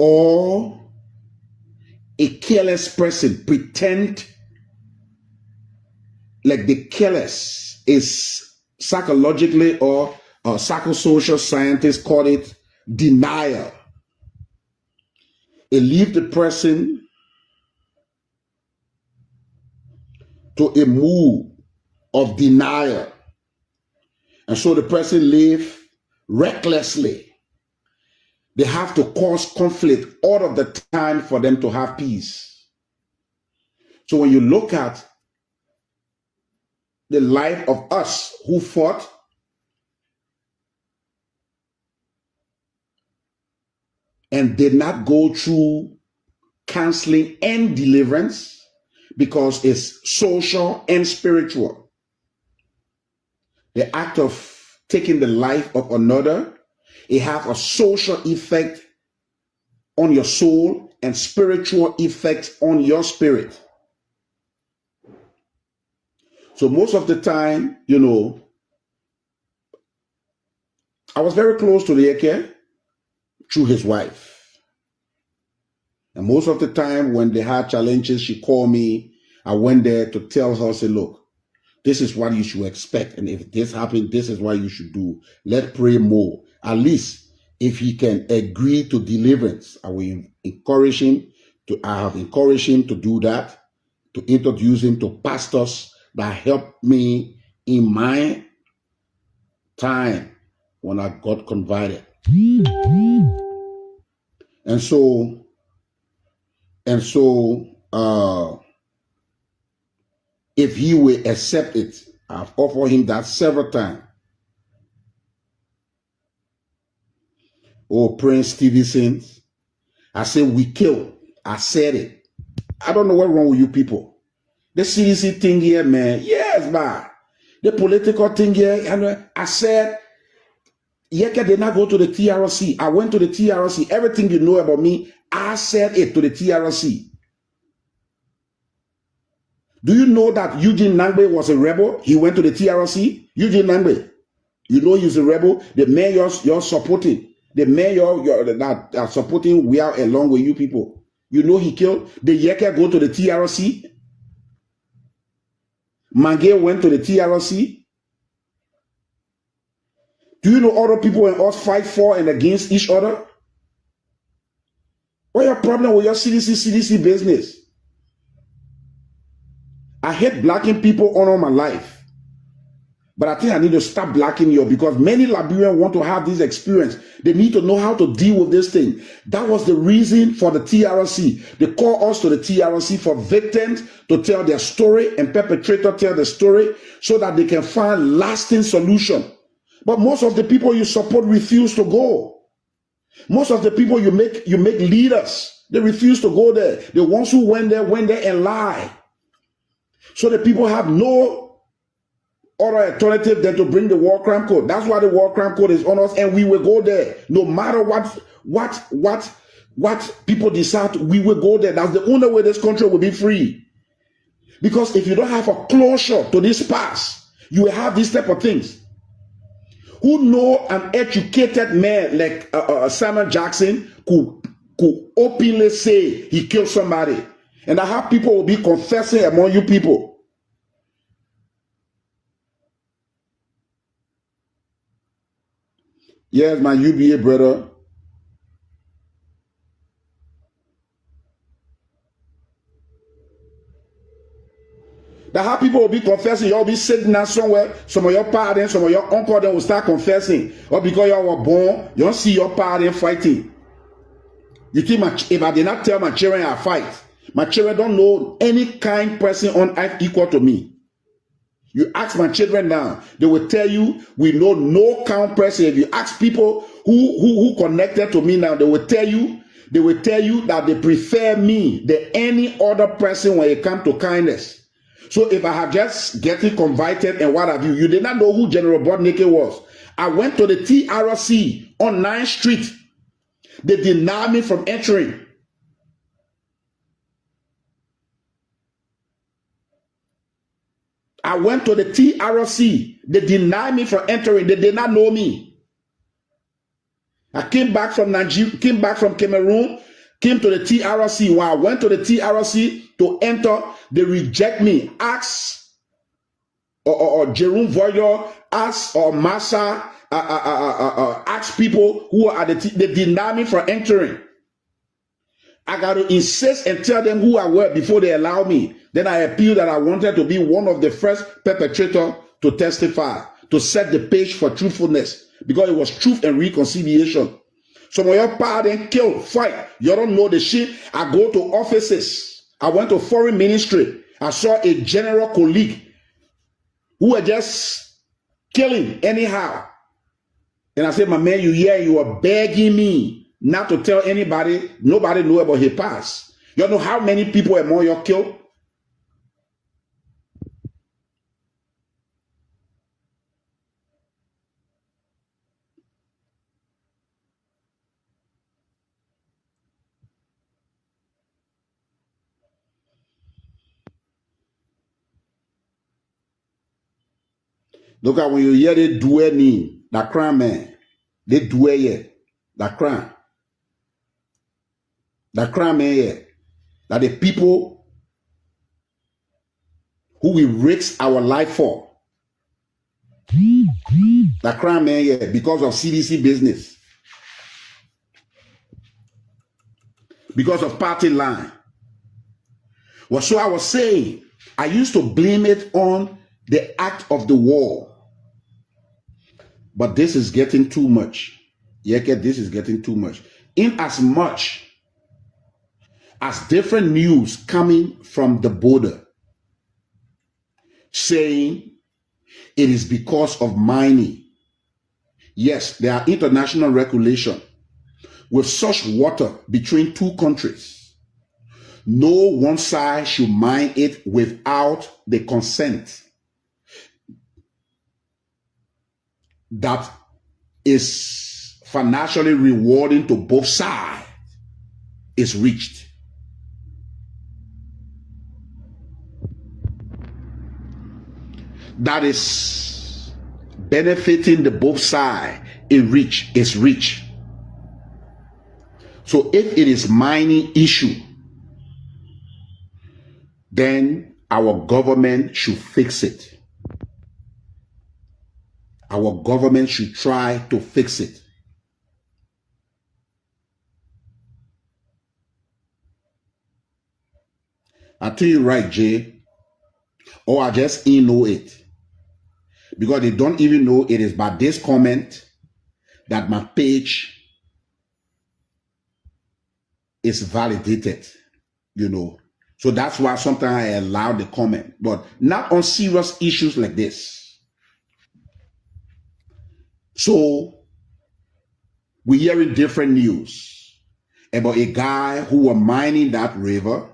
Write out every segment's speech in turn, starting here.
or a careless person pretend like the careless is psychologically or psychosocial scientists call it denial. It leaves the person to a mood of denial. And so the person lives recklessly. They have to cause conflict all of the time for them to have peace. So when you look at the life of us who fought, and did not go through counseling and deliverance, because it's social and spiritual. The act of taking the life of another, it has a social effect on your soul and spiritual effect on your spirit. So most of the time, I was very close to the Eke through his wife. And most of the time when they had challenges, she called me. I went there to tell her, say, look, this is what you should expect. And if this happens, this is what you should do. Let's pray more. At least if he can agree to deliverance, I will encourage him to, I have encouraged him to do that, to introduce him to pastors that helped me in my time when I got converted. And so, if he will accept it, I've offered him that several times. Oh, Prince Stevenson, I said we kill. I said it. I don't know what's wrong with you people. The CDC thing here, man. Yes, man. The political thing here. And I said, Yeke did not go to the TRC. I went to the TRC. Everything you know about me, I said it to the TRC. Do you know that Eugene Nangbe was a rebel? He went to the TRC. Eugene Nangbe. You know he's a rebel. The man you're supporting. The man that are supporting, we are along with you people. You know he killed. The Yeke go to the TRC. Mange went to the TRC. Do you know other people and us fight for and against each other? What's your problem with your CDC business? I hate blacking people all my life. But I think I need to stop blacking you because many Liberians want to have this experience. They need to know how to deal with this thing. That was the reason for the TRC. They call us to the TRC for victims to tell their story and perpetrator tell the story so that they can find lasting solution. But most of the people you support refuse to go. Most of the people you make leaders, they refuse to go there. The ones who went there and lie. So the people have no other alternative than to bring the war crime code. That's why the war crime code is on us, and we will go there. No matter what people decide, we will go there. That's the only way this country will be free. Because if you don't have a closure to this past, you will have these type of things. Who know an educated man like Samuel Jackson could openly say he killed somebody, and I have people will be confessing among you people. Yes, my UBA brother. That how people will be confessing. You'll be sitting down somewhere. Some of your parents, some of your uncle, then will start confessing. Or because you were born, you don't see your parents fighting. You think if I did not tell my children I fight, my children don't know any kind person on earth equal to me. You ask my children now, they will tell you we know no count person. If you ask people who connected to me now, they will tell you that they prefer me than any other person when it comes to kindness. So if I have just getting converted and what have you, you did not know who General Bodnike was. I went to the TRC on 9th Street. They denied me from entering. I went to the TRC. They denied me from entering. They did not know me. I came back from Nigeria, came back from Cameroon. Came to the TRC. When I went to the TRC to enter, they reject me. Ask or Jerome Voyer, ask or Massa, ask people who are at they deny me for entering. I got to insist and tell them who I were before they allow me. Then I appealed that I wanted to be one of the first perpetrators to testify, to set the page for truthfulness, because it was truth and reconciliation. Some of your pardon, kill, fight. You don't know the shit. I go to offices. I went to foreign ministry. I saw a general colleague who were just killing anyhow. And I said, my man, you are begging me not to tell anybody. Nobody know about his past. You know how many people among you killed? Look at when you hear they do any, that crime, man. They do it, yeah. That crime. That crime, man, yeah. That the people who we risk our life for. That crime, man, yeah, because of CDC business. Because of party line. Well, so I was saying, I used to blame it on the act of the war. But this is getting too much. This is getting too much. In as much as different news coming from the border saying it is because of mining. Yes, there are international regulations. With such water between two countries, no one side should mine it without the consent that is financially rewarding to both sides is reached. That is benefiting the both sides is reached. So if it is mining issue, then our government should fix it. Our government should try to fix it. I tell you right, Jay, or I just know it. Because they don't even know it is by this comment that my page is validated, So that's why sometimes I allow the comment, but not on serious issues like this. So we're hearing different news about a guy who was mining that river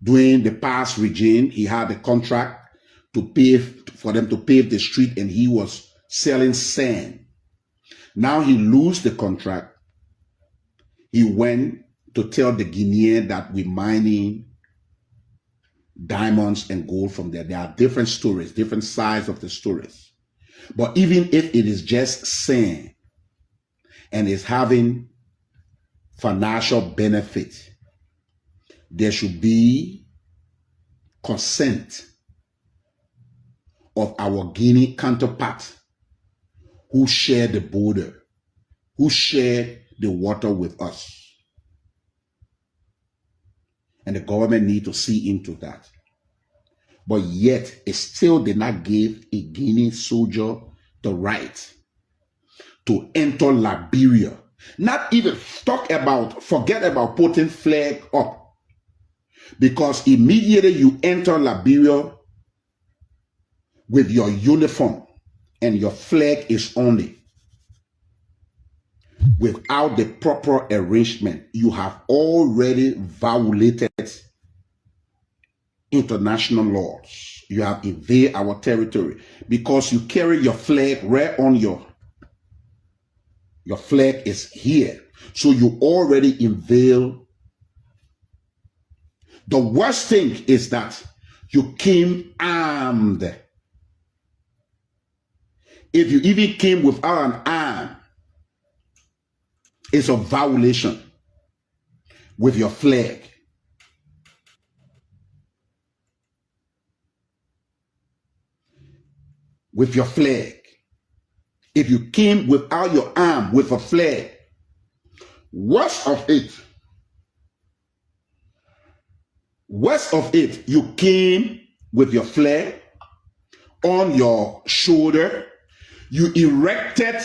during the past regime. He had a contract for them to pave the street, and he was selling sand. Now he lose the contract. He went to tell the Guinean that we're mining diamonds and gold from there. There are different stories, different sides of the stories. But even if it is just sand and is having financial benefit, there should be consent of our Guinea counterpart who share the border, who share the water with us. And the government need to see into that. But yet, it still did not give a Guinean soldier the right to enter Liberia. Not even forget about putting flag up. Because immediately you enter Liberia with your uniform and your flag is only, without the proper arrangement, you have already violated international laws. You have invaded our territory because you carry your flag right on your flag is here. So you already invade. The worst thing is that you came armed. If you even came without an arm, it's a violation. with your flag. With your flag. If you came without your arm, with a flag, worst of it, you came with your flag on your shoulder. You erected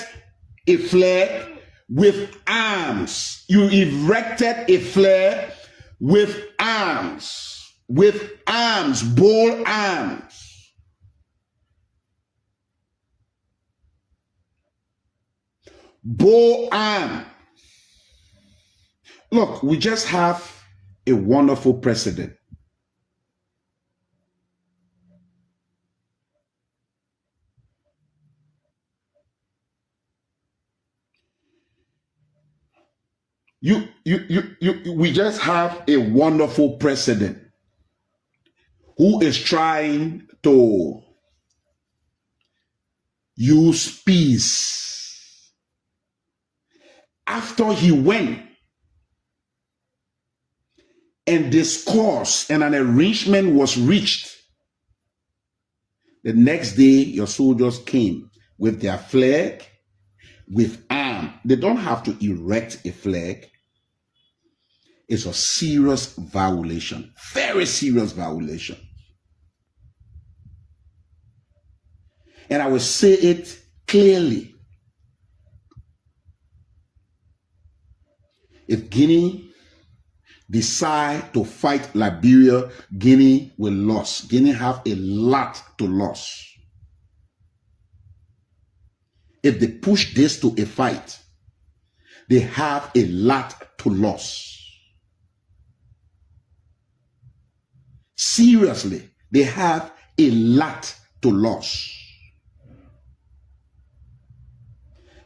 a flag with arms. You erected a flag with arms. With arms, bold arms. Bold arm. Look, we just have a wonderful president. We just have a wonderful president who is trying to use peace. After he went and discourse and an arrangement was reached, the next day your soldiers came with their flag, with arm. They don't have to erect a flag. It's a serious violation, very serious violation. And I will say it clearly. If Guinea decide to fight Liberia, Guinea will lose. Guinea have a lot to lose. If they push this to a fight, they have a lot to lose. Seriously, they have a lot to lose.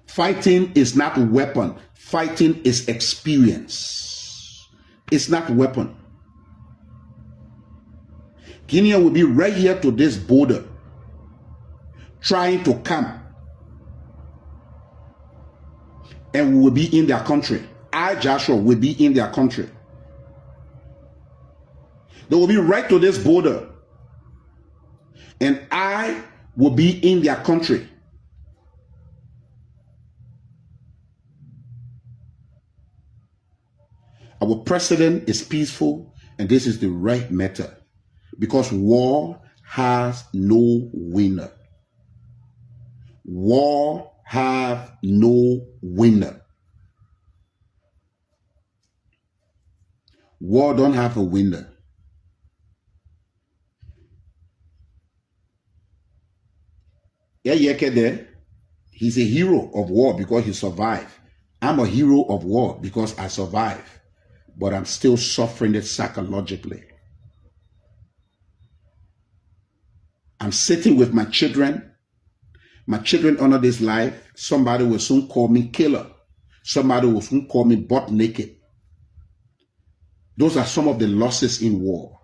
Fighting is not a weapon. Fighting is experience. It's not a weapon. Guinea will be right here to this border, trying to come. And we will be in their country. I, Joshua, will be in their country. They will be right to this border. And I will be in their country. Our president is peaceful, and this is the right method, because war has no winner. War have no winner. War don't have a winner. Yekede, he's a hero of war because he survived. I'm a hero of war because I survived. But I'm still suffering it psychologically. I'm sitting with my children. My children under this life. Somebody will soon call me killer. Somebody will soon call me butt naked. Those are some of the losses in war.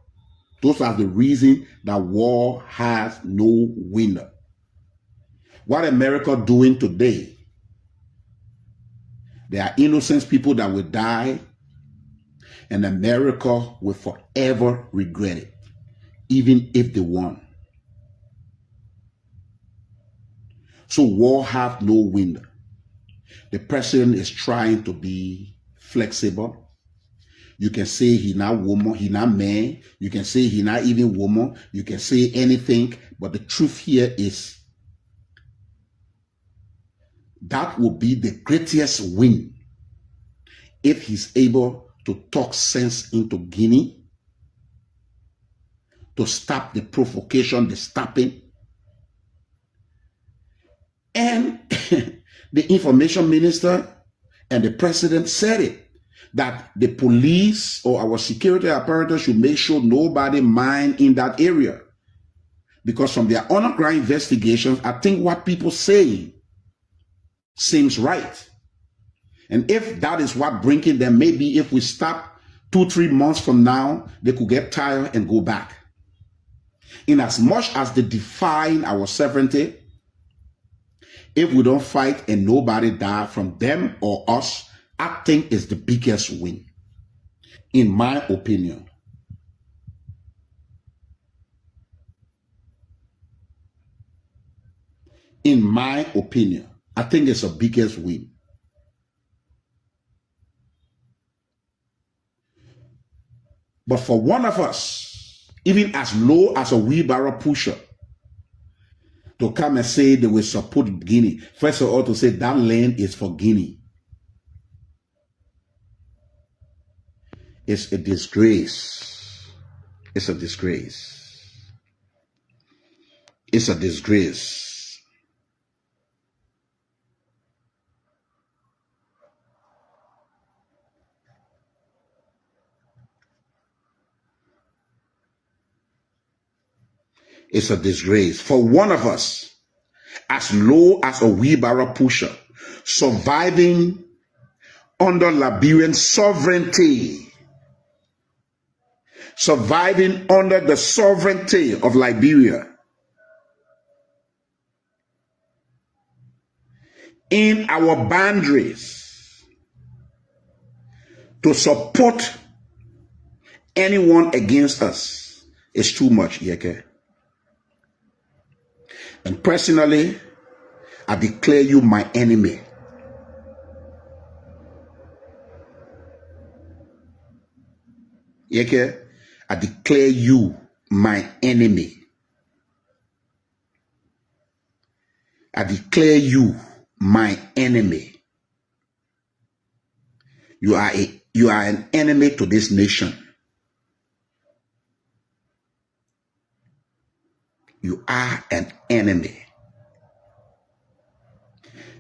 Those are the reasons that war has no winner. What America doing today? There are innocent people that will die, and America will forever regret it, even if they won. So war have no winner. The president is trying to be flexible. You can say he not woman, he not man. You can say he not even woman. You can say anything. But the truth here is that will be the greatest win if he's able to talk sense into Guinea, to stop the provocation, the stopping. And the information minister and the president said it, that the police or our security apparatus should make sure nobody mine in that area. Because from their underground investigations, I think what people say seems right. And if that is what bringing them, maybe if we stop 2-3 months from now, they could get tired and go back. In as much as they define our sovereignty, if we don't fight and nobody die from them or us, I think is the biggest win. In my opinion, I think it's a biggest win. But for one of us, even as low as a wheelbarrow pusher, to come and say they will support Guinea, first of all, to say that land is for Guinea, it's a disgrace. It's a disgrace. It's a disgrace. It's a disgrace for one of us, as low as a wheelbarrow pusher, surviving under Liberian sovereignty, surviving under the sovereignty of Liberia, in our boundaries, to support anyone against us is too much, Yeke. And personally, I declare you my enemy. Yeke, I declare you my enemy. I declare you my enemy. You are an enemy to this nation. You are an enemy.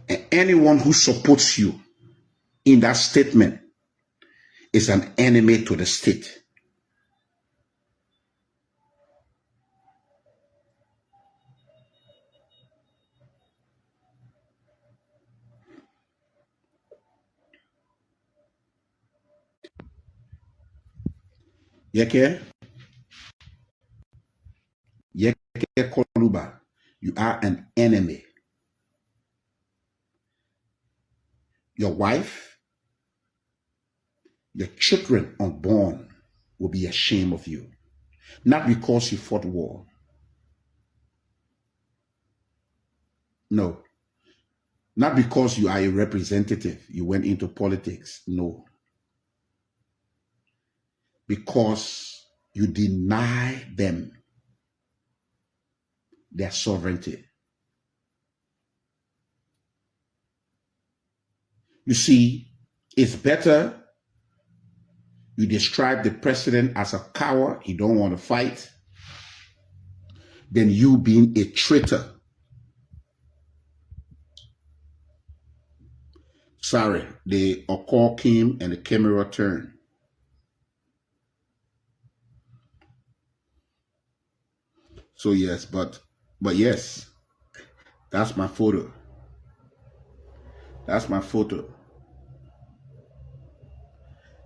And anyone who supports you in that statement is an enemy to the state. Yeke Koluba, you are an enemy. Your wife, your children unborn will be ashamed of you. Not because you fought war. No. Not because you are a representative, you went into politics. No. Because you deny them their sovereignty. You see, it's better you describe the president as a coward, he don't want to fight, than you being a traitor. Sorry, the call came and the camera turned. So yes, but yes, that's my photo. That's my photo.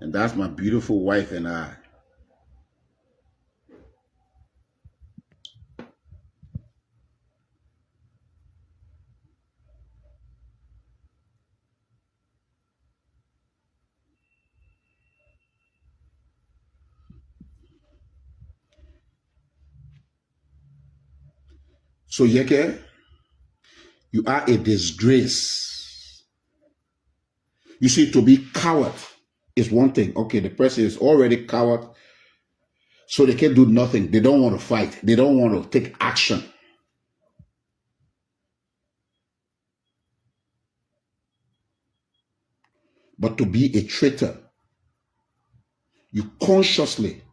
And that's my beautiful wife and I. So Yeke, you are a disgrace. You see, to be coward is one thing. Okay, the person is already coward, so they can do nothing. They don't want to fight. They don't want to take action. But to be a traitor, you consciously,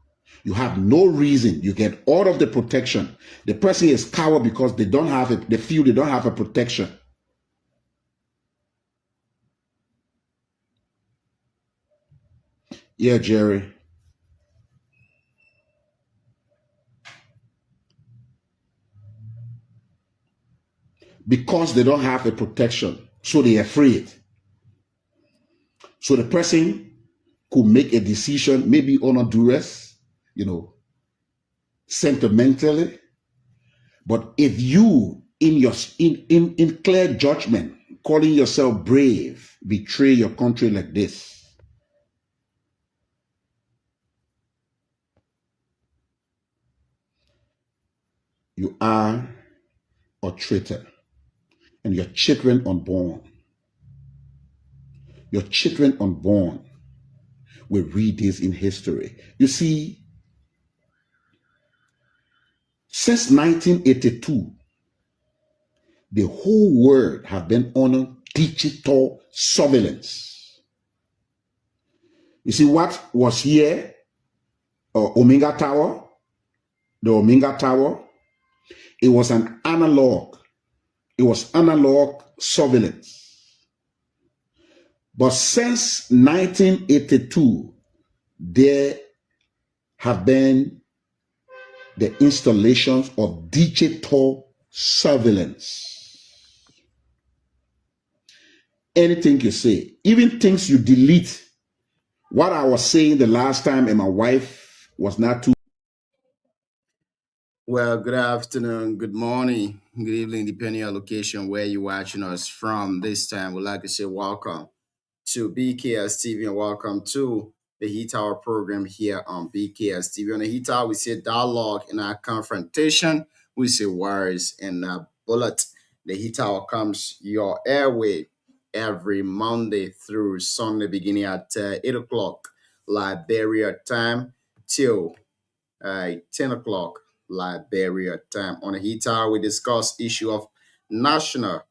you have no reason, you get all of the protection. The person is coward because they don't have it, they feel they don't have a protection. Yeah, Jerry. Because they don't have a protection, so they're afraid. So the person could make a decision, maybe under duress, sentimentally. But if you, in clear judgment, calling yourself brave, betray your country like this, you are a traitor, and your children unborn will read this in history. You see, since 1982, the whole world have been on digital surveillance. You see what was here? Omega Tower, the Omega Tower, it was an analog. It was analog surveillance. But since 1982, there have been the installations of digital surveillance. Anything you say, even things you delete. What I was saying the last time, and my wife was not too. Well, good afternoon, good morning, good evening, depending on location where you're watching us from. This time, we'd like to say welcome to BKS TV and welcome to the Heat Hour program here on BKS TV. On the Heat Hour, we say dialogue and our confrontation. We say words and bullet. The Heat Hour comes your airway every Monday through Sunday, beginning at 8 o'clock Liberia time till 10 o'clock Liberia time. On the Heat Hour, we discuss issue of national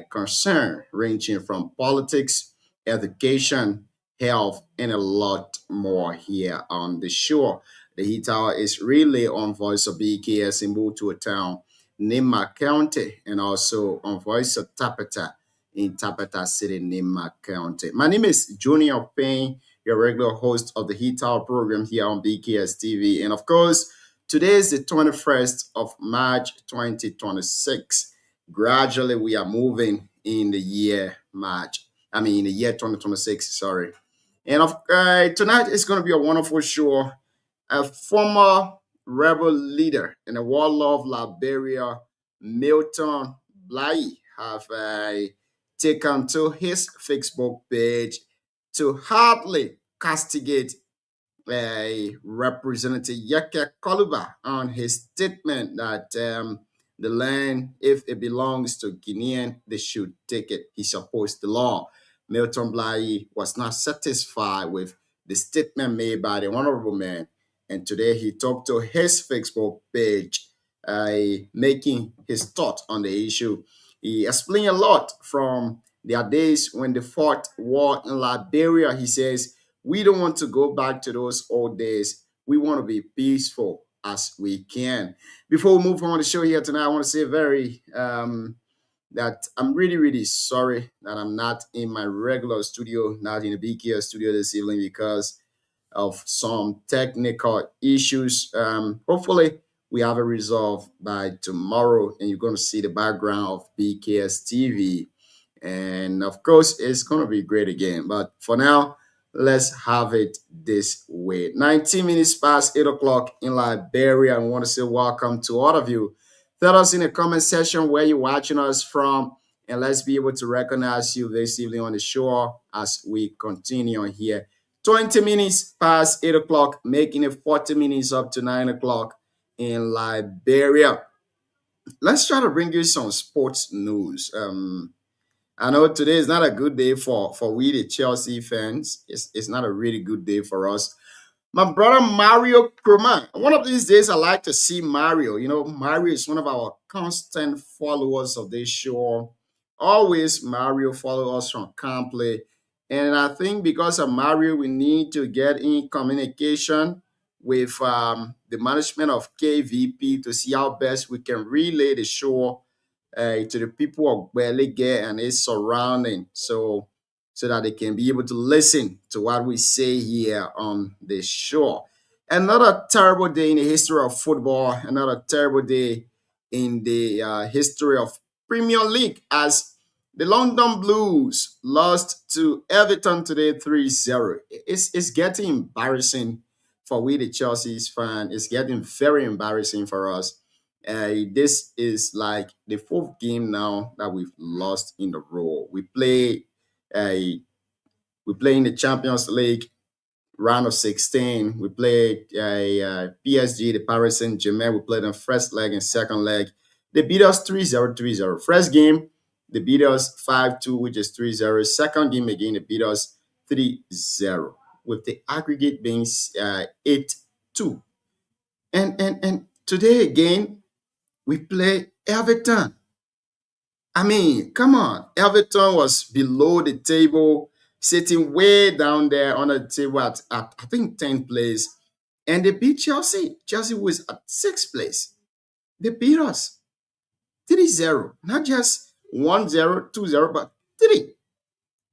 concern ranging from politics, education, health, and a lot more here on the show. The Heat Hour is really on Voice of BKS in Butua Town, Nima County, and also on Voice of Tapeta in Tapeta City, Nima County. My name is Junior Payne, your regular host of the Heat Hour program here on BKS TV. And of course, today is the 21st of March 2026. Gradually, we are moving in the year in the year 2026, sorry. And tonight is going to be a wonderful show. A former rebel leader in the warlord of Liberia, Milton Blai, have taken to his Facebook page to hardly castigate Representative Yeke Koluba on his statement that the land, if it belongs to Guinean, they should take it. He supports the law. Milton Blai was not satisfied with the statement made by the honorable man, and today he talked to his Facebook page, making his thought on the issue. He explained a lot from their days when they fought war in Liberia. He says, we don't want to go back to those old days. We want to be peaceful as we can. Before we move on the show here tonight, I want to say that I'm really, really sorry that I'm not in my regular studio, not in the BKS studio this evening because of some technical issues. Hopefully, we have it resolved by tomorrow, and you're going to see the background of BKS TV. And of course, it's going to be great again. But for now, let's have it this way. 19 minutes past 8 o'clock in Liberia. I want to say welcome to all of you. Tell us in the comment section where you're watching us from, and let's be able to recognize you this evening on the show as we continue on here. 20 minutes past 8 o'clock, making it 40 minutes up to 9 o'clock in Liberia. Let's try to bring you some sports news. I know today is not a good day for we the Chelsea fans. It's not a really good day for us. My brother Mario Kroma. One of these days, I like to see Mario. You know, Mario is one of our constant followers of this show. Always Mario follow us from Campley. And I think because of Mario, we need to get in communication with the management of KVP to see how best we can relay the show to the people of Belige and its surrounding, so that they can be able to listen to what we say here on the show. Another terrible day in the history of football, another terrible day in the history of Premier League as the London Blues lost to Everton today 3-0. It's getting embarrassing for we the Chelsea's fan. It's getting very embarrassing for us. This is like the fourth game now that we've lost in a row. We play in the Champions League round of 16. We played PSG, the Paris Saint Germain. We played them first leg and second leg. They beat us 3-0, 3-0. First game, they beat us 5-2, which is 3-0. Second game again, they beat us 3-0, with the aggregate being 8-2. And today again, we play Everton. I mean, come on. Everton was below the table, sitting way down there on the table at I think 10th place. And they beat Chelsea. Chelsea was at 6th place. They beat us 3-0. Not just 1-0, 2-0, but 3.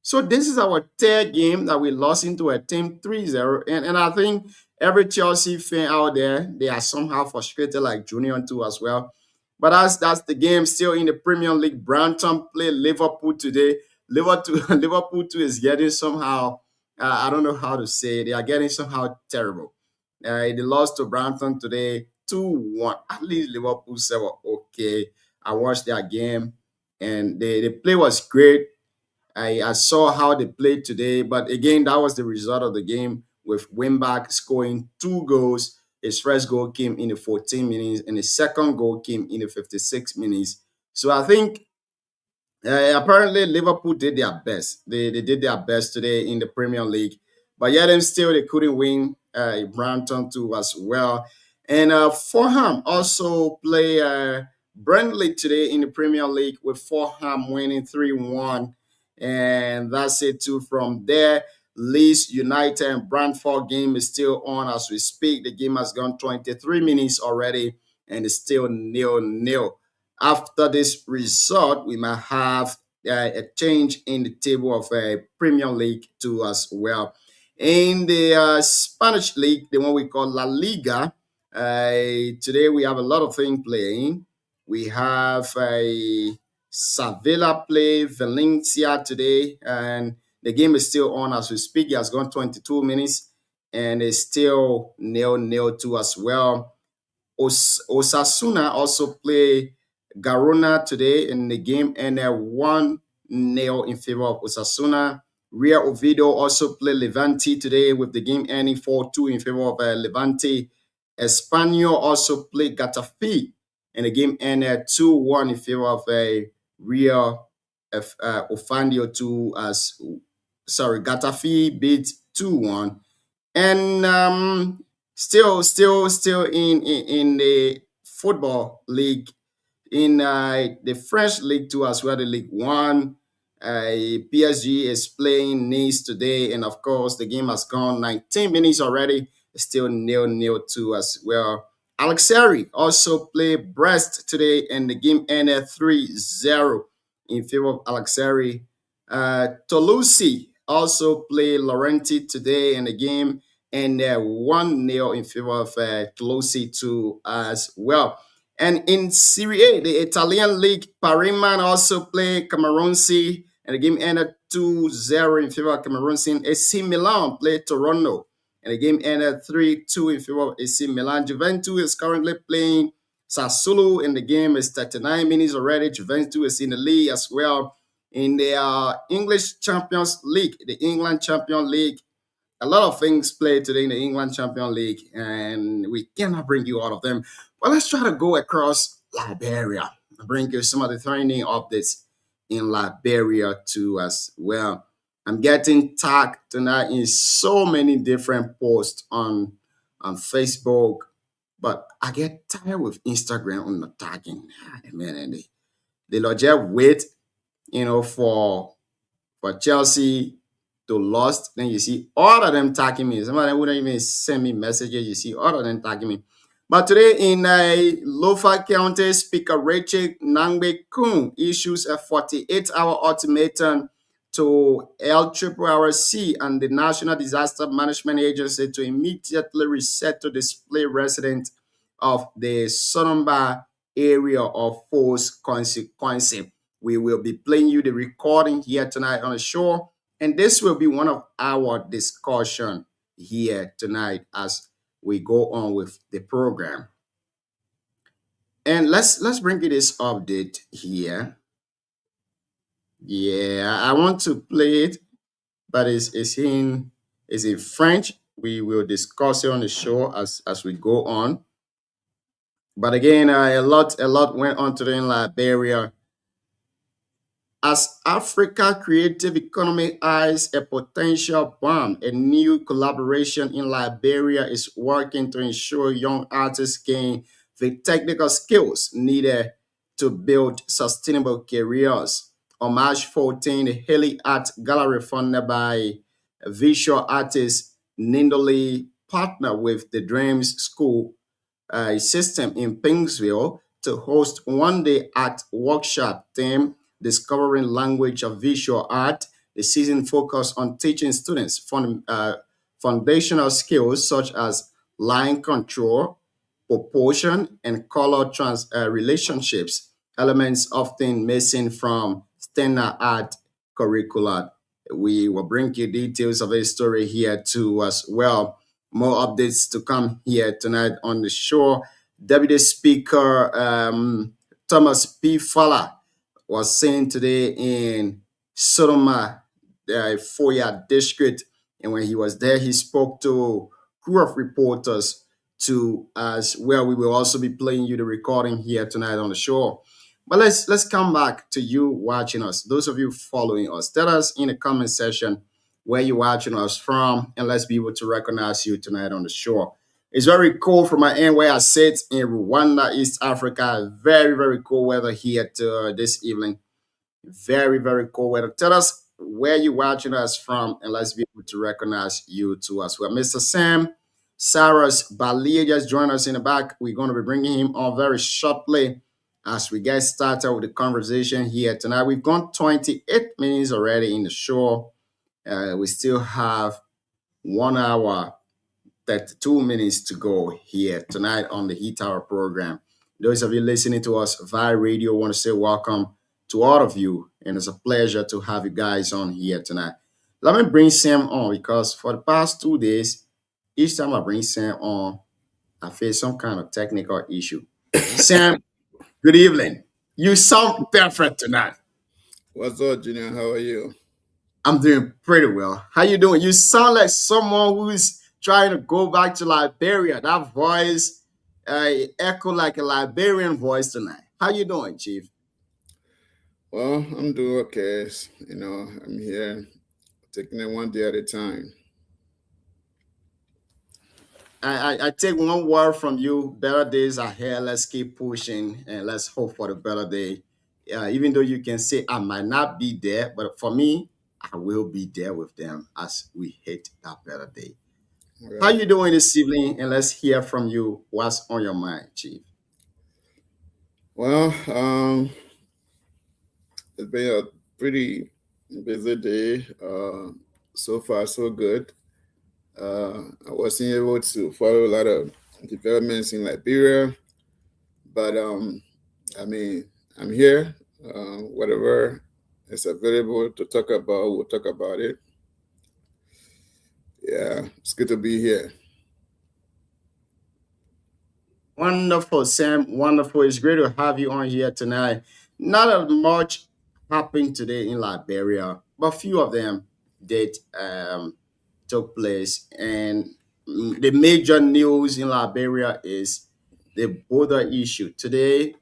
So this is our third game that we lost into a team 3-0. And I think every Chelsea fan out there, they are somehow frustrated like Junior too as well. But that's the game still in the Premier League. Brighton play Liverpool today. Liverpool, Liverpool too is getting somehow, I don't know how to say it. They are getting somehow terrible. They lost to Brighton today 2-1. At least Liverpool said, well, okay, I watched their game and the play was great. I saw how they played today, but again, that was the result of the game with Wimback scoring 2 goals. His first goal came in the 14 minutes, and his second goal came in the 56 minutes. So I think apparently Liverpool did their best. They did their best today in the Premier League, but yet and still they couldn't win. Brighton too as well, and Fulham also play Burnley today in the Premier League with Fulham winning 3-1, and that's it too. From there, Leeds United and Brentford game is still on as we speak. The game has gone 23 minutes already, and it's still 0-0. After this result, we might have a change in the table of Premier League too as well. In the Spanish league, the one we call La Liga, today we have a lot of things playing. We have Sevilla play Valencia today, and the game is still on as we speak. It has gone 22 minutes, and it's still 0-0 too as well. Osasuna also play Garona today in the game, and 1-0 in favor of Osasuna. Real Oviedo also play Levante today with the game ending 4-2 in favor of Levante. Espanyol also play Getafe, and the game ended 2-1 in favor of Real Ofandio 2 as Getafe beat 2-1. And still in the football league, in the French League 2 as well, the League 1. PSG is playing Nice today, and of course, the game has gone 19 minutes already. It's still 0-0 too as well. Alexandria also play Brest today, and the game ended 3-0 in favor of Alexandria. Toulouse also play Laurenti today, and the game ended 1-0 in favor of Toulouse too as well. And in Serie A, the Italian league, Parima also play Cameroonsi, and the game ended 2-0 in favor of Cameroonsi. AC Milan played Toronto, and the game ended 3-2 in favor of AC Milan. Juventus is currently playing Sassuolo, and the game is 39 minutes already. Juventus is in the league as well. In the English Champions League, the England Champions League, a lot of things played today in the England Champions League, and we cannot bring you all of them. But let's try to go across Liberia and bring you some of the training updates in Liberia too as well. I'm getting tagged tonight in so many different posts on Facebook, but I get tired with Instagram on the tagging. Man, and they just wait, for Chelsea to lost. Then you see all of them tagging me. Some of them wouldn't even send me messages. You see all of them tagging me. But today in Lofa County, Speaker Rachel Nangbe Kun issues a 48-hour ultimatum to LRRC and the National Disaster Management Agency to immediately resettle displaced residents of the Sonoma area of Falls Consequence. We will be playing you the recording here tonight on the show, and this will be one of our discussion here tonight as we go on with the program. And let's bring you this update here. Yeah, I want to play it, but it's in French. we will discuss it on the show as we go on. But again, a lot went on today in Liberia. As Africa creative economy eyes a potential bomb, a new collaboration in Liberia is working to ensure young artists gain the technical skills needed to build sustainable careers. On March 14, the Haley Art Gallery, funded by visual artist Nindoli, partnered with the Dreams School system in Pingsville to host one-day art workshop theme discovering language of visual art. The season focused on teaching students foundational skills such as line control, proportion, and color relationships, elements often missing from standard art curricula. We will bring you details of this story here too as well. More updates to come here tonight on the show. Deputy Speaker Thomas P. Fowler was seen today in Sodoma, Foya district. And when he was there, he spoke to a crew of reporters to as well. We will also be playing you the recording here tonight on the show. But let's come back to you watching us. Those of you following us, tell us in the comment section where you're watching us from, and let's be able to recognize you tonight on the show. It's very cold from my end where I sit in Rwanda, East Africa. Very, very cool weather here this evening. Very, very cool weather. Tell us where you're watching us from, and let's be able to recognize you too as well. Mr. Sam Saras Balia just joined us in the back. We're going to be bringing him on very shortly as we get started with the conversation here tonight. We've gone 28 minutes already in the show. We still have 1 hour, 32 minutes to go here tonight on the Heat Hour program. Those of you listening to us via radio, want to say welcome to all of you. And it's a pleasure to have you guys on here tonight. Let me bring Sam on because for the past 2 days, each time I bring Sam on, I face some kind of technical issue. Sam, good evening. You sound perfect tonight. What's up, Junior? How are you? I'm doing pretty well. How you doing? You sound like someone who is trying to go back to Liberia. That voice echo like a Liberian voice tonight. How you doing, Chief? Well, I'm doing okay. I'm here taking it one day at a time. I take one word from you. Better days are here. Let's keep pushing and let's hope for the better day. Even though you can say I might not be there, but for me, I will be there with them as we hit that better day. All How right. you doing this evening? And let's hear from you. What's on your mind, Chief? Well, it's been a pretty busy day. So far, so good. I wasn't able to follow a lot of developments in Liberia, but I'm here. Whatever is available to talk about, we'll talk about it. Yeah, it's good to be here. Wonderful, Sam. Wonderful. It's great to have you on here tonight. Not as much happened today in Liberia, but few of them did took place. And the major news in Liberia is the border issue. Today,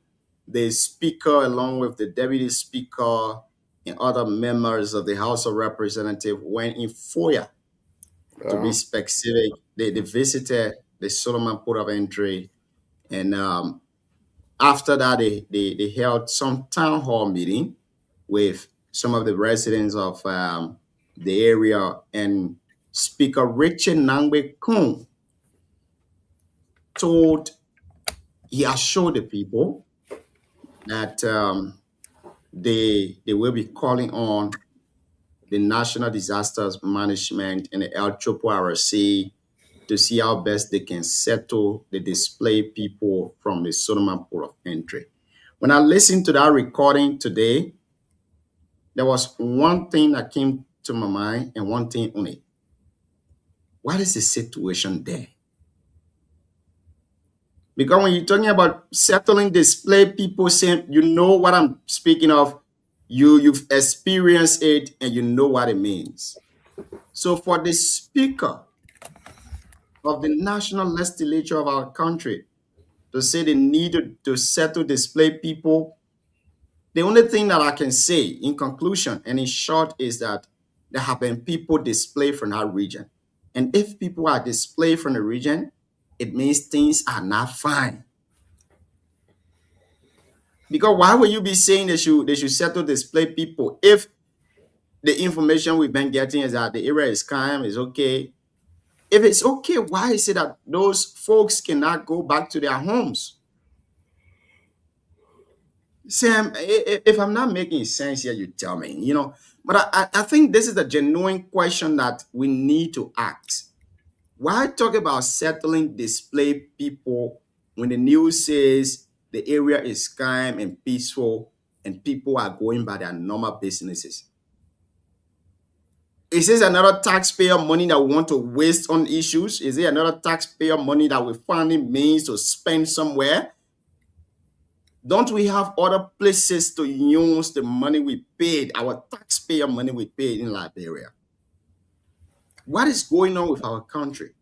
the speaker, along with the deputy speaker and other members of the House of Representatives, went in FOIA. To be Uh, specific, they visited the Solomon Port of Entry, and after that, they held some town hall meeting with some of the residents of the area, and Speaker Richard Nangbe Kun told he assured the people that they will be calling on the National Disasters Management and the El Chopo RC to see how best they can settle the displaced people from the Solomon Port of Entry. When I listened to that recording today, there was one thing that came to my mind and one thing only. What is the situation there? Because when you're talking about settling displaced people, saying you know what I'm speaking of, you've experienced it and you know what it means. So for the speaker of the national legislature of our country to say they need to settle displaced people. The only thing that I can say in conclusion and in short is that there have been people displaced from that region. And if people are displaced from the region, it means things are not fine. Because why would you be saying they should settle displaced people if the information we've been getting is that the area is calm, is okay? If it's okay, why is it that those folks cannot go back to their homes? Sam, if I'm not making sense here, you tell me, But I think this is a genuine question that we need to ask. Why talk about settling displaced people when the news says the area is calm and peaceful and people are going by their normal businesses? Is this another taxpayer money that we want to waste on issues? Is it another taxpayer money that we finally means to spend somewhere? Don't we have other places to use the money we paid, our taxpayer money we paid in Liberia? What is going on with our country?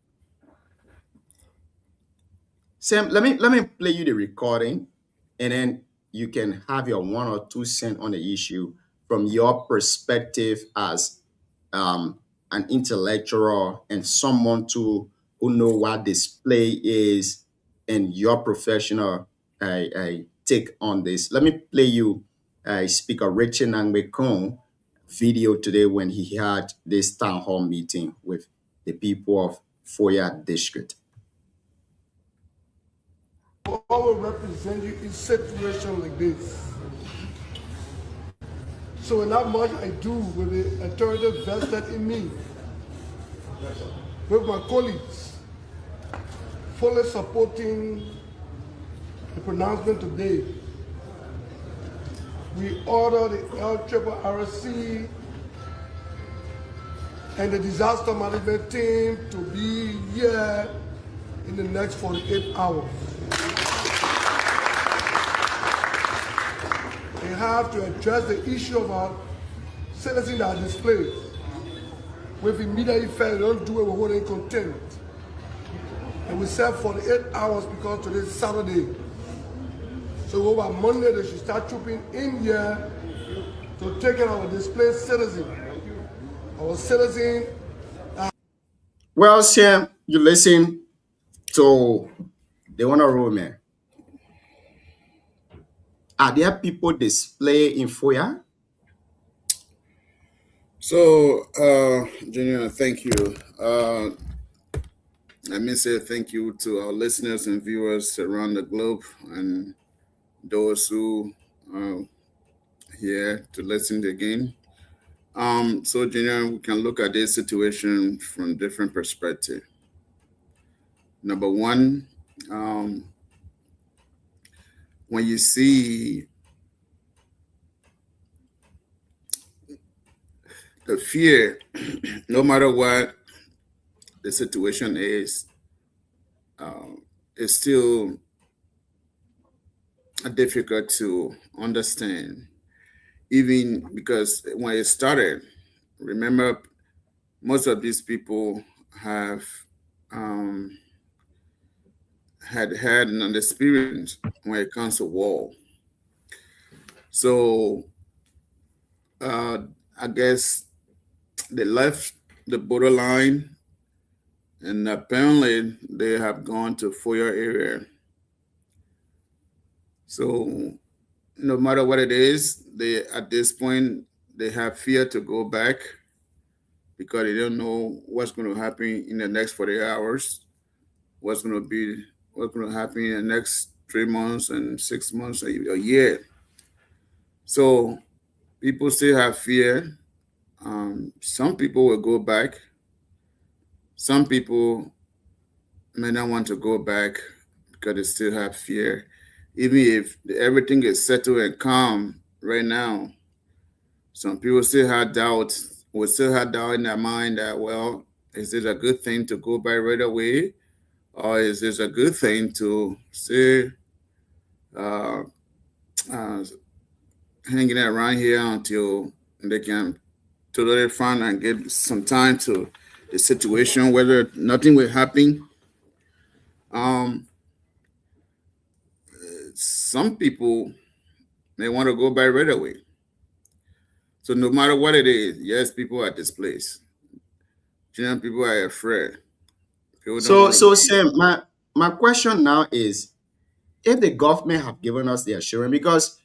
Sam, let me play you the recording, and then you can have your 1 or 2 cents on the issue from your perspective as an intellectual and someone who know what display is and your professional take on this. Let me play you Speaker Richard Nangbe video today when he had this town hall meeting with the people of Foya district. What will represent you in situation like this? So in that much I do with the authority vested in me, with my colleagues, fully supporting the pronouncement today. We order the LRRC and the disaster management team to be here in the next 48 hours. They have to address the issue of our citizens that are displaced. With immediate effect, they don't do it, we hold in contempt. And we serve 48 hours because today is Saturday. So over Monday, they should start trooping in here to take care of our displaced citizens. Our citizens. Well, Sam, you listen to the honorable man. Are there people displayed in Foya? So, Junior, thank you. Let me say thank you to our listeners and viewers around the globe and those who are here to listen again. So, Junior, we can look at this situation from different perspectives. Number one, when you see the fear, no matter what the situation is, it's still difficult to understand. Even because when it started, remember, most of these people have had an experience when it comes to war. So I guess they left the borderline, and apparently they have gone to Foya area. So no matter what it is, they at this point they have fear to go back because they don't know what's going to happen in the next 48 hours, what's going to happen in the next 3 months and 6 months, a year. So people still have fear. Some people will go back. Some people may not want to go back because they still have fear. Even if everything is settled and calm right now, some people still have doubt. Will still have doubt in their mind that, well, is it a good thing to go back right away? Or is this a good thing to stay hanging around here until they can totally find and get some time to the situation, whether nothing will happen Um, some people may want to go by right away. So no matter what it is, yes, people are displaced. People are afraid. People don't So want to. Sam, my question now is, if the government have given us the assurance, because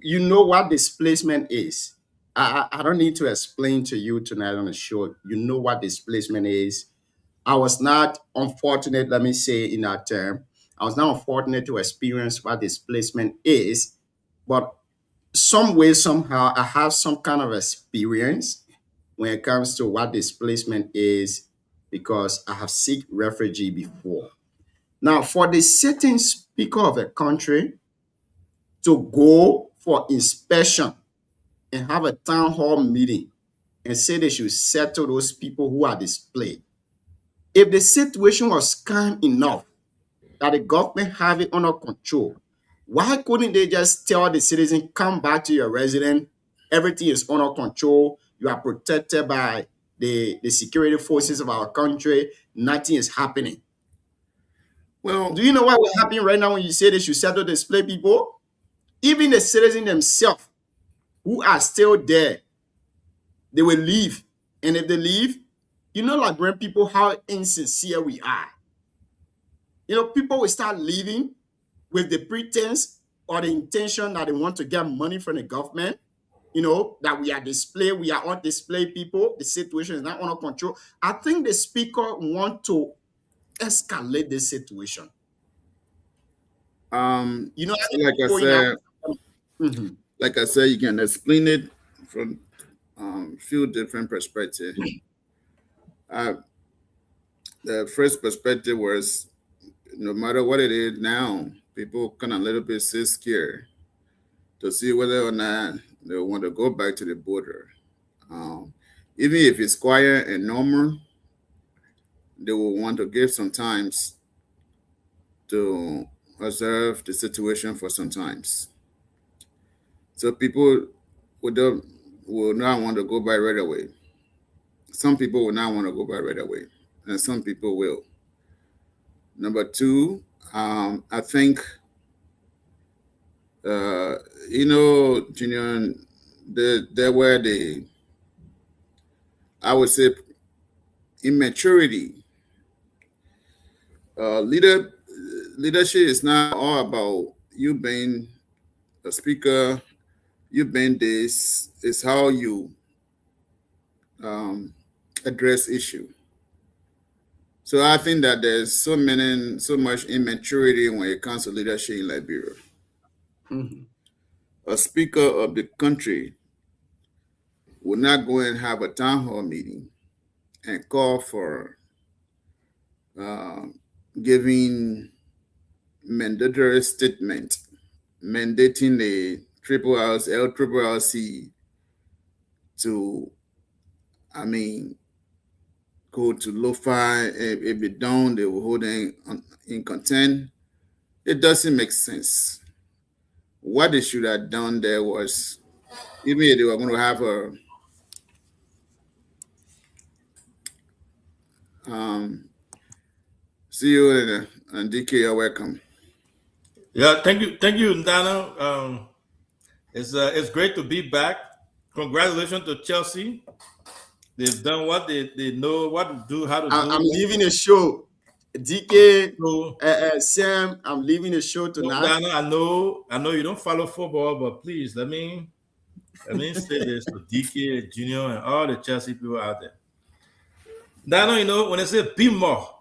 you know what displacement is. I don't need to explain to you tonight on the show. You know what displacement is. I was not unfortunate, let me say in that term. I was not unfortunate to experience what displacement is, but some way, somehow, I have some kind of experience when it comes to what displacement is because I have seek refugee before. Now, for the certain speaker of a country to go for inspection and have a town hall meeting and say they should settle those people who are displaced, if the situation was calm enough that the government have it under control, why couldn't they just tell the citizen, come back to your residence, everything is under control, you are protected by the security forces of our country, nothing is happening? Well, Do you know what will happen right now when you say they should settle displaced people? Even the citizens themselves who are still there, they will leave. And if they leave, you know, like when people, how insincere we are. You know, people will start leaving with the pretense or the intention that they want to get money from the government. You know, that we are display, we are on display people, the situation is not under control. I think the speaker want to escalate this situation. You know, so like I said, Mhm. like I said, you can explain it from few different perspectives. The first perspective was, no matter what it is now, people kind of a little bit scared to see whether or not they want to go back to the border. Even if it's quiet and normal, they will want to give some times to observe the situation for some times. So people will not want to go by right away. Some people will not want to go by right away, and some people will. Number two, I think, Junior, there were I would say, immaturity. Leadership is not all about you being a speaker, you being this. It's how you address issue. So I think that there's so much immaturity when it comes to leadership in Liberia. Mhm. A speaker of the country will not go and have a town hall meeting and call for giving mandatory statement mandating the LCCC to, go to Lo-Fi. If they don't, they will hold in contempt. It doesn't make sense. What they should have done there was, even if they were going to have a see you and DK, you're welcome. Yeah, thank you, Ndana. It's great to be back. Congratulations to Chelsea. They've done what they know what to do, how to do. I'm leaving the show. DK, So, Sam, I'm leaving the show tonight. Ndana, I know you don't follow football, but please let me say this to DK, Junior, and all the Chelsea people out there. Ndana, you know, when I say be more,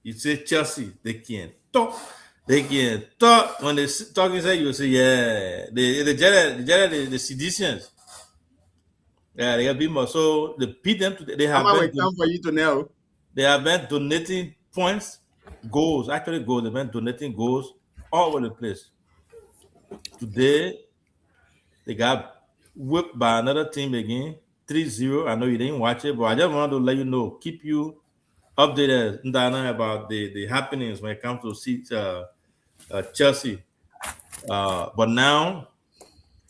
you say Chelsea, they can't talk. They can talk. When they talk inside, you say, yeah, the seditious. Yeah, they got be more. So they beat them. They have come for you to know. They have been donating points, goals. Actually, goals. They've been donating goals all over the place. Today, they got whipped by another team again, 3-0. I know you didn't watch it, but I just wanted to let you know, keep you updated, Ndana, about the happenings when it comes to see Chelsea. But now,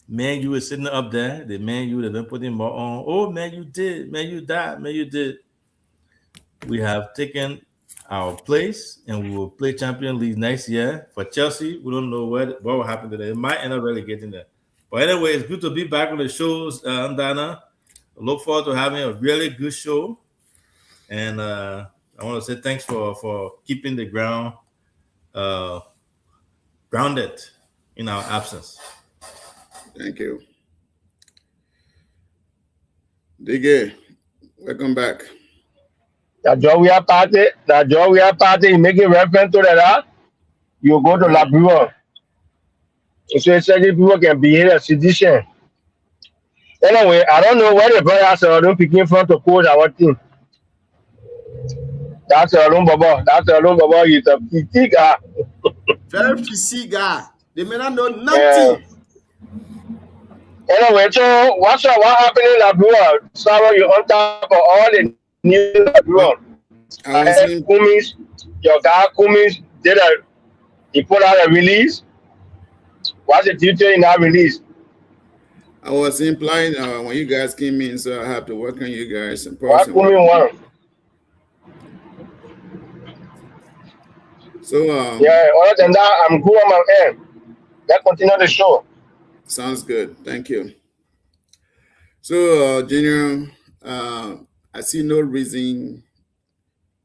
Man U is sitting up there. The Man U, they've been putting more on. Oh, Man U did. Man U died. Man U did. We have taken our place, and we will play Champions League next year. For Chelsea, we don't know what will happen today. It might end up relegating there. But anyway, it's good to be back on the shows, Dana. I look forward to having a really good show. And I want to say thanks for keeping the ground grounded in our absence. Thank you. Diggy, welcome back. That Georgia party, you making reference to that, you go to Labrador. So certain people can be here a citizen. Anyway, I don't know where the brothers are don't picking from to coach our team. That's a room baba. He's a petite guy. Very physique guy. They may not know nothing. Anyway, so what happened in Labrador? Sarah, you on top of all the new Labrador. Kumis, your guy Kumis he put out a release. What's the detail in that release? I was implying when you guys came in, so I have to work on you guys in What person. Kumi want? So Yeah, other than that, I'm good on my end. Let's continue the show. sounds good. Thank you. So Junior, I see no reason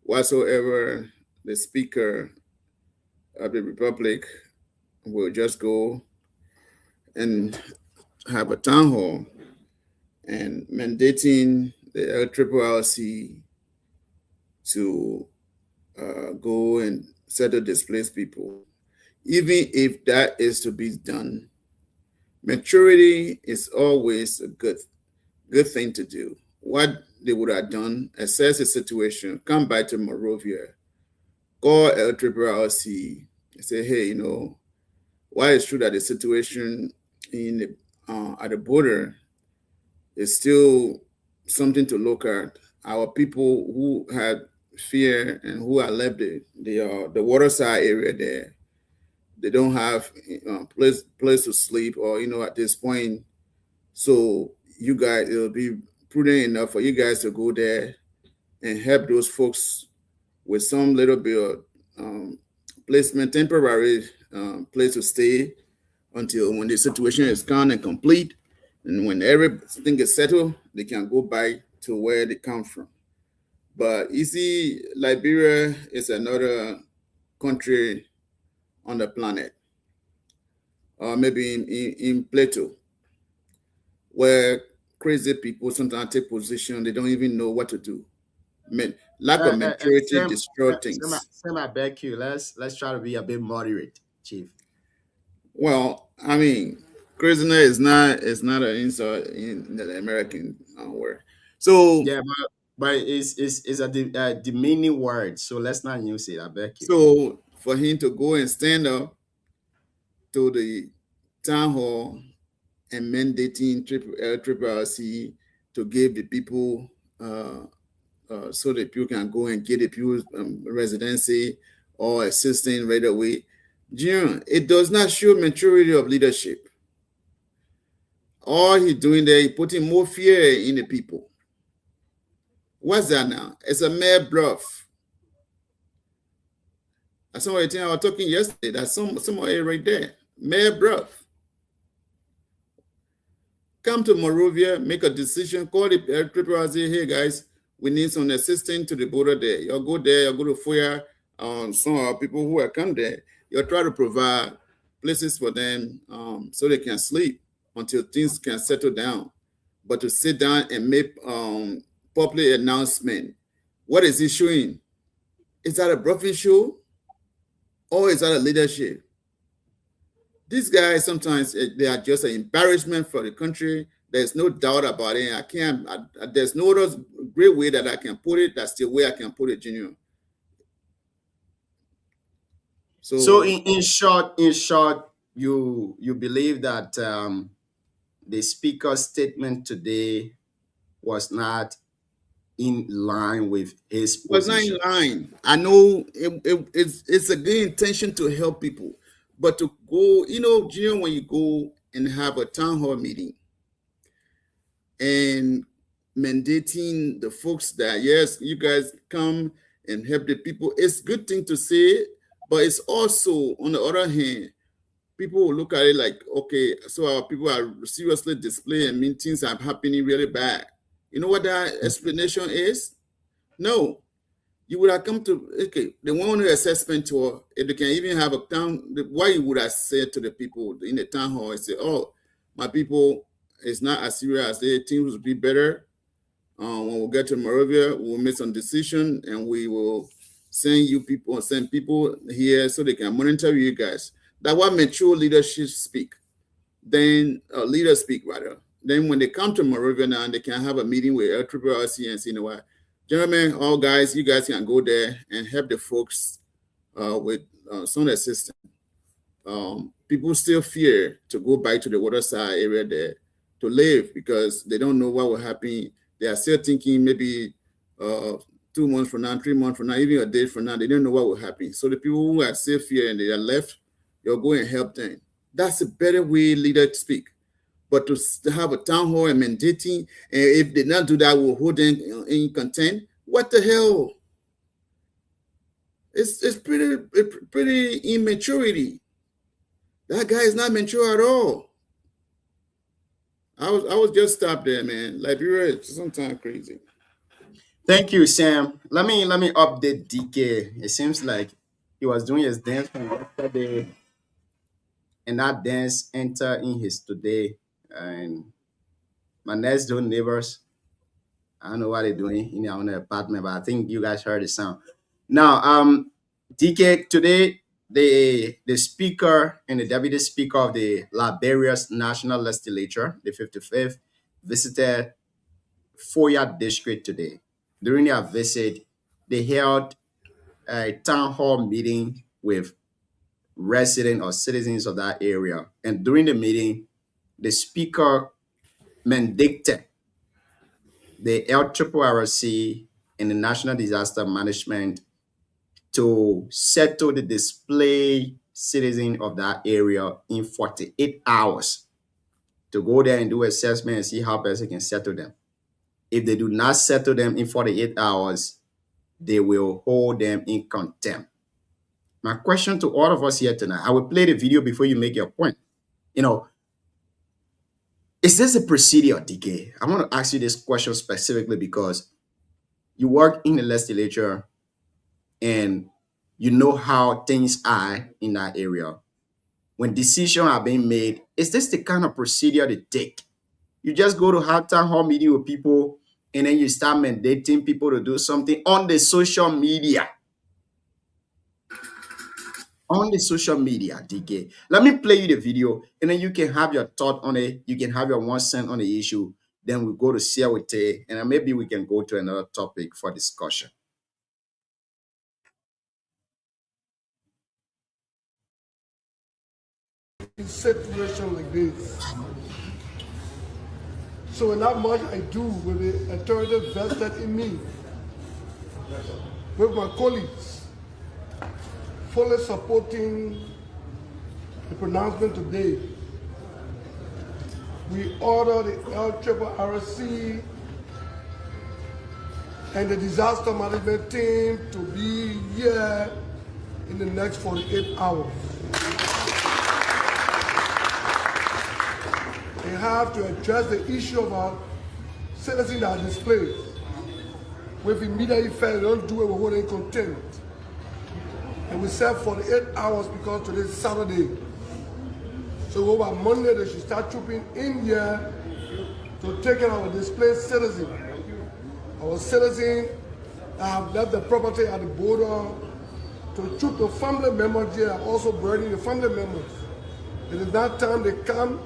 whatsoever the Speaker of the Republic will just go and have a town hall and mandating the LLC to go and settle displaced people. Even if that is to be done, maturity is always a good thing to do. What they would have done, assess the situation, come back to Monrovia, call LLC, and say, hey, while it's true that the situation in the, at the border is still something to look at, our people who had fear and who are left the waterside area there, they don't have place to sleep or at this point. So you guys, it'll be prudent enough for you guys to go there and help those folks with some little bit of placement, temporary place to stay until when the situation is calm and complete, and when everything is settled, they can go back to where they come from. But you see, Liberia is another country on the planet, or maybe in Plato, where crazy people sometimes take position, they don't even know what to do. Lack of maturity destroys things. Sam, I beg you, let's try to be a bit moderate, Chief. Well, I mean, craziness is not an insult in the American word. So yeah, but it's a demeaning word, so let's not use it. I beg you. So for him to go and stand up to the town hall and mandating LLC to give the people so that people can go and get the people's residency or assisting right away. June, it does not show maturity of leadership. All he's doing there, he's putting more fear in the people. What's that now? It's a mere bluff. That's some of the thing I was talking yesterday. That's some of it right there. Mere bluff. Come to Monrovia, make a decision, call the LLC, hey guys, we need some assistance to the border there. You'll go there, you'll go to FOIA, some of our people who have come there, you'll try to provide places for them so they can sleep until things can settle down. But to sit down and make public announcement, what is he showing? Is that a bluffing show? Or is that a leadership? These guys, sometimes they are just an embarrassment for the country. There's no doubt about it. There's no other great way that I can put it. That's the way I can put it, Junior. So in short, you believe that the speaker's statement today was not in line with his position. Was not in line. I know it's a good intention to help people, but to go, Junior, when you go and have a town hall meeting and mandating the folks that, yes, you guys come and help the people. It's a good thing to say, but it's also, on the other hand, people will look at it like, okay, so our people are seriously displaying, mean things are happening really bad. You know what that explanation is? No. You would have come to, okay, the one assessment tour, if they can even have a town, what you would have said to the people in the town hall is say, oh, my people, it's not as serious as they think, will be better. When we get to Monrovia, we'll make some decision and we will send people here so they can monitor you guys. That's what mature leadership speak. Then leaders speak rather. Then when they come to Monrovia now, they can have a meeting with LRRC and say, you know what, gentlemen, all guys, you guys can go there and help the folks with some assistance. People still fear to go back to the waterside area there to live because they don't know what will happen. They are still thinking maybe 2 months from now, 3 months from now, even a day from now, they don't know what will happen. So the people who are still fear and they are left, you'll go and help them. That's a better way leaders speak. But to have a town hall and mandating, and if they not do that, we'll hold them in contempt. What the hell? It's pretty immaturity. That guy is not mature at all. I was just stopped there, man. Liberia is sometimes crazy. Thank you, Sam. Let me update DK. It seems like he was doing his dance from yesterday, and that dance entered in his today. And my next door neighbors, I don't know what they're doing in their own apartment, but I think you guys heard the sound. Now, DK, today the speaker and the deputy speaker of the Liberia's National Legislature, the 55th, visited Foya District today. During their visit, they held a town hall meeting with residents or citizens of that area. And during the meeting, the speaker mandated the LRRC and the National Disaster Management to settle the displaced citizen of that area in 48 hours, to go there and do assessment and see how best they can settle them. If they do not settle them in 48 hours, they will hold them in contempt. My question to all of us here tonight, I will play the video before you make your point. You know, is this a procedure, DK? I want to ask you this question specifically because you work in the legislature and you know how things are in that area. When decisions are being made, is this the kind of procedure they take? You just go to have town hall meeting with people and then you start mandating people to do something on the social media. On the social media, DK. Let me play you the video and then you can have your thought on it. You can have your 1 cent on the issue. Then we'll go to Siawate and then maybe we can go to another topic for discussion. In situation like this. So not much I do with the authority vested in me, with my colleagues, fully supporting the pronouncement today. We order the LRRC and the disaster management team to be here in the next 48 hours. They have to address the issue of our citizens that are displaced. With immediate effect, they don't do it, we hold in contempt. And we serve 48 hours because today is Saturday. So over Monday, they should start trooping in here to take care of our displaced citizens. Our citizens that have left the property at the border, to troop the family members here, also burdening the family members. It is that time they come,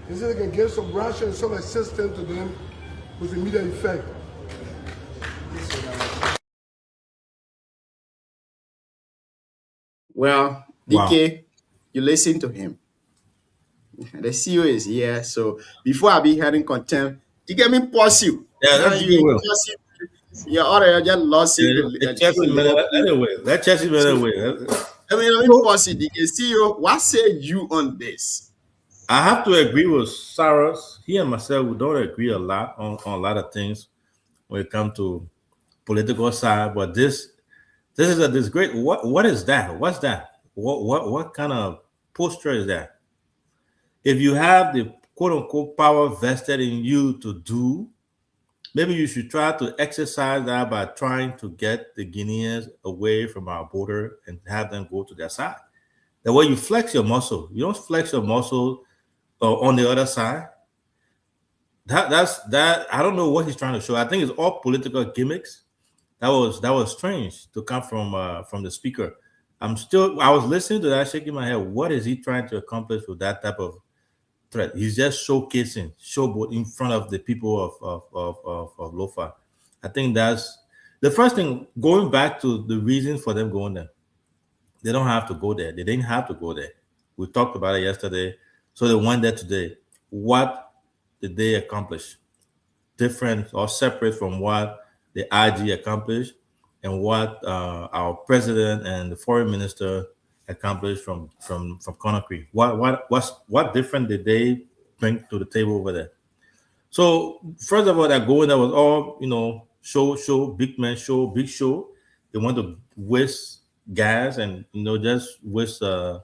they say they can give some ration and some assistance to them with immediate effect. Well, DK, you listen to him. The CEO is here. So before I be heading contempt, DK, me pause you. Yeah, that's you will. Your order just lost it. Anyway, that chest is better way. I mean, let me pause you, DK. CEO, what say you on this? I have to agree with Cyrus. He and myself, we don't agree a lot on a lot of things when it comes to political side, but this This is this great. What is that? What's that? What kind of posture is that? If you have the quote unquote power vested in you to do, maybe you should try to exercise that by trying to get the Guineans away from our border and have them go to their side. The way you flex your muscle, you don't flex your muscle on the other side. That's that. I don't know what he's trying to show. I think it's all political gimmicks. That was strange to come from the speaker. I was listening to that, shaking my head. What is he trying to accomplish with that type of threat? He's just showcasing showboat in front of the people of Lofa. I think that's the first thing. Going back to the reason for them going there, they don't have to go there. They didn't have to go there. We talked about it yesterday, so they went there today. What did they accomplish? Different or separate from what the IG accomplished and what our president and the foreign minister accomplished from Conakry. What different did they bring to the table over there? So first of all, that going there was all show, big man show, big show. They want to waste gas and just waste the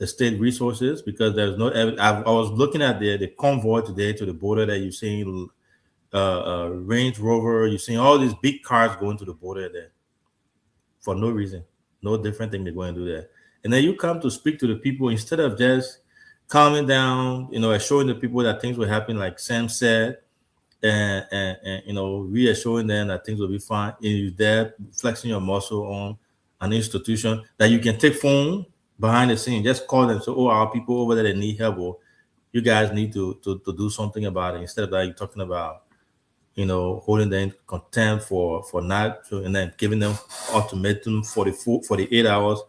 state resources because there's no. I was looking at the convoy today to the border that you're seeing. Range Rover, you're seeing all these big cars going to the border there for no reason, no different thing they're going to do there. And then you come to speak to the people instead of just calming down, assuring the people that things will happen, like Sam said, and reassuring them that things will be fine. And you're there flexing your muscle on an institution that you can take phone behind the scene, just call them. So, our people over there, they need help, or you guys need to do something about it. Instead of that, you're talking about holding them in contempt for not, and then giving them ultimatum for 48 hours.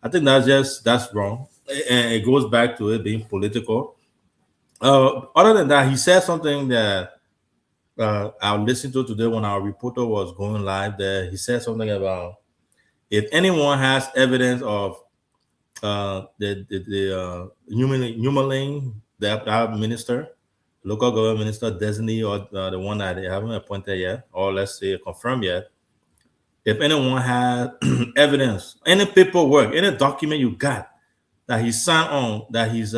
I think that's wrong, and it goes back to it being political. Other than that, he said something that I listened to today when our reporter was going live there. He said something about if anyone has evidence of the Humaling, the minister, local government minister designee, or the one that they haven't appointed yet, or let's say confirmed yet. If anyone has evidence, any paperwork, any document you got that he signed on, that he's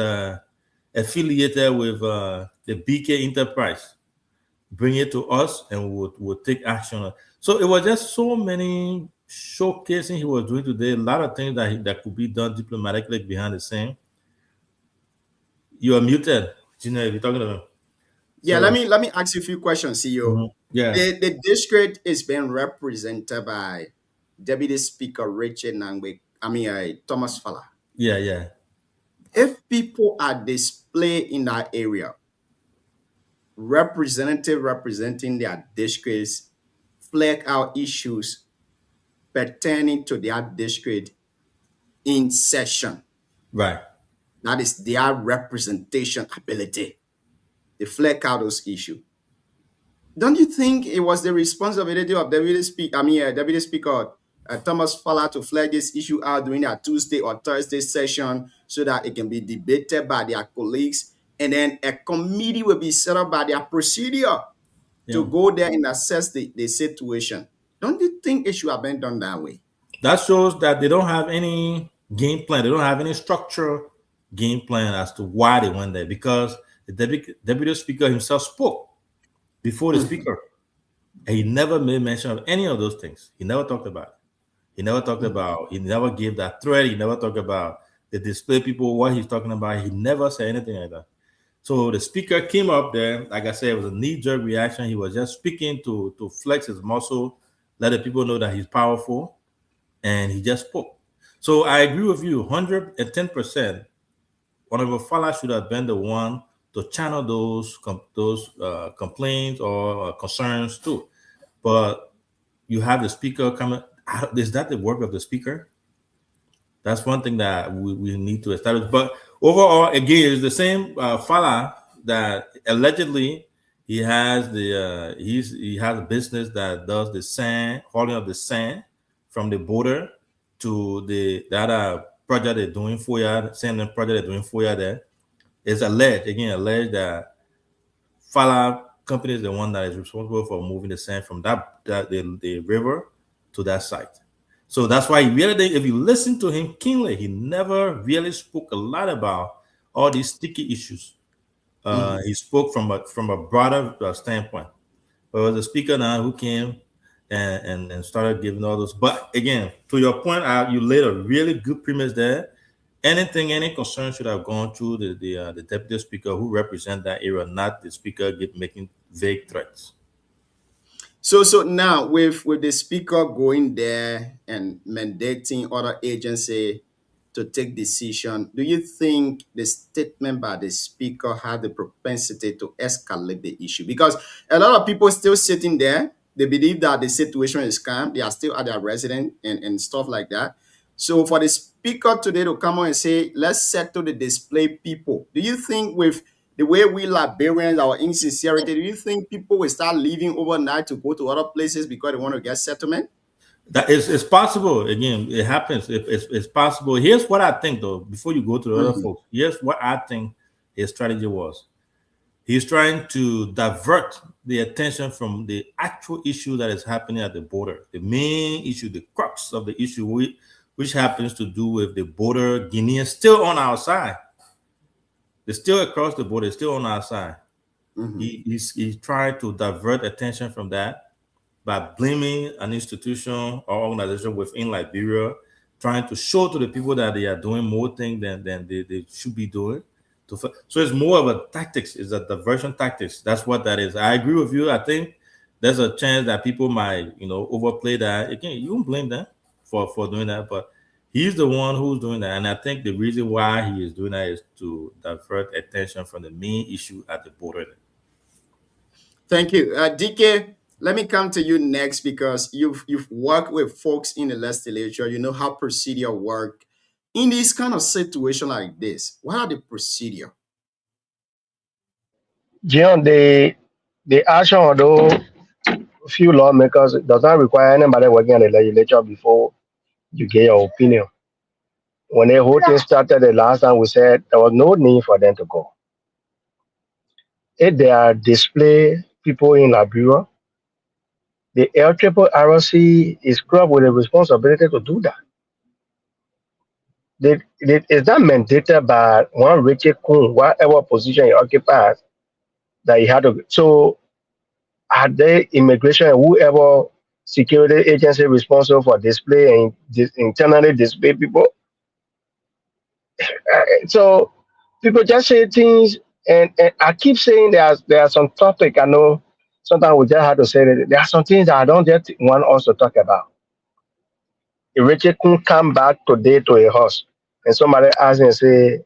affiliated with the BK Enterprise, bring it to us and we'll take action. So it was just so many showcasing he was doing today, a lot of things that could be done diplomatically behind the scene. You are muted, Gina, if you're talking to him. Yeah, let me ask you a few questions, CEO. Mhm. Yeah. The district is being represented by Deputy Speaker Richard Nangbe, Thomas Fala. Yeah. If people are displayed in that area, representing their districts, flag out issues pertaining to their district in session. Right. That is their representation ability. They flag out those issues. Don't you think it was the responsibility of Deputy Speaker Thomas Fala to flag this issue out during their Tuesday or Thursday session so that it can be debated by their colleagues, and then a committee will be set up by their procedure to go there and assess the situation? Don't you think it should have been done that way? That shows that they don't have any game plan. They don't have any structural game plan as to why they went there, because the deputy speaker himself spoke before the speaker, and he never made mention of any of those things. He never talked about it. He never gave that threat. He never talked about the display people, what he's talking about. He never said anything like that. So the speaker came up there, like I said, it was a knee-jerk reaction. He was just speaking to flex his muscle, let the people know that he's powerful, and he just spoke. So I agree with you 110%. Honorable Fala should have been the one to channel those complaints or concerns too. But you have the speaker coming. Is that the work of the speaker? That's one thing that we need to establish. But overall, again, it's the same Fala that allegedly he has he has a business that does the sand, hauling of the sand from the border to the other project they're doing for you, sand project they're doing for you there. It's alleged that Fala company is the one that is responsible for moving the sand from the river to that site. So that's why he really, if you listen to him keenly, he never really spoke a lot about all these sticky issues. He spoke from a broader standpoint. But it was a speaker now who came and started giving all those. But again, to your point, you laid a really good premise there. Any concern should have gone through the deputy speaker who represent that area, not the speaker making vague threats. So now with the speaker going there and mandating other agency to take decision, do you think the statement by the speaker had the propensity to escalate the issue? Because a lot of people still sitting there, they believe that the situation is calm, they are still at their residence and stuff like that. So for the speaker today to come on and say, let's settle the displaced people, do you think with the way we Liberians, our insincerity, do you think people will start leaving overnight to go to other places because they want to get settlement? That it's possible. Again, it happens. It's possible. Here's what I think, though. Before you go to the other folks, here's what I think his strategy was. He's trying to divert the attention from the actual issue that is happening at the border. The main issue, the crux of the issue, which happens to do with the border Guineans still on our side. They're still across the border, still on our side. He's trying to divert attention from that by blaming an institution or organization within Liberia, trying to show to the people that they are doing more things than they should be doing. So it's more of a tactics, it's a diversion tactics. That's what that is. I agree with you. I think there's a chance that people might, overplay that. Again, you don't blame them for doing that, but he's the one who's doing that. And I think the reason why he is doing that is to divert attention from the main issue at the border. Thank you. DK, let me come to you next because you've worked with folks in the legislature. You know how procedure work. In this kind of situation like this, what are the procedure? John, the action of those few lawmakers does not require anybody working in the legislature before you get your opinion. When the whole thing started the last time, we said there was no need for them to go. If they are display people in Liberia, the LRRC is equipped with the responsibility to do that. It's not mandated by one Richard Kuhn, whatever position he occupies, that he had to. So, are they immigration and whoever security agency responsible for display and internally display people? So, people just say things, and I keep saying there are some topic. I know sometimes we just have to say that there are some things that I don't just want us to talk about. If Richard Kuhn come back today to a house and somebody asks him, say,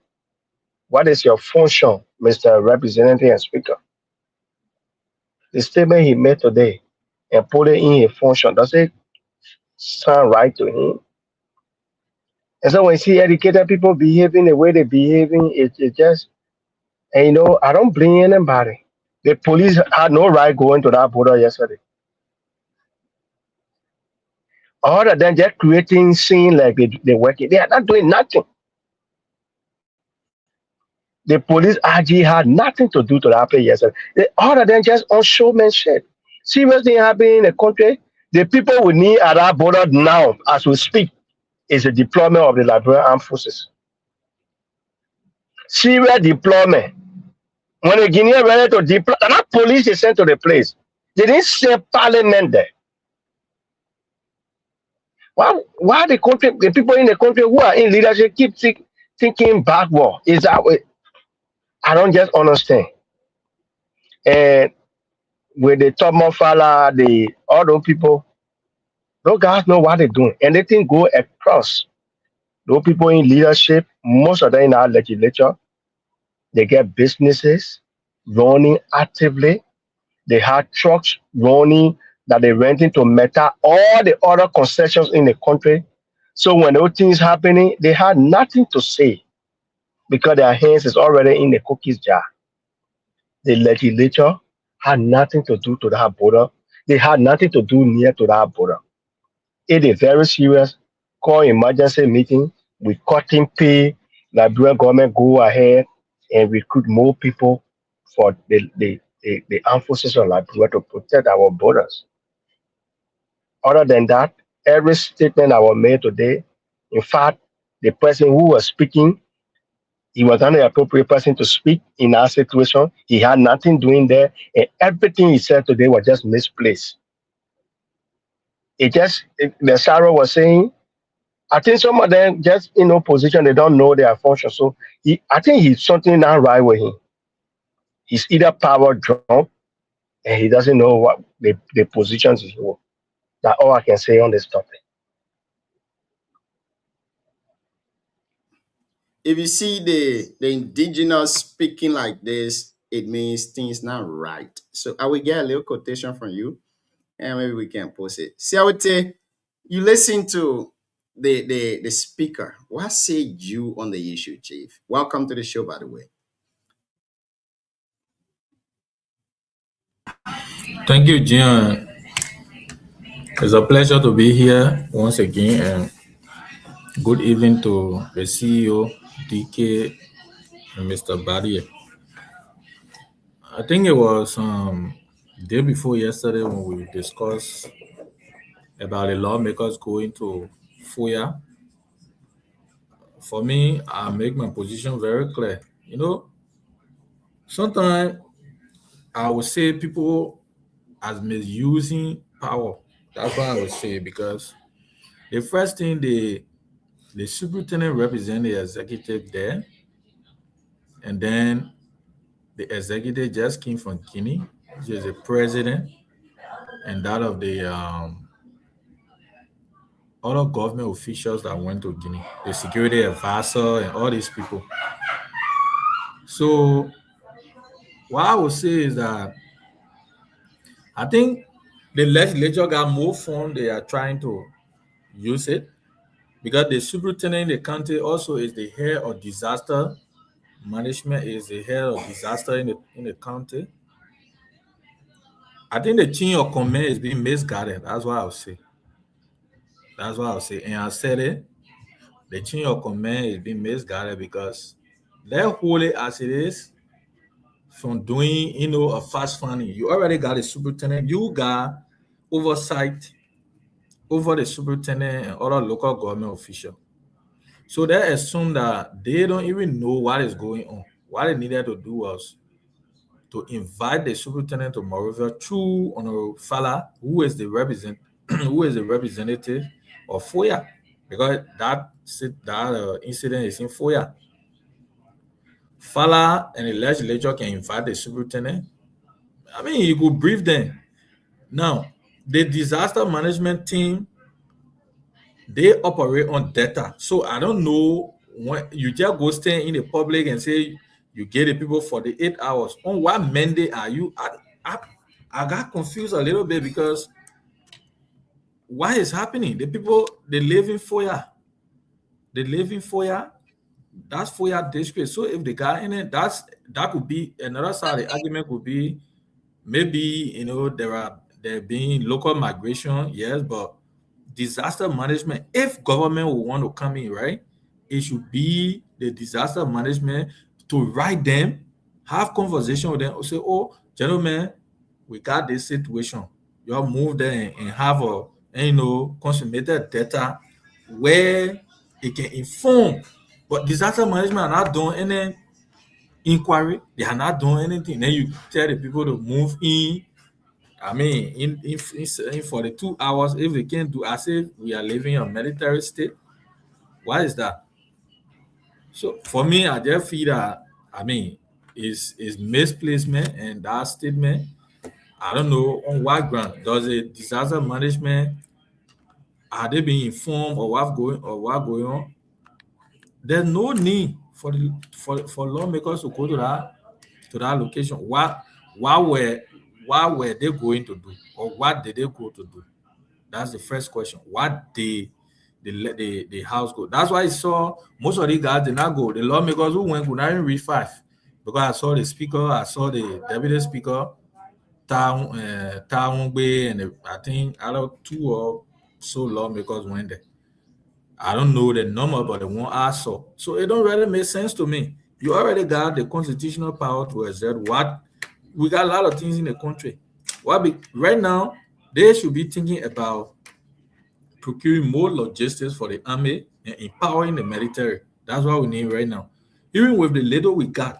what is your function, Mr. Representative and Speaker? The statement he made today and put it in a function, does it sound right to him? And so when you see educated people behaving the way they're behaving, it's just, and I don't blame anybody. The police had no right going to that border yesterday. Other than just creating scene like they're working, they are not doing nothing. The police RG had nothing to do to that place yesterday. Other than just on showmanship. Serious thing happening in the country. The people we need at our border now, as we speak, is the deployment of the Liberian Armed Forces. Serious deployment. When the Guinean ready to deploy, that police is sent to the place. They didn't send parliament there. Why the people in the country who are in leadership keep thinking backward? Is that way? I don't just understand. And with the Thomas Fala, all those people, those guys know what they're doing. And they think go across. Those people in leadership, most of them in our legislature, they get businesses running actively. They have trucks running that they renting to Meta, all the other concessions in the country. So when those things happening, they had nothing to say because their hands is already in the cookies jar. The legislature had nothing to do to that border. They had nothing to do near to that border. It is very serious. Call emergency meeting. We cutting pay. Liberian government go ahead and recruit more people for the armed forces of Liberia to protect our borders. Other than that, every statement that was made today. In fact, the person who was speaking, he was not the appropriate person to speak in that situation. He had nothing doing there, and everything he said today was just misplaced. The Sarah was saying, I think some of them just in no position, they don't know their function. So I think he's something not right with him. He's either power drunk and he doesn't know what the positions he hold. That's all I can say on this topic. If you see the indigenous speaking like this, it means things not right. So I will get a little quotation from you, and maybe we can post it. See, I would say you listen to the speaker. What say you on the issue, Chief? Welcome to the show, by the way. Thank you, Gian. It's a pleasure to be here once again, and good evening to the CEO, DK, and Mr. Badia. I think it was day before yesterday when we discussed about the lawmakers going to FOIA. For me, I make my position very clear. You know, sometimes I would say people as misusing power. That's what I would say, because the first thing the superintendent represent the executive there, and then the executive just came from Guinea, which is the president, and that of the other government officials that went to Guinea, the security advisor, and all these people. So what I would say is that I think the legislature got more fun. They are trying to use it because the superintendent in the county also is the head of disaster management, is the head of disaster in the county. I think the chain of command is being misguided. That's what I would say. That's what I would say. And I said it. The chain of command is being misguided because let's hold it as it is from doing, a fast funding. You already got a superintendent. You got oversight over the superintendent and other local government officials. So they assume that they don't even know what is going on. What they needed to do was to invite the superintendent to Monrovia through Honorable Fala, who is the representative of FOIA, because that incident is in FOIA. Fala and the legislature can invite the superintendent. I mean, you could brief them. Now, the disaster management team, they operate on data. So I don't know when you just go stand in the public and say you get the people for the 8 hours. On what mandate are you? I got confused a little bit because what is happening? The people, they live in FOIA. They live in FOIA. That's FOIA district. So if the guy in it, that could be another side of the argument could be maybe there being local migration, yes, but disaster management, if government will want to come in, right, it should be the disaster management to write them, have conversation with them, say, oh, gentlemen, we got this situation. You all move there and have consummated data where it can inform. But disaster management are not doing any inquiry. They are not doing anything. Then you tell the people to move in. I mean, in for the 2 hours, if they can't do as if we are living in a military state, why is that? So for me, I just feel that, I mean, is misplacement, and that statement, I don't know on what ground. Does a disaster management, are they being informed of what's going on? There's no need for lawmakers to go to that location. What were they going to do, or what did they go to do? That's the first question. What did the House go? That's why I saw most of these guys did not go. The lawmakers who went could not even reach 5, because I saw the speaker, I saw the deputy speaker, Taungbe, and I think other 2 or so lawmakers went there. I don't know the number, but the one I saw. So it don't really make sense to me. You already got the constitutional power to exert what. We got a lot of things in the country. Right now, they should be thinking about procuring more logistics for the army and empowering the military. That's what we need right now. Even with the little we got,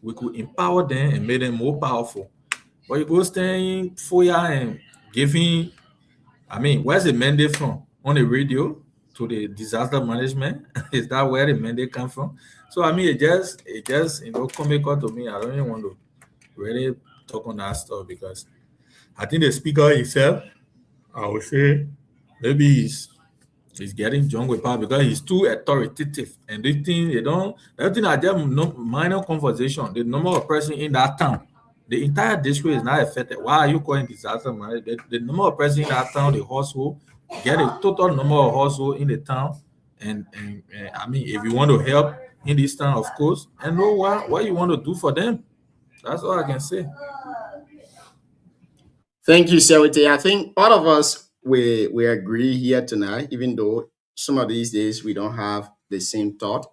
we could empower them and make them more powerful. But you go staying FOIA and giving, where's the mandate from? On the radio to the disaster management? Is that where the mandate come from? So it just comical to me. I don't even want to really talk on that stuff because I think the speaker himself, I would say, maybe he's getting drunk with power because he's too authoritative. And they think everything are just minor conversation. The number of person in that town, the entire district is not affected. Why are you calling disaster management? The number of person in that town, the household, get a total number of household in the town. And if you want to help in this town, of course, and know what you want to do for them. That's all I can say. Thank you, Sewete. I think all of us we agree here tonight, even though some of these days we don't have the same thought,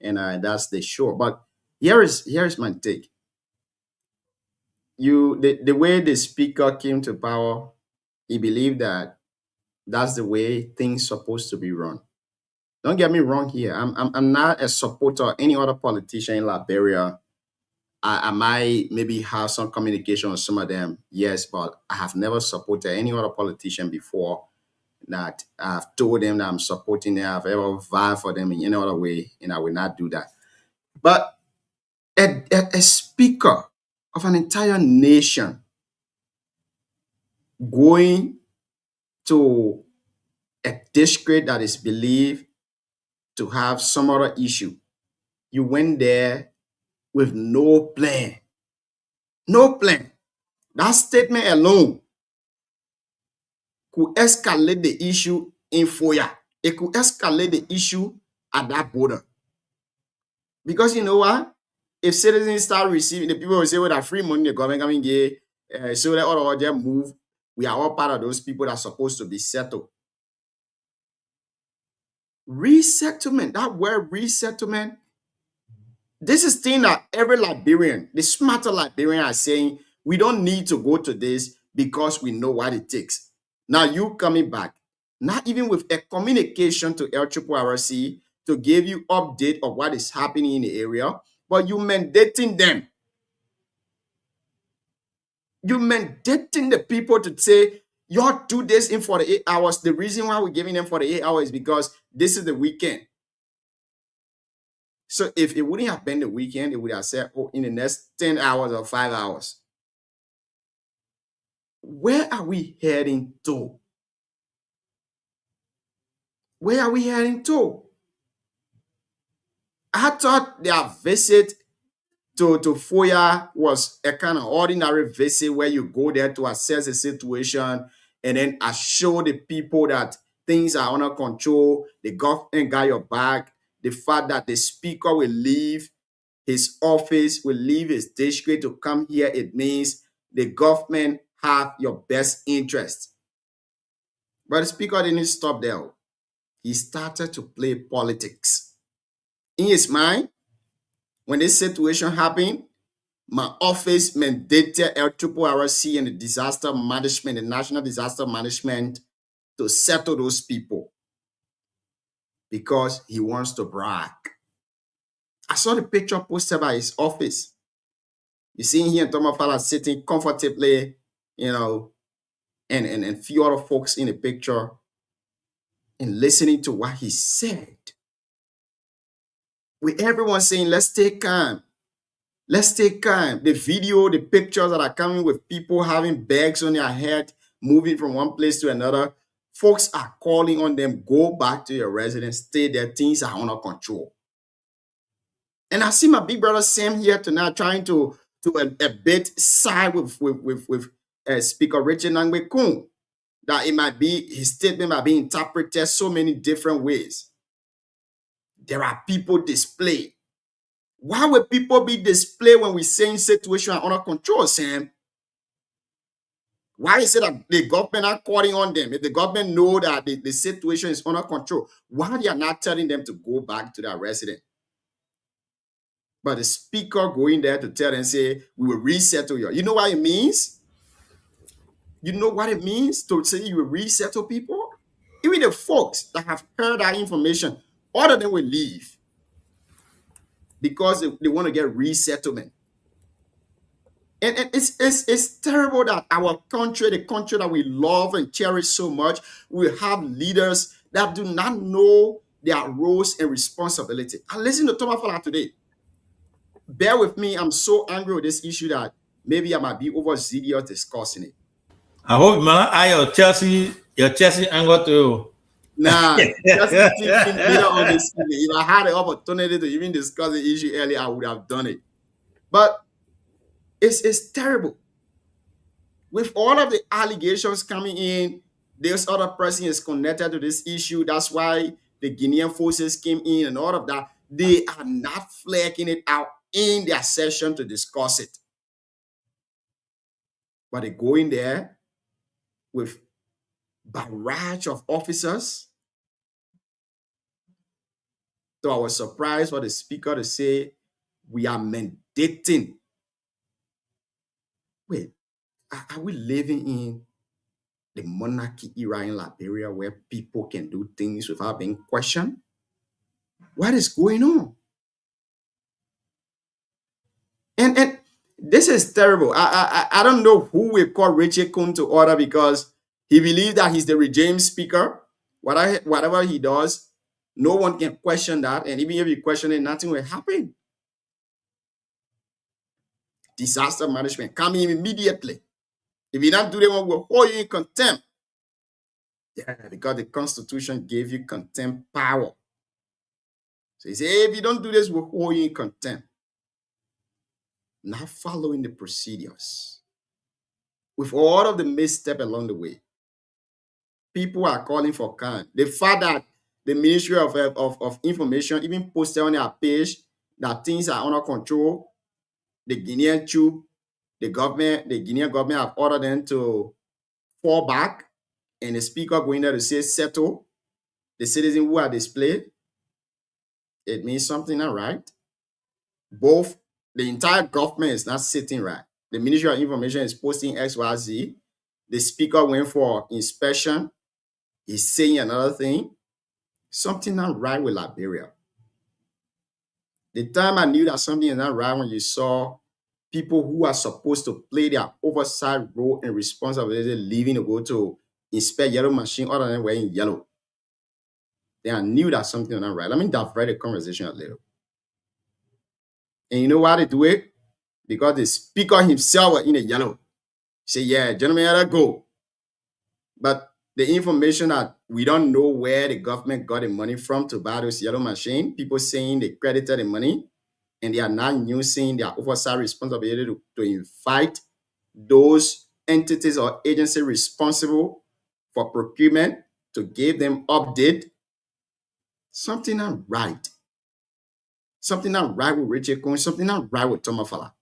and that's the sure. But here is my take. The way the speaker came to power, he believed that that's the way things supposed to be run. Don't get me wrong here. I'm not a supporter of any other politician in Liberia. I might maybe have some communication with some of them, yes, but I have never supported any other politician before that I've told them that I'm supporting them, I've ever vowed for them in any other way, and I will not do that. But a speaker of an entire nation going to a district that is believed to have some other issue, you went there with no plan. No plan. That statement alone could escalate the issue in FOIA. It could escalate the issue at that border. Because you know what? If citizens start receiving, the people will say, well, that free money the government coming here, so that all of them move. We are all part of those people that are supposed to be settled. Resettlement, that word resettlement, this is thing that every Liberian, the smarter Liberian are saying, we don't need to go to this because we know what it takes. Now you coming back, not even with a communication to LRRC to give you update of what is happening in the area, but you mandating them. You mandating the people to say, y'all do this in 48 hours. The reason why we're giving them 48 hours is because this is the weekend. So if it wouldn't have been the weekend, it would have said, oh, in the next 10 hours or 5 hours. Where are we heading to? Where are we heading to? I thought their visit to FOIA was a kind of ordinary visit where you go there to assess the situation and then assure the people that things are under control, the government got your back. The fact that the speaker will leave his office, will leave his district to come here, it means the government have your best interest. But the speaker didn't stop there. He started to play politics. In his mind, when this situation happened, my office mandated LRRC and the disaster management, the national disaster management, to settle those people because he wants to brag. I saw the picture posted by his office. You see here Thomas Fala sitting comfortably, and few other folks in the picture and listening to what he said. With everyone saying, let's stay calm. Let's stay calm. The video, the pictures that are coming with people having bags on their head, moving from one place to another, folks are calling on them, go back to your residence, stay there, things are under control. And I see my big brother Sam here tonight trying to a bit side with Speaker Richard Nangbe-Kun, that it might be, his statement might be interpreted so many different ways. There are people displayed. Why would people be displayed when we're saying situation are under control, Sam? Why is it that the government are calling on them? If the government know that the situation is under control, why they are not telling them to go back to their residence? But the speaker going there to tell them, say, we will resettle you. You know what it means? You know what it means to say you will resettle people? It Even the folks that have heard that information, all of them will leave because they want to get resettlement. And it's terrible that our country, the country that we love and cherish so much, will have leaders that do not know their roles and responsibility. I listened to Thomas Fala today. Bear with me, I'm so angry with this issue that maybe I might be overzealous discussing it. I hope, man, your Chelsea angle too. Nah, just later on this evening. If I had the opportunity to even discuss the issue earlier, I would have done it. But it's terrible. With all of the allegations coming in, this other person is connected to this issue. That's why the Guinean forces came in and all of that. They are not flagging it out in their session to discuss it. But they go in there with barrage of officers. So I was surprised for the speaker to say, we are mandating. Wait, are we living in the monarchy era in Liberia where people can do things without being questioned? What is going on? And this is terrible. I don't know who will call Richard Kun to order because he believes that he's the regime speaker. Whatever he does, no one can question that. And even if you question it, nothing will happen. Disaster management coming immediately. If you don't do that, we'll hold you in contempt. Yeah, because the Constitution gave you contempt power. So he said, hey, if you don't do this, we'll hold you in contempt. Not following the procedures. With all of the misstep along the way, people are calling for can. The fact that the Ministry of Information even posted on their page that things are under control, the Guinean troop, the Guinean government have ordered them to fall back, and the speaker going there to say settle the citizens who are displayed. It means something not right. Both the entire government is not sitting right. The Ministry of Information is posting XYZ. The speaker went for inspection. He's saying another thing. Something not right with Liberia. The time I knew that something is not right when you saw people who are supposed to play their oversight role and responsibility leaving to go to inspect yellow machine other than wearing yellow. Then I knew that something was not right. Let me divert the conversation a little. And you know why they do it? Because the speaker himself was in the yellow. Say, yeah, gentlemen, let go. But the information that we don't know where the government got the money from to buy those yellow machine, people saying they credited the money and they are not using their oversight responsibility to invite those entities or agencies responsible for procurement to give them update. Something not right. Something not right with Richard Kun, something not right with Thomas Fala.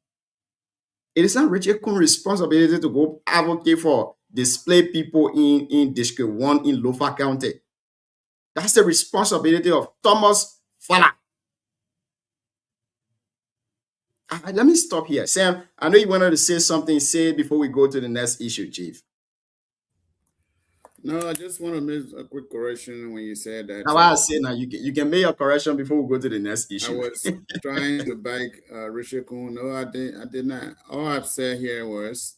It is not Richard Kun's responsibility to go advocate for displaced people in District 1 in Lofa County. That's the responsibility of Thomas Fala. Let me stop here. Sam, I know you wanted to say something. Say it before we go to the next issue, Chief. No, I just want to make a quick correction when you said that. Now, I say now you can make a correction before we go to the next issue. I was trying to back Richard Kun. No, I did not. All I've said here was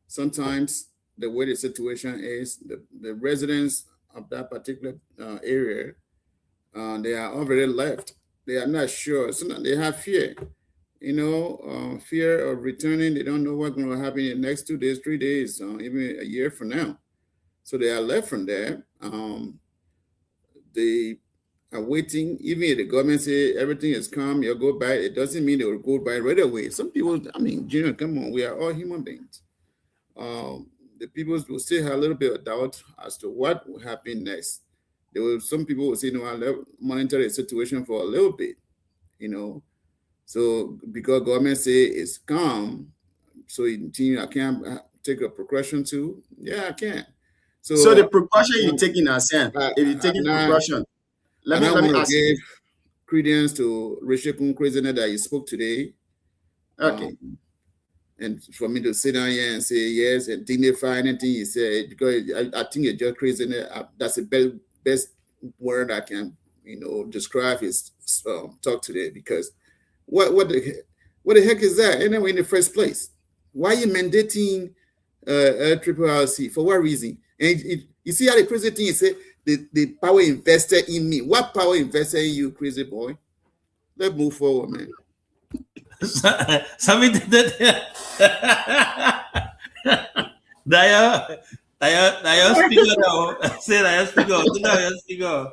sometimes the way the situation is, the residents of that particular area, they are already left. They are not sure. So they have fear. Fear of returning. They don't know what's going to happen in the next 2 days, 3 days, even a year from now. So they are left from there. They are waiting. Even if the government say everything is calm, you'll go by. It doesn't mean they will go by right away. Some people, Junior, come on, we are all human beings. The people will still have a little bit of doubt as to what will happen next. Some people will say, I'll monitor the situation for a little bit, So because government say it's calm, so I can't take a precaution too. Yeah, I can. So the precaution you're taking, Sam, if you take a precaution, let me ask you. Credence to Richard Kun craziness that you spoke today. Okay. And for me to sit down here and say yes and dignify anything he said, because I think you're just crazy. And that's the best word I can, describe his talk today. Because what the heck is that anyway in the first place? Why are you mandating triple RC? For what reason? And you see how the crazy thing is, say the power invested in me. What power invested in you, crazy boy? Let's move forward, man. Something that Daya speaker now. Say Daya speaker.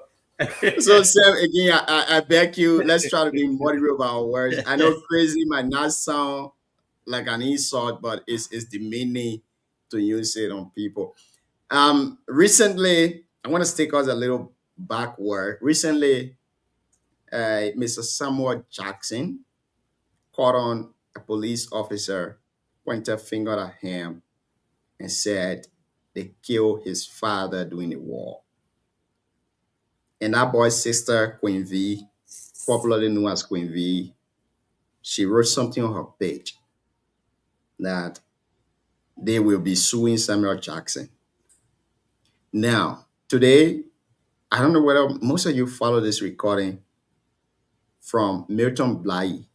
So, Sam, again, I beg you, let's try to be moderate about our words. I know crazy might not sound like an insult, but it's the meaning to use it on people. Recently, I want to take us a little backward. Recently, Mr. Samuel Jackson caught on a police officer, pointed a finger at him, and said they killed his father during the war. And that boy's sister, Queen V, popularly known as Queen V, she wrote something on her page that they will be suing Samuel Jackson. Now, today, I don't know whether most of you follow this recording from Milton Bly,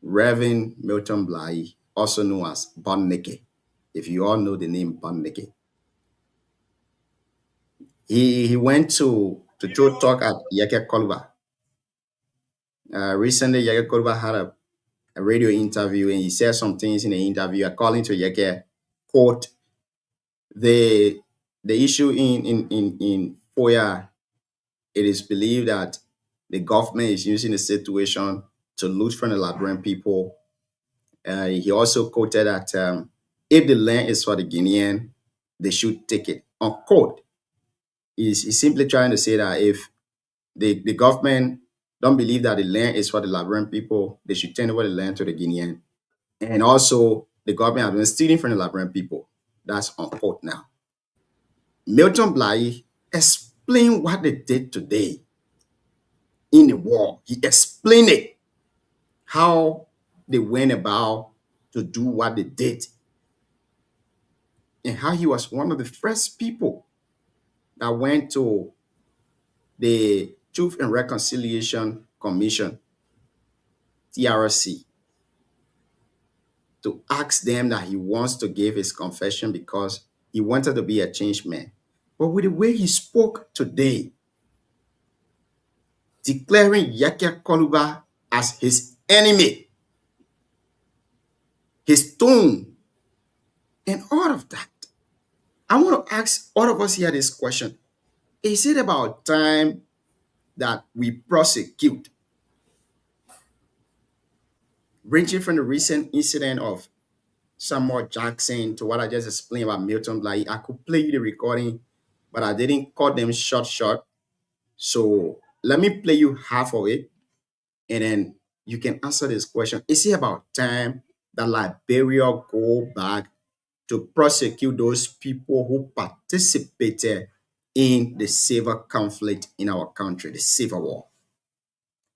Reverend Milton Bly, also known as Bonneke, if you all know the name Bonneke. He went to throw talk at Yeke Koluba. Recently, Yeke Koluba had a radio interview, and he said some things in the interview according to Yeke, quote, the issue in Foya, it is believed that the government is using the situation to loot from the Liberian people. He also quoted that if the land is for the Guinean, they should take it. Unquote. He's simply trying to say that if the government don't believe that the land is for the Liberian people, they should turn over the land to the Guinean. And also, the government has been stealing from the Liberian people. That's unquote now. Milton Bly explained what they did today in the war. He explained it, how they went about to do what they did, and how he was one of the first people that went to the Truth and Reconciliation Commission, TRC, to ask them that he wants to give his confession because he wanted to be a changed man. But with the way he spoke today, declaring Yeke Koluba as his enemy, his tone, and all of that, I want to ask all of us here this question. Is it about time that we prosecute? Ranging from the recent incident of Samuel Jackson to what I just explained about Milton Bly, I could play you the recording, but I didn't cut them short. So let me play you half of it, and then you can answer this question. Is it about time that Liberia go back to prosecute those people who participated in the civil conflict in our country, the Civil War?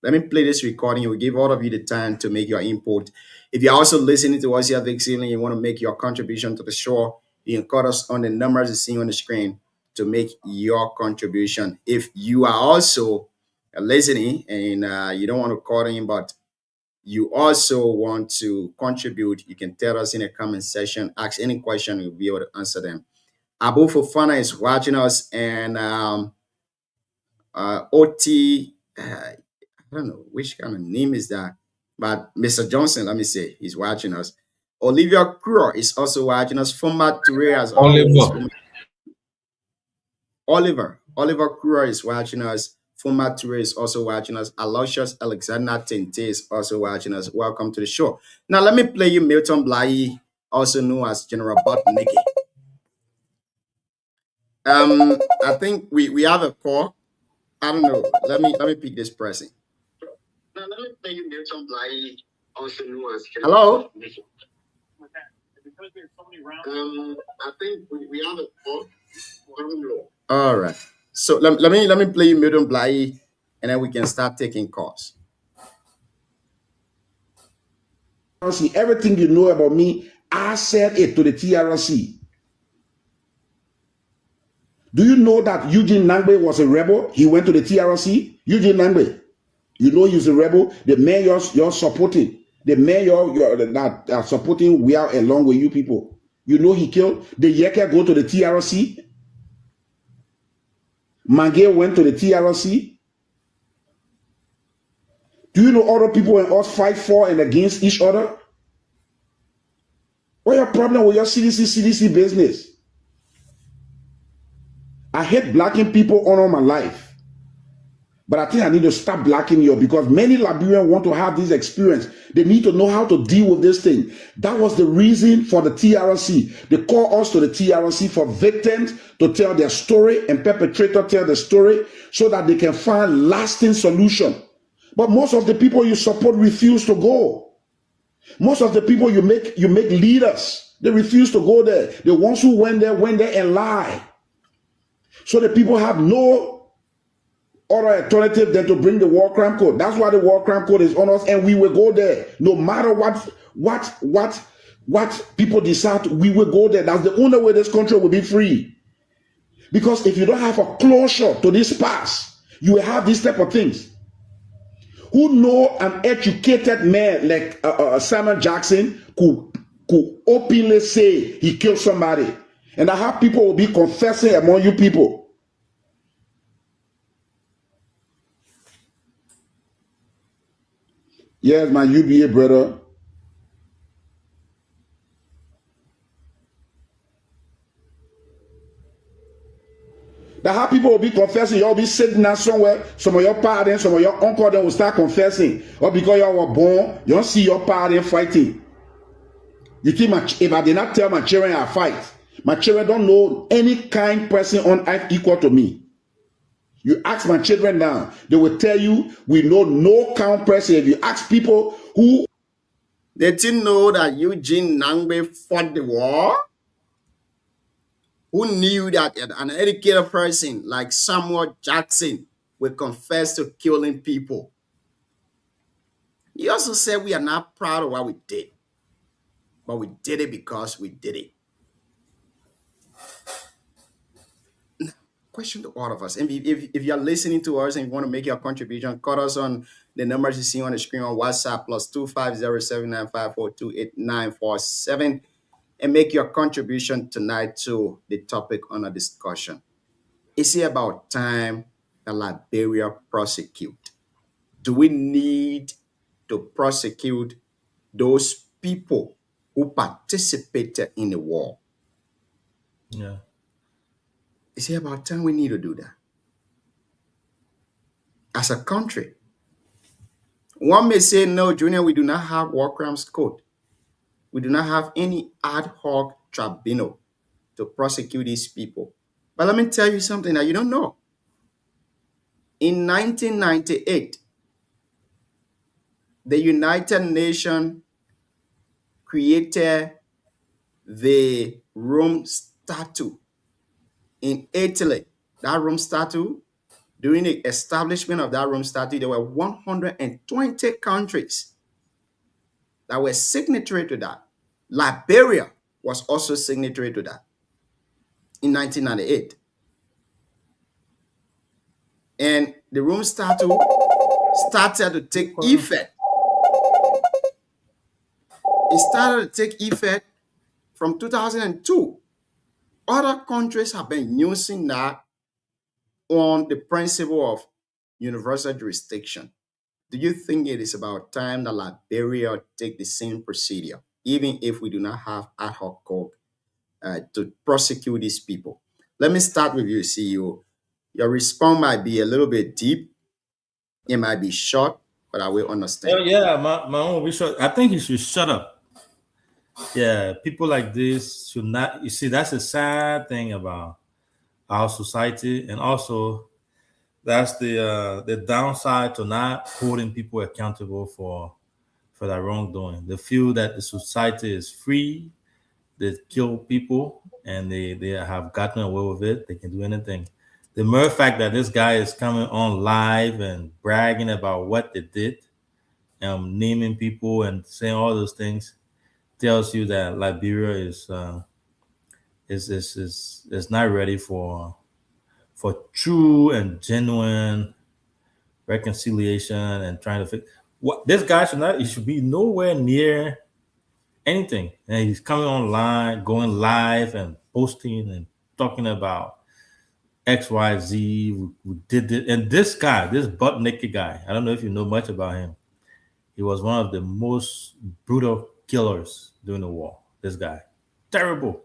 Let me play this recording. It will give all of you the time to make your input. If you're also listening to us here this evening, you want to make your contribution to the show, you can call us on the numbers you see on the screen to make your contribution. If you are also listening and you don't want to call in, but you also want to contribute, you can tell us in the comment section, ask any question, we'll be able to answer them. Abu Fofana is watching us, and OT, I don't know which kind of name is that, but Mr. Johnson, let me say, he's watching us. Olivia Kruger is also watching us. Former Toure as Oliver Kruger is watching us. Former Toure is also watching us. Aloysius Alexander Tente is also watching us. Welcome to the show. Now, let me play you Milton Bly, also known as General Botneke. I think we have a call. I don't know. Let me pick this person. Now, let me play you Milton Bly, also known as Hello? I think we have a call. All right. So let me play you Milton Bly, and then we can start taking calls. TRC. Everything you know about me, I said it to the TRC. Do you know that Eugene Nangbe was a rebel? He went to the TRC. Eugene Nangbe, you know he's a rebel. The man you're supporting, the man that are supporting, we are along with you people. You know he killed. The Yeke go to the TRC. Mange went to the TRC. Do you know other people and us fight for and against each other? What's your problem with your CDC business? I hate blacking people all my life. But I think I need to stop blacking you because many Liberians want to have this experience. They need to know how to deal with this thing. That was the reason for the TRC. They call us to the TRC for victims to tell their story and perpetrator tell the story so that they can find lasting solution. But most of the people you support refuse to go. Most of the people you make leaders, they refuse to go there. The ones who went there and lie. So the people have no other alternative than to bring the war crime code. That's why the war crime code is on us, and we will go there. No matter what people decide, we will go there. That's the only way this country will be free. Because if you don't have a closure to this past, you will have these type of things. Who know an educated man like Samuel Jackson could openly say he killed somebody, and I have people will be confessing among you people. Yes, my UBA brother. That how people will be confessing. You'll be sitting down somewhere. Some of your parents, some of your uncle, then will start confessing. Or because you were born, you don't see your parents fighting. You think if I did not tell my children I fight, my children don't know any kind person on earth equal to me. You ask my children now, they will tell you we know no kind person. If you ask people who They didn't know that Eugene Nangbe fought the war. Who knew that an educated person like Samuel Jackson would confess to killing people? He also said we are not proud of what we did, but we did it because we did it. Question to all of us. And if you're listening to us and you want to make your contribution, call us on the numbers you see on the screen on WhatsApp +2507954289747 and make your contribution tonight to the topic under discussion. Is it about time that Liberia prosecute? Do we need to prosecute those people who participated in the war? Yeah. Is it about time we need to do that? As a country, one may say, no, Junior, we do not have war crimes code. We do not have any ad hoc tribunal to prosecute these people. But let me tell you something that you don't know. In 1998, the United Nations created the Rome Statute in Italy. That Rome Statute, during the establishment of that Rome Statute, there were 120 countries that were signatory to that. Liberia was also signatory to that in 1998. And the Rome Statute started to take effect. It started to take effect from 2002. Other countries have been using that on the principle of universal jurisdiction. Do you think it is about time that Liberia take the same procedure, even if we do not have ad hoc code to prosecute these people? Let me start with you, CEO. Your response might be a little bit deep. It might be short, but I will understand. Oh, yeah, my own research. I think he should shut up. Yeah, people like this should not. You see, that's a sad thing about our society, and also that's the downside to not holding people accountable for that wrongdoing. They feel that the society is free. They kill people, and they have gotten away with it. They can do anything. The mere fact that this guy is coming on live and bragging about what they did, naming people and saying all those things tells you that Liberia is not ready for true and genuine reconciliation and trying to fix what this guy should not. He should be nowhere near anything, and he's coming online, going live, and posting and talking about XYZ. We did it, and this guy, this butt naked guy. I don't know if you know much about him. He was one of the most brutal killers during the war. This guy, terrible.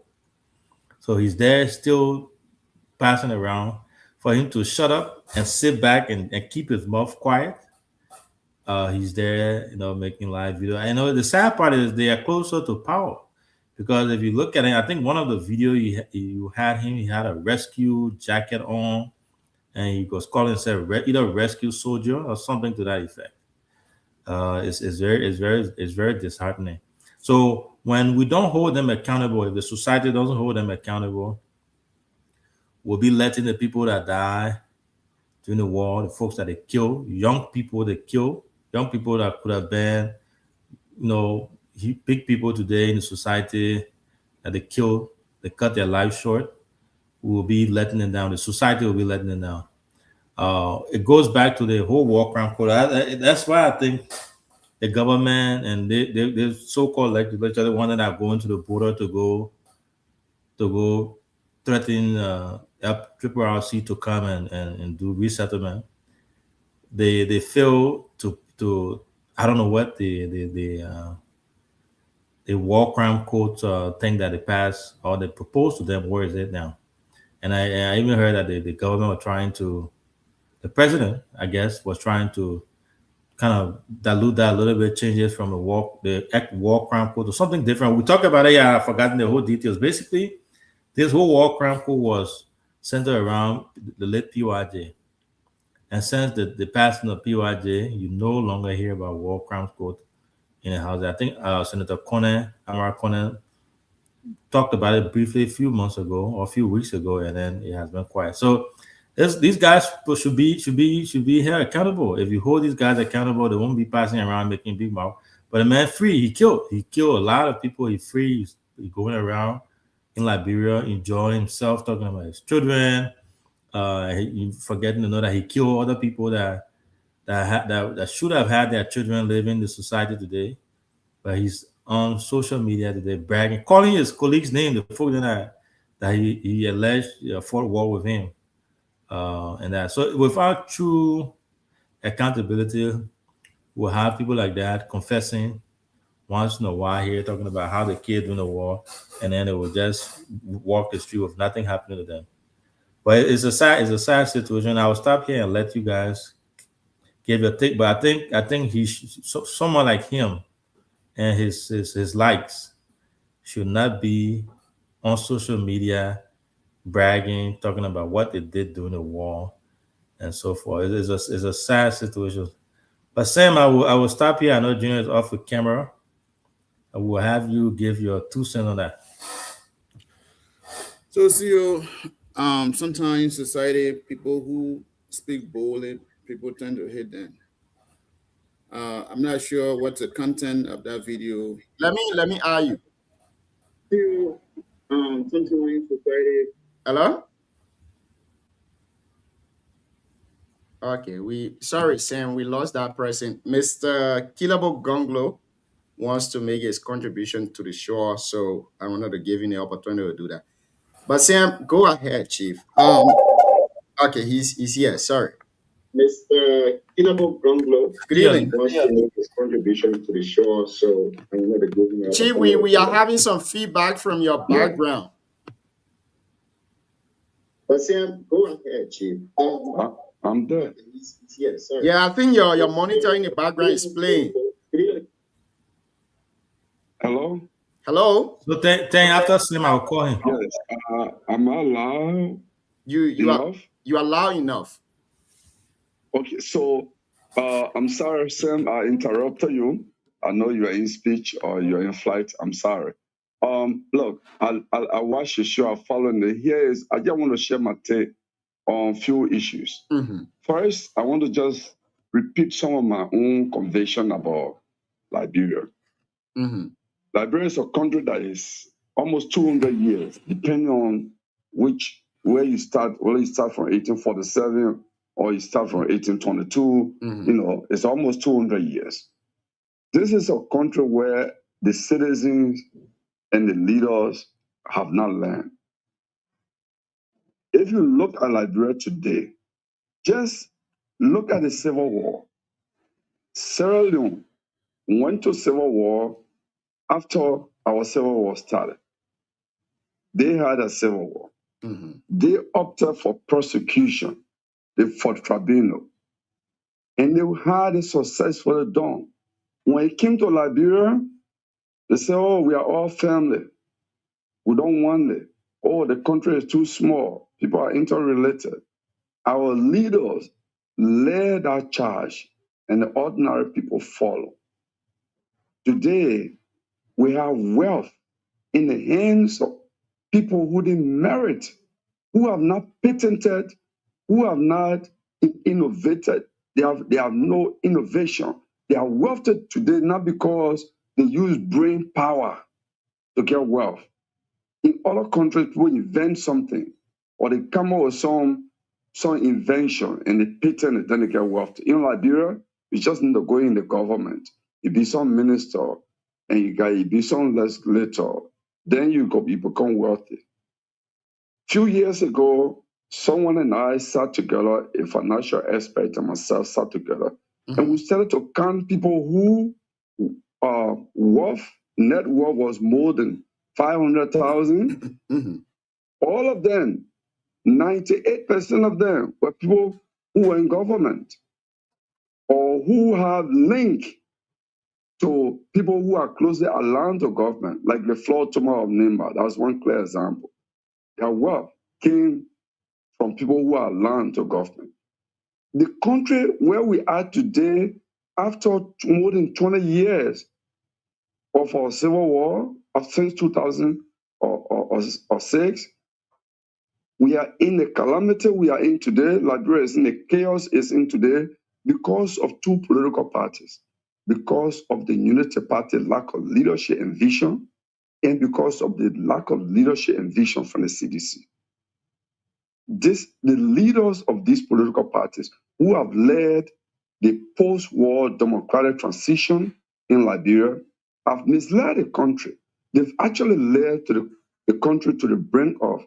So he's there still passing around. For him to shut up and sit back and keep his mouth quiet, he's there, making live video. I know the sad part is they are closer to power, because if you look at it, I think one of the video you had him, he had a rescue jacket on, and he was calling himself either rescue soldier or something to that effect. It's very disheartening. So when we don't hold them accountable, if the society doesn't hold them accountable, we'll be letting the people that die during the war, the folks that they kill, young people they kill, young people that could have been, big people today in the society that they kill, they cut their life short. We will be letting them down. The society will be letting them down. It goes back to the whole war crime code. That's why I think the government and the so-called legislature, the one that are going to the border to go threaten Triple RC to come and do resettlement. They fail to I don't know what the war crime code thing that they passed or they proposed to them. Where is it now? And I even heard that the government was trying to, the president, I guess, was trying to kind of dilute that a little bit, change it from the war crime code to something different. We talked about it. Yeah, I've forgotten the whole details. Basically, this whole war crime code was centered around the late PYJ. And since the passing of PYJ, you no longer hear about war crimes code in the House. I think Senator Amara Conan, talked about it briefly a few months ago or a few weeks ago, and then it has been quiet. So these guys should be held accountable. If you hold these guys accountable, they won't be passing around making big mouth. But the man free, he killed a lot of people. He free, he's going around in Liberia, enjoying himself, talking about his children. He forgetting to know that he killed other people that should have had their children live in the society today. But he's on social media today bragging, calling his colleagues' name, the folk that he alleged fought war with him. And that. So without true accountability, we'll have people like that confessing once in a while here, talking about how they killed during the war, and then they will just walk the street with nothing happening to them. But it's a sad situation. I will stop here and let you guys give your take. But I think someone like him and his likes should not be on social media bragging, talking about what they did during the war and so forth. It's a sad situation. But Sam, I will stop here. I know Junior is off the camera. I will have you give your 2 cents on that. So, CEO, sometimes society, people who speak boldly, people tend to hate them. I'm not sure what's the content of that video. Let me ask you. Sometimes society. Hello? Okay, sorry, Sam, we lost that person. Mr. Kilabo Gonglo wants to make his contribution to the show, so I wanted to give him the opportunity to do that. But Sam, go ahead, Chief. Okay, he's here. Sorry. Mr. Kilabo Gonglo. Good evening. Wants to make his contribution to the show, so I'm going to give him. Chief, we are having some feedback from your background. But Sam, go ahead, Chief. I'm there. Yes, sir. Yeah, I think your monitor in the background is playing. Hello? So then after Sam, I'll call him. Yes. Am I loud? You are loud enough. Okay, so I'm sorry, Sam, I interrupted you. I know you're in speech or you're in flight. I'm sorry. Look, I watch the show, I'm following it. I just want to share my take on few issues. Mm-hmm. First, I want to just repeat some of my own conviction about Liberia. Mm-hmm. Liberia is a country that is almost 200 years, depending on where you start, whether you start from 1847 or you start from 1822, Mm-hmm. it's almost 200 years. This is a country where the citizens and the leaders have not learned. If you look at Liberia today, just look at the Civil War. Sierra Leone went to Civil War after our Civil War started. They had a Civil War. Mm-hmm. They opted for prosecution. They fought tribunal. And they had it successfully done. When it came to Liberia, they said, oh, we are all family. We don't want it. Oh, the country is too small. People are interrelated. Our leaders led that charge, and the ordinary people follow. Today, we have wealth in the hands of people who didn't merit, who have not patented, who have not innovated. They have no innovation. They are wealthy today not because they use brain power to get wealth. In other countries, people invent something or they come up with some invention and they patent it, then they get wealth. In Liberia, you just need to go in the government. You be some minister and you be some legislator, then you become wealthy. Few years ago, someone and I sat together, a financial expert and myself sat together, and we started to count people who net worth was more than 500,000. Mm-hmm. All of them, 98% of them were people who were in government or who have link to people who are closely aligned to government, like the Floyd Tuma of Nimba. That's one clear example. Their wealth came from people who are aligned to government. The country where we are today, after more than 20 years of our civil war, since 2006, we are in the calamity we are in today. Liberia is in the chaos it's in today because of two political parties, because of the Unity Party lack of leadership and vision, and because of the lack of leadership and vision from the CDC. The leaders of these political parties who have led the post-war democratic transition in Liberia have misled the country. They've actually led to the country to the brink of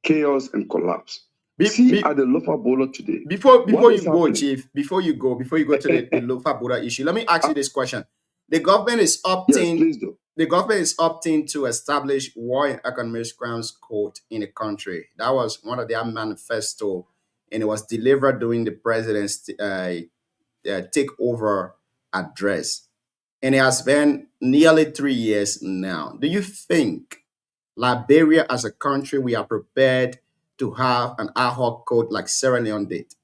chaos and collapse. See at the Lofa Bola today. Before you go, happening? Chief, before you go to the Lofa Bola issue, let me ask you this question. The government is opting. Yes, please do. The government is opting to establish war and economic grounds code in the country. That was one of their manifesto, and it was delivered during the president's takeover address. And it has been nearly 3 years now. Do you think Liberia as a country, we are prepared to have an ad hoc code like Sierra Leone did?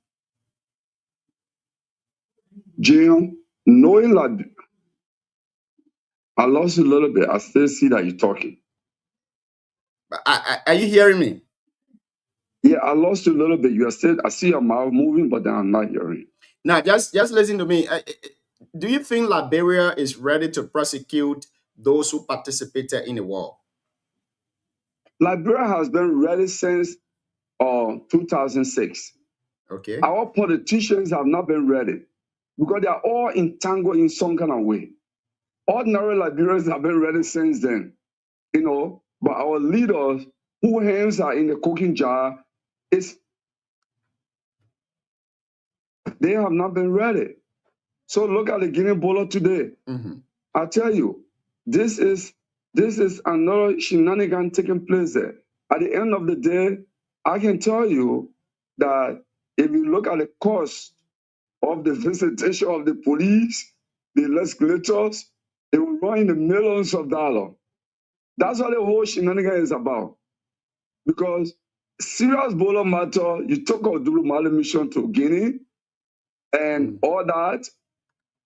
Jim, knowing Liberia, I lost you a little bit. I still see that you're talking. Are you hearing me? Yeah, I lost you a little bit. You are still. I see your mouth moving, but then I'm not hearing. Now, just listen to me. Do you think Liberia is ready to prosecute those who participated in the war? Liberia has been ready since 2006. Okay. Our politicians have not been ready because they are all entangled in some kind of way. Ordinary Liberians have been ready since then, but our leaders whose hands are in the cooking jar, they have not been ready. So look at the Guinea Bola today. Mm-hmm. I tell you, this is another shenanigan taking place there. At the end of the day, I can tell you that if you look at the cost of the visitation of the police, the legislators, it will run in the millions of dollars. That's what the whole shenanigan is about. Because serious Bola matter, you took a Dulu Mali mission to Guinea and all that.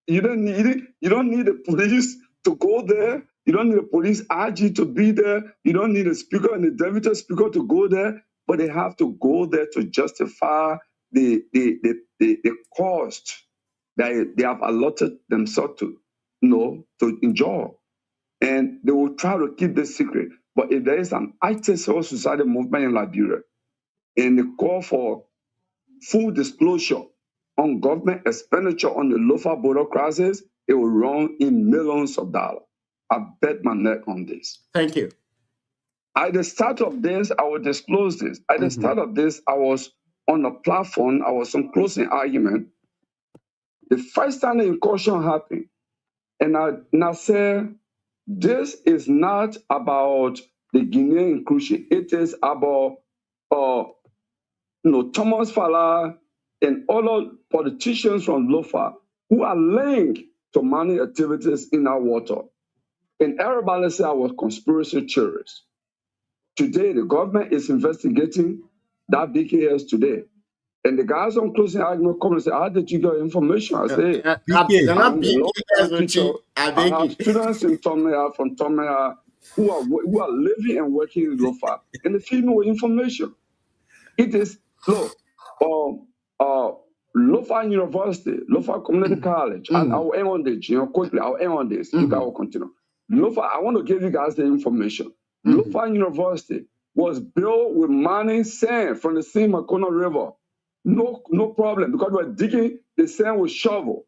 You don't need the police to go there. You don't need the police RG to be there. You don't need a speaker and the deputy speaker to go there. But they have to go there to justify the cost they have allotted themselves to, to enjoy. And they will try to keep this secret. But if there is an active civil society movement in Liberia and the call for full disclosure on government expenditure on the local border crisis, it will run in millions of dollars. I bet my neck on this. Thank you. At the start of this, I will disclose this. At the start of this, I was on a platform, I was on closing argument. The first time the incursion happened, and I said, this is not about the Guinean inclusion. It is about Thomas Fala and other politicians from Lofa who are linked to mining activities in our water. And everybody said I was conspiracy theorist. Today, the government is investigating that BKS today. And the guys on closing argument come and say, how did you get information? I say, They're not I'm the law BKS, teacher. I I beg have you. students in Tomea from Tomea who are living and working in Lofa, and they feed me with information. It is, look, Lofa University, Lofa Community College, and I will end on this, quickly, I'll end on this. You guys will continue. Lofa, I want to give you guys the information. Lofa University was built with mining sand from the Makona River. No problem, because we're digging the sand with shovel.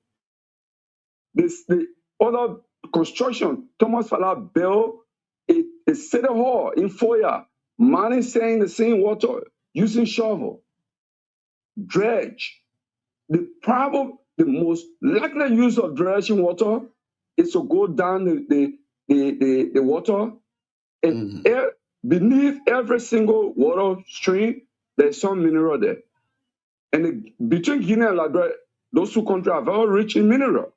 The other construction, Thomas Fala built a city hall in Foya, mining sand in the same water, using shovel. Dredge. The most likely use of dredging water is to go down the water, and beneath every single water stream, there's some mineral there. And between Guinea and Liberia, those two countries are very rich in mineral.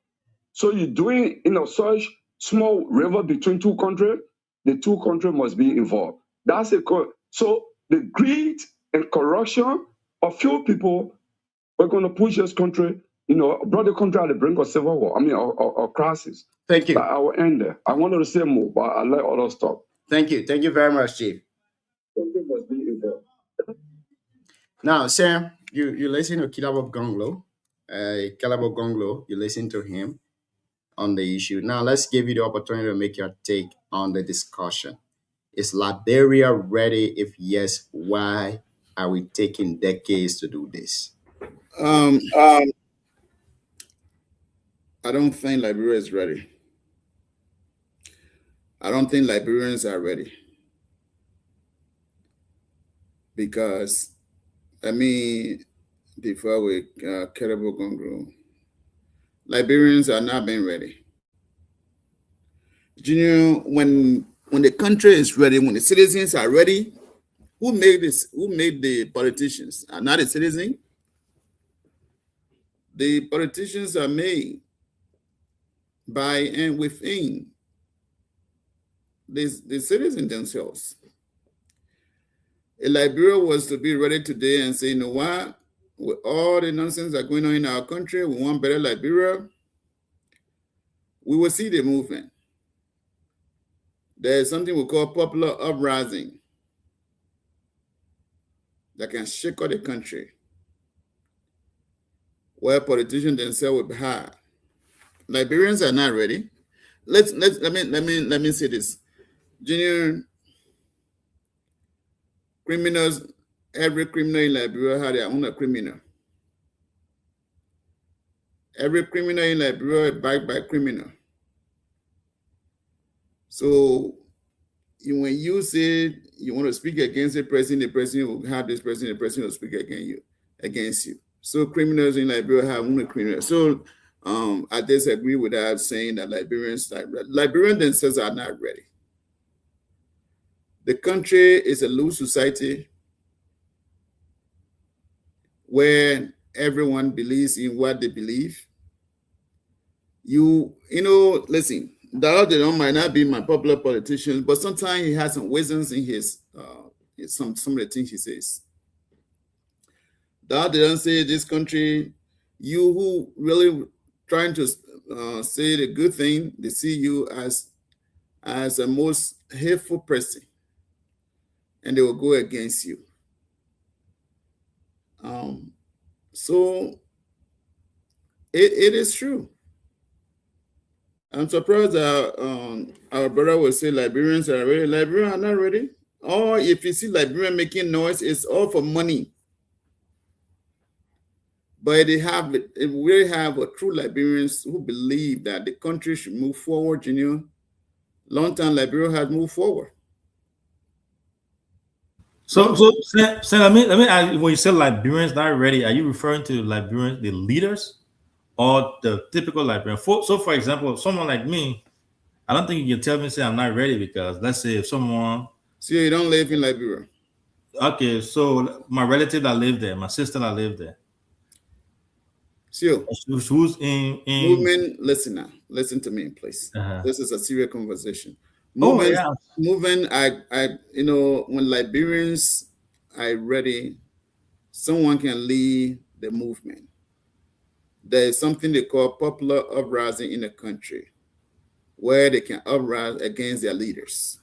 So you're doing such small river between two countries, the two countries must be involved. That's so the greed and corruption of few people we're going to push this country, brought the country at the brink of civil war, or crisis. Thank you. But I will end there. I wanted to say more, but I'll let others talk. Thank you. Thank you very much, Chief. Country must be involved. Now, Sam, you listen to Kilabo Gonglo. Kilabo Gonglo, you listen to him on the issue. Now, let's give you the opportunity to make your take on the discussion. Is Liberia ready? If yes, why are we taking decades to do this? I don't think Liberia is ready. I don't think Liberians are ready. Because, before we Kerebo Gongro, Liberians are not being ready. Junior, when the country is ready, when the citizens are ready, who made this? Who made the politicians? Are not the citizens? The politicians are made by and within the citizens themselves. If Liberia was to be ready today and say, you know what, with all the nonsense that going on in our country, we want better Liberia, we will see the movement. There is something we call popular uprising that can shake up the country, where politicians themselves will be hard. Liberians are not ready. Let me say this. Junior, criminals, every criminal in Liberia had their own criminal. Every criminal in Liberia is backed by criminal. So when you say you want to speak against the president will have this president, the president will speak against you. So criminals in Liberia have only criminals. So I disagree with that, saying that Liberians themselves are not ready. The country is a loose society where everyone believes in what they believe. Listen, Dalton might not be my popular politician, but sometimes he has some wisdoms in his some of the things he says. Dalton say this country, you who really trying to say the good thing, they see you as a most hateful person, and they will go against you. So It is true. I'm surprised that our brother will say Liberians are ready. Liberians are not ready. Or if you see Liberian making noise, it's all for money. But they really have a true Liberians who believe that the country should move forward. Long time Liberia has moved forward. So, Sam, let me ask you, when you say Liberians not ready, are you referring to Liberians, the leaders, or the typical Liberian? For example, someone like me, I don't think you can tell me say I'm not ready because let's say if someone, So you don't live in Liberia. okay, so my relative that lived there, my sister that lived there, So who's in movement, listen to me, please. uh-huh. This is a serious conversation. Oh yeah, Movement, when Liberians are ready, someone can lead the movement. There is something they call popular uprising in the country, where they can uprise against their leaders.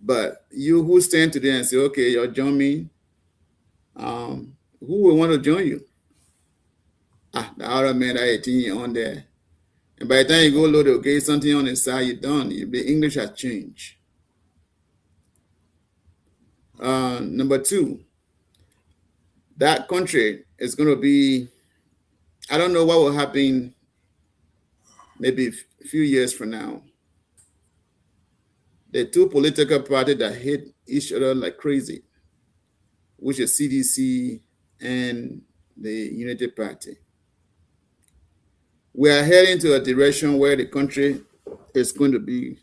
But you who stand today and say, okay, you'll join me, who will want to join you? The other man that 18 on there. And by the time you go load, okay, something on the side, you're done. The English has changed. Number two, that country is going to be, I don't know what will happen maybe a few years from now. The two political parties that hate each other like crazy, which is CDC and the Unity Party. We are heading to a direction where the country is going to be,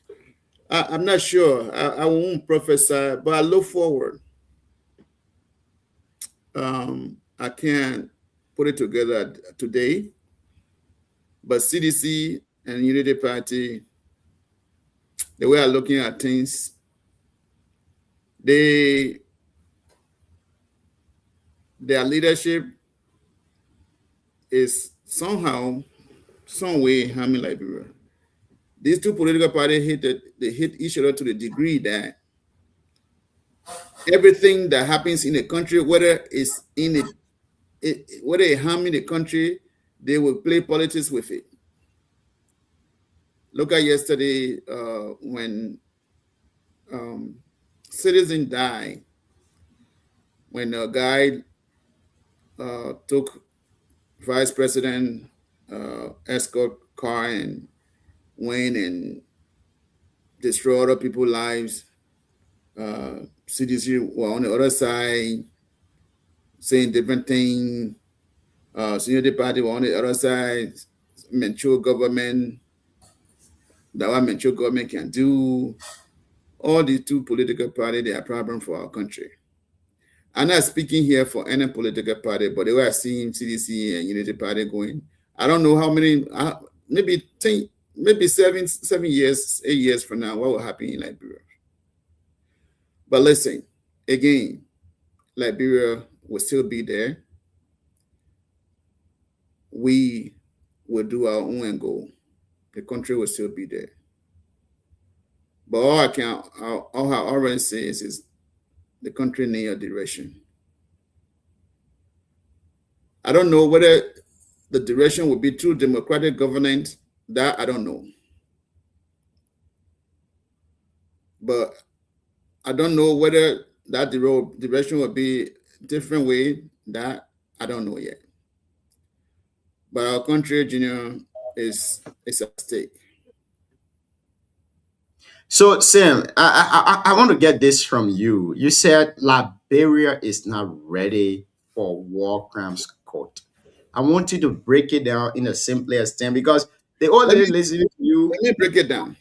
I'm not sure, I won't prophesy, but I look forward. I can't put it together today, but CDC and Unity Party, the way I'm looking at things, their leadership is somehow, some way harming Liberia. These two political parties hit each other to the degree that everything that happens in the country, whether it's whether it's harming the country, they will play politics with it. Look at yesterday when citizen died, when a guy took vice president escort car and went and destroyed other people's lives. CDC were on the other side saying different things. Unity Party were on the other side, mature government, that what mature government can do. All these two political parties, they are a problem for our country. I'm not speaking here for any political party, but the way I see CDC and Unity Party going, I don't know how many, maybe 10, maybe 7 years, 8 years from now, what will happen in Liberia. But listen, again, Liberia will still be there. We will do our own end goal. The country will still be there. But all I already say is the country needs a direction. I don't know whether the direction will be through democratic governance. That I don't know. But I don't know whether that direction will be a different way. That I don't know yet. But our country, Junior, is at stake. So, Sam, I want to get this from you. You said Liberia is not ready for war crimes court. I want you to break it down in the simplest term because they all Let me, listening to you let me break it down.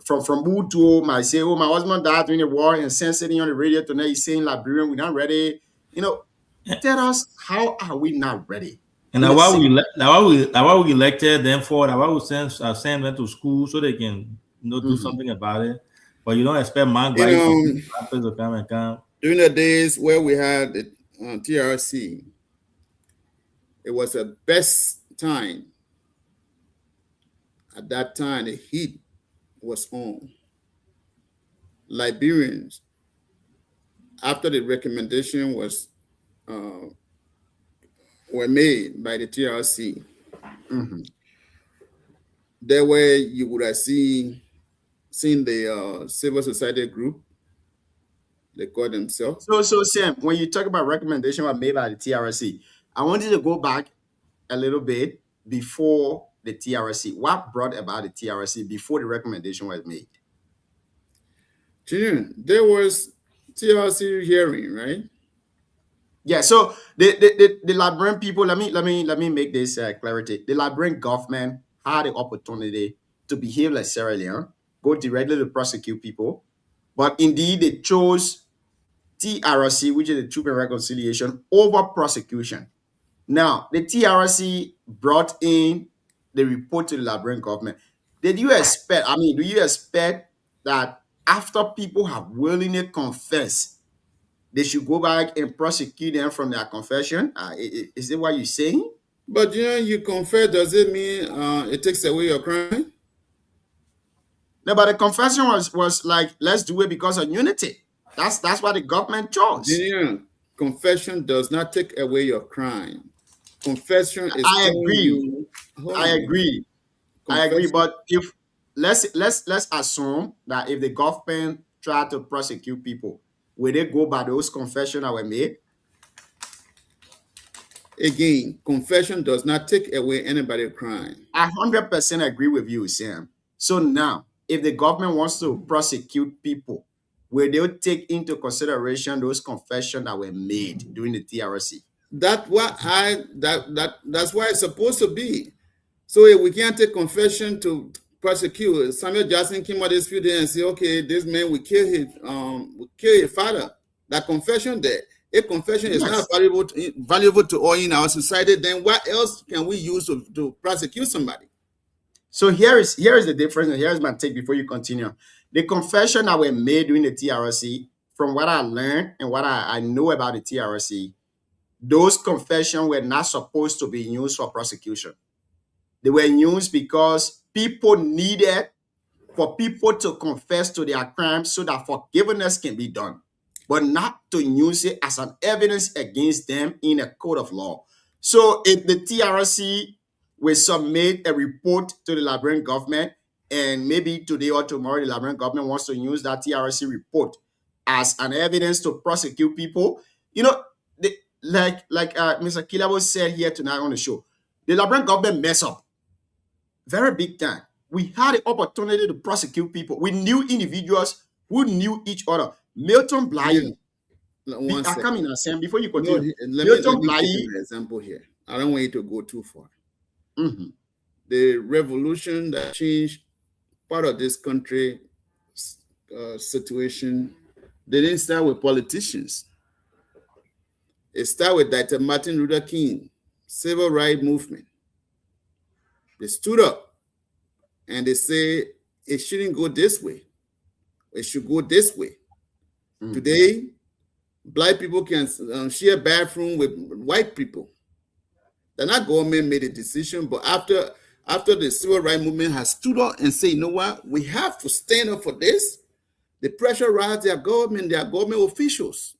from Udo might say, "Oh, my husband died during the war," and Sam sitting on the radio tonight, he's saying Liberian, we're not ready. Tell us, how are we not ready? and In the why we elected them for that. Why we send them to school so they can do something about it. But you don't expect man You know, to come and come. during the days where we had the TRC, it was the best time. At that time, the heat was on. Liberians, after the recommendation was were made by the TRC, Mm-hmm. there where you would have seen the civil society group, they call themselves. So Sam, when you talk about recommendation were made by the TRC, I want you to go back a little bit before the TRC. What brought about the TRC before the recommendation was made? Junior, there was TRC hearing, right? Yeah. So the Liberian people. Let me make this clarity. The Liberian government had the opportunity to behave like Sierra Leone, go directly to prosecute people, but indeed they chose TRC, which is the Truth and Reconciliation, over prosecution. Now, the TRC brought in the report to the Liberian government. Do you expect that after people have willingly confessed, they should go back and prosecute them from their confession? Is it what you're saying? But you confess, does it mean it takes away your crime? No, but the confession was like, let's do it because of unity. That's what the government chose. Junior, confession does not take away your crime. Confession is. I agree. I agree. But if let's assume that if the government tried to prosecute people, will they go by those confessions that were made? Again, confession does not take away anybody's crime. I 100% agree with you, Sam. So now, if the government wants to prosecute people, will they take into consideration those confessions that were made during the TRC? That's why it's supposed to be. So if we can't take confession to prosecute, Samuel Jackson came out this few days and said, okay, this man will kill his father. That confession there. If confession is not valuable to all in our society, then what else can we use to prosecute somebody? So here is the difference, and here's my take before you continue. The confession that were made during the TRC, from what I learned and what I know about the TRC, those confessions were not supposed to be used for prosecution. They were used because people needed for people to confess to their crimes so that forgiveness can be done, but not to use it as an evidence against them in a court of law. So if the TRC will submit a report to the Liberian government, and maybe today or tomorrow the Liberian government wants to use that TRC report as an evidence to prosecute people, like Mr. Kilabo said here tonight on the show, the Liberian government mess up very big time. We had the opportunity to prosecute people. We knew individuals who knew each other. Milton Bligh. I come in, Sam, before you continue. Let me give an example here. I don't want you to go too far. Mm-hmm. The revolution that changed part of this country situation, they didn't start with politicians. It started with Dr. Martin Luther King, civil rights movement. They stood up and they say it shouldn't go this way. It should go this way. Mm-hmm. Today, Black people can share a bathroom with white people. The not government made a decision, but after the civil rights movement has stood up and said, you know what, we have to stand up for this, the pressure rise their government officials.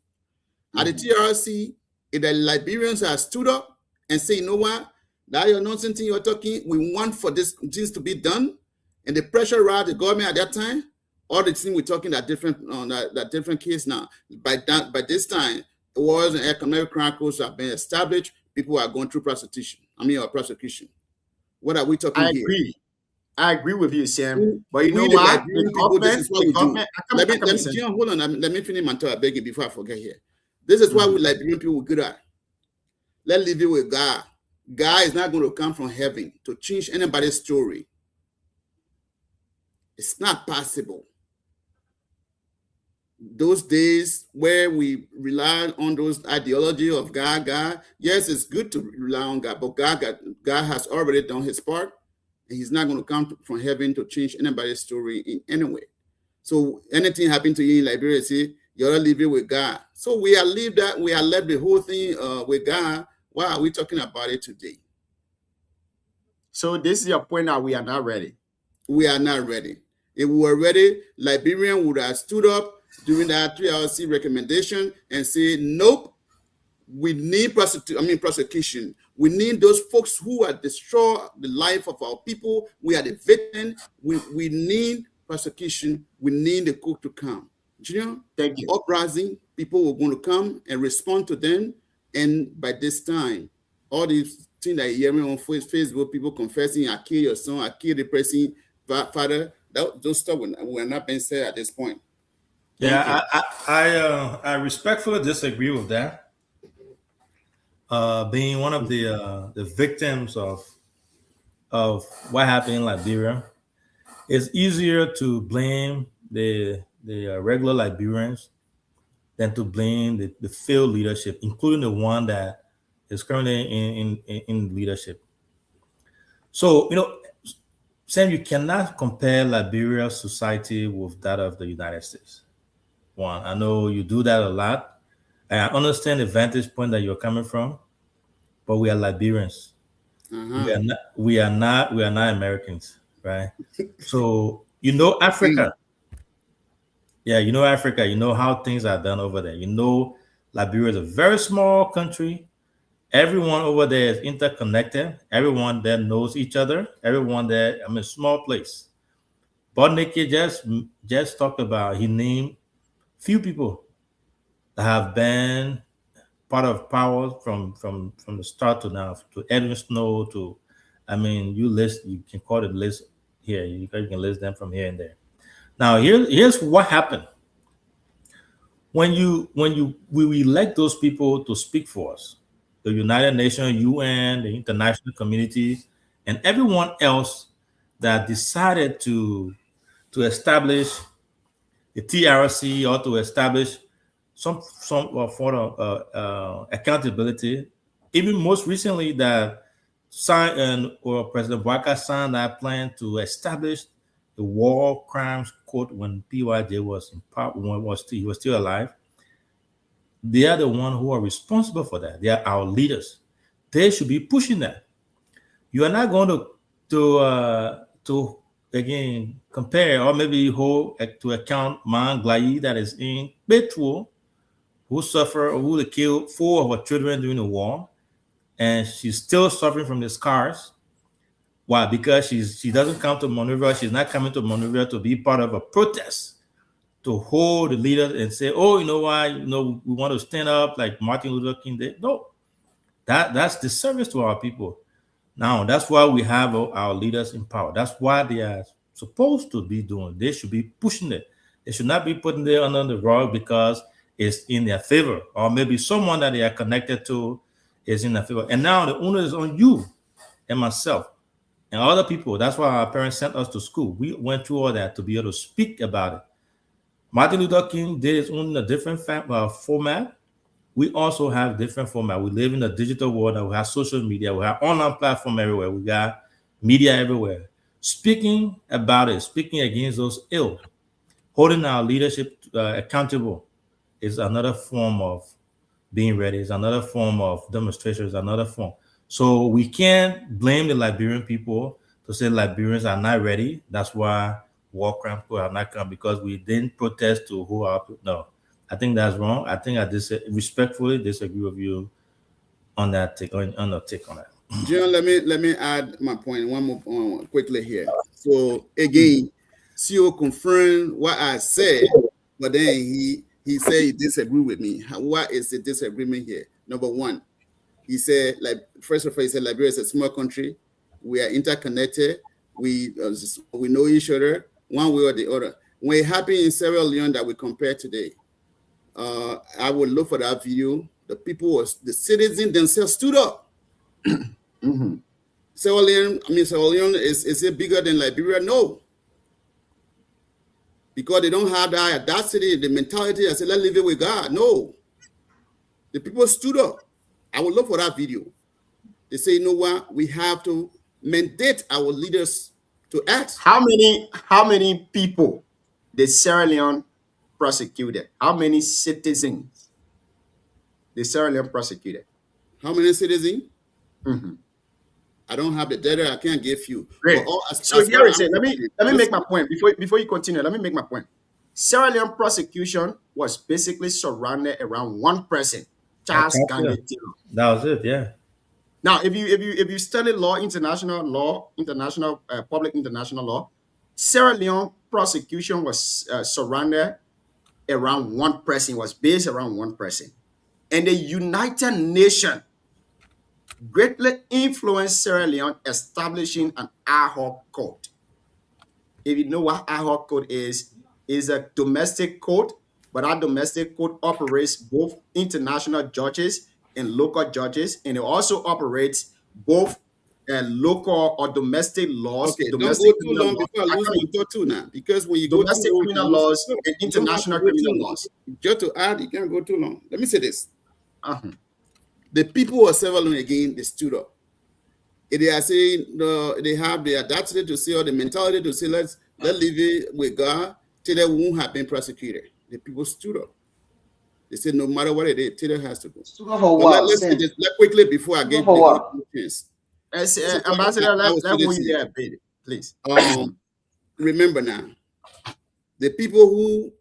Mm-hmm. At the TRC, if the Liberians have stood up and say, you know what, that your nonsense thing you're talking, we want for this to be done, and the pressure rise the government at that time, all the things we're talking that different case now. By this time, wars and economic chronicles have been established. People are going through prosecution. What are we talking here? I agree with you, Sam. But you know what? Hold on. Let me finish my talk. I beg you before I forget here. This is why we Liberian people good at. Let's leave it with God. God is not going to come from heaven to change anybody's story. It's not possible. Those days where we rely on those ideology of God, yes, it's good to rely on God, but God has already done his part, and he's not going to come from heaven to change anybody's story in any way. So anything happen to you in Liberia, say, you ought to leave it with God. So we are left the whole thing with God. Why are we talking about it today? So this is your point that we are not ready. We are not ready. If we were ready, Liberian would have stood up during that TRC recommendation and say, nope, We need prosecution. We need those folks who are destroy the life of our people. We are the victim. We need prosecution. We need the coup to come. Junior, Thank you. uprising, people were going to come and respond to them. And by this time, all these things that you're hearing on Facebook, people confessing, I kill your son, I kill the person, father, those stuff were not being said at this point. Yeah, I respectfully disagree with that. Being one of the victims of what happened in Liberia, it's easier to blame the regular Liberians than to blame the failed leadership, including the one that is currently in leadership. So, Sam, you cannot compare Liberia's society with that of the United States. One, I know you do that a lot. And I understand the vantage point that you're coming from, but we are Liberians. We are not Americans, right? So Africa. Yeah, Africa, how things are done over there. Liberia is a very small country. Everyone over there is interconnected. Everyone there knows each other. Everyone there, small place. But Nikki just talked about, he named few people that have been part of power from the start to now, to Edwin Snow, to, you can call it list here. You can list them from here and there. Now, here's what happened. When we elect those people to speak for us, the United Nations, UN, the international community, and everyone else that decided to establish the TRC or to establish some form of accountability. Even most recently, that President Bouaka signed that plan to establish the War Crimes Court when PYJ was in power, he was still alive. They are the ones who are responsible for that. They are our leaders. They should be pushing that. You are not going to again compare or maybe hold to account Man Glai that is in Betro, who they killed 4 of her children during the war, and she's still suffering from the scars. Why? Because she doesn't come to Monrovia. She's not coming to Monrovia to be part of a protest, to hold the leaders and say, oh, you know why? We want to stand up like Martin Luther King did. No, that's disservice to our people. Now, that's why we have our leaders in power. That's why they are supposed to be doing. They should be pushing it. They should not be putting it under the rug because it's in their favor, or maybe someone that they are connected to is in their favor. And now the onus is on you and myself and other people. That's why our parents sent us to school. We went through all that to be able to speak about it. Martin Luther King did his own a different format. We also have different format. We live in a digital world. We have social media. We have online platform everywhere. We got media everywhere. Speaking about it, speaking against those ills, holding our leadership accountable is another form of being ready. It's another form of demonstration. It's another form. So we can't blame the Liberian people to say Liberians are not ready. That's why war crimes have not come, because we didn't protest to who our people. No, I think that's wrong. I think I respectfully disagree with you on that take on that. John, let me add my point one more quickly here. So again, CEO confirmed what I said, but then he said he disagreed with me. What is the disagreement here? Number one, he said, first of all, he said Liberia is a small country. We are interconnected. We know each other one way or the other. When it happened in Sierra Leone that we compare today, I would look for that video. The citizens themselves stood up. Mm-hmm. Sierra Leone is it bigger than Liberia? No. Because they don't have that audacity, the mentality that say, let's live it with God. No. The people stood up. I would look for that video. They say, you know what? We have to mandate our leaders to act. How many people did Sierra Leone prosecuted? How many citizens did Sierra Leone prosecuted? How many citizens? Mm-hmm. I don't have the data. I can't give you. Great. So here is it. Let me make my point before you continue. Let me make my point. Sierra Leone prosecution was basically surrounded around one person, Charles Gandhi Taylor. That was it. Yeah. Now, if you study law, public international law, Sierra Leone prosecution was surrounded around one person, was based around one person, and the United Nations greatly influenced Sierra Leone establishing an ad hoc court. If you know what ad hoc court is a domestic court, but that domestic court operates both international judges and local judges, and it also operates both local or domestic laws. Okay, domestic don't go too long before I lose my thought too now. Because when you go domestic too long, criminal you lose laws your thought. and You don't have to international go too criminal long. laws. Just to add, you can't go too long. Let me say this. Uh-huh. The people of Sierra Leone again, they stood up. They are saying they have the audacity to say, or the mentality to say, let's leave it with God till they won't have been prosecuted. The people stood up. They said no matter what it is, Taylor has to go. Stood up for But what? let's say this quickly before I Stood get up for what? the chance. Ambassador, I was let me finished. there a bit, please. Remember now, the people who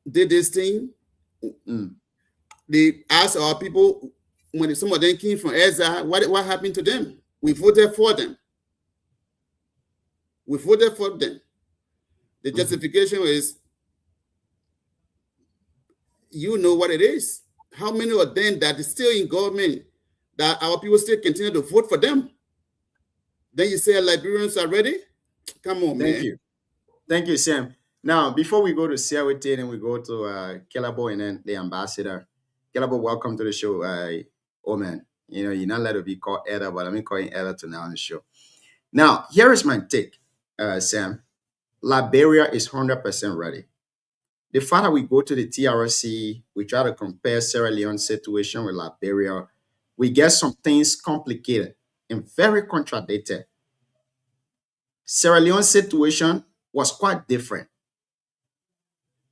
did this thing, they asked our people when some of them came from exile, what happened to them? We voted for them. We voted for them. The justification is, you know what it is. How many of them that is still in government that our people still continue to vote for them? Then you say Liberians are ready? Come on, man. Thank you, Sam. Now, before we go to CRT and we go to Kelabo and then the ambassador. Kelabo, welcome to the show. Oh man, you're not allowed to be called Eda, but I'm calling Eda to now on the show. Now, here is my take, Sam. Liberia is 100% ready. The fact that we go to the TRC, we try to compare Sierra Leone's situation with Liberia, we get some things complicated and very contradicted. Sierra Leone's situation was quite different.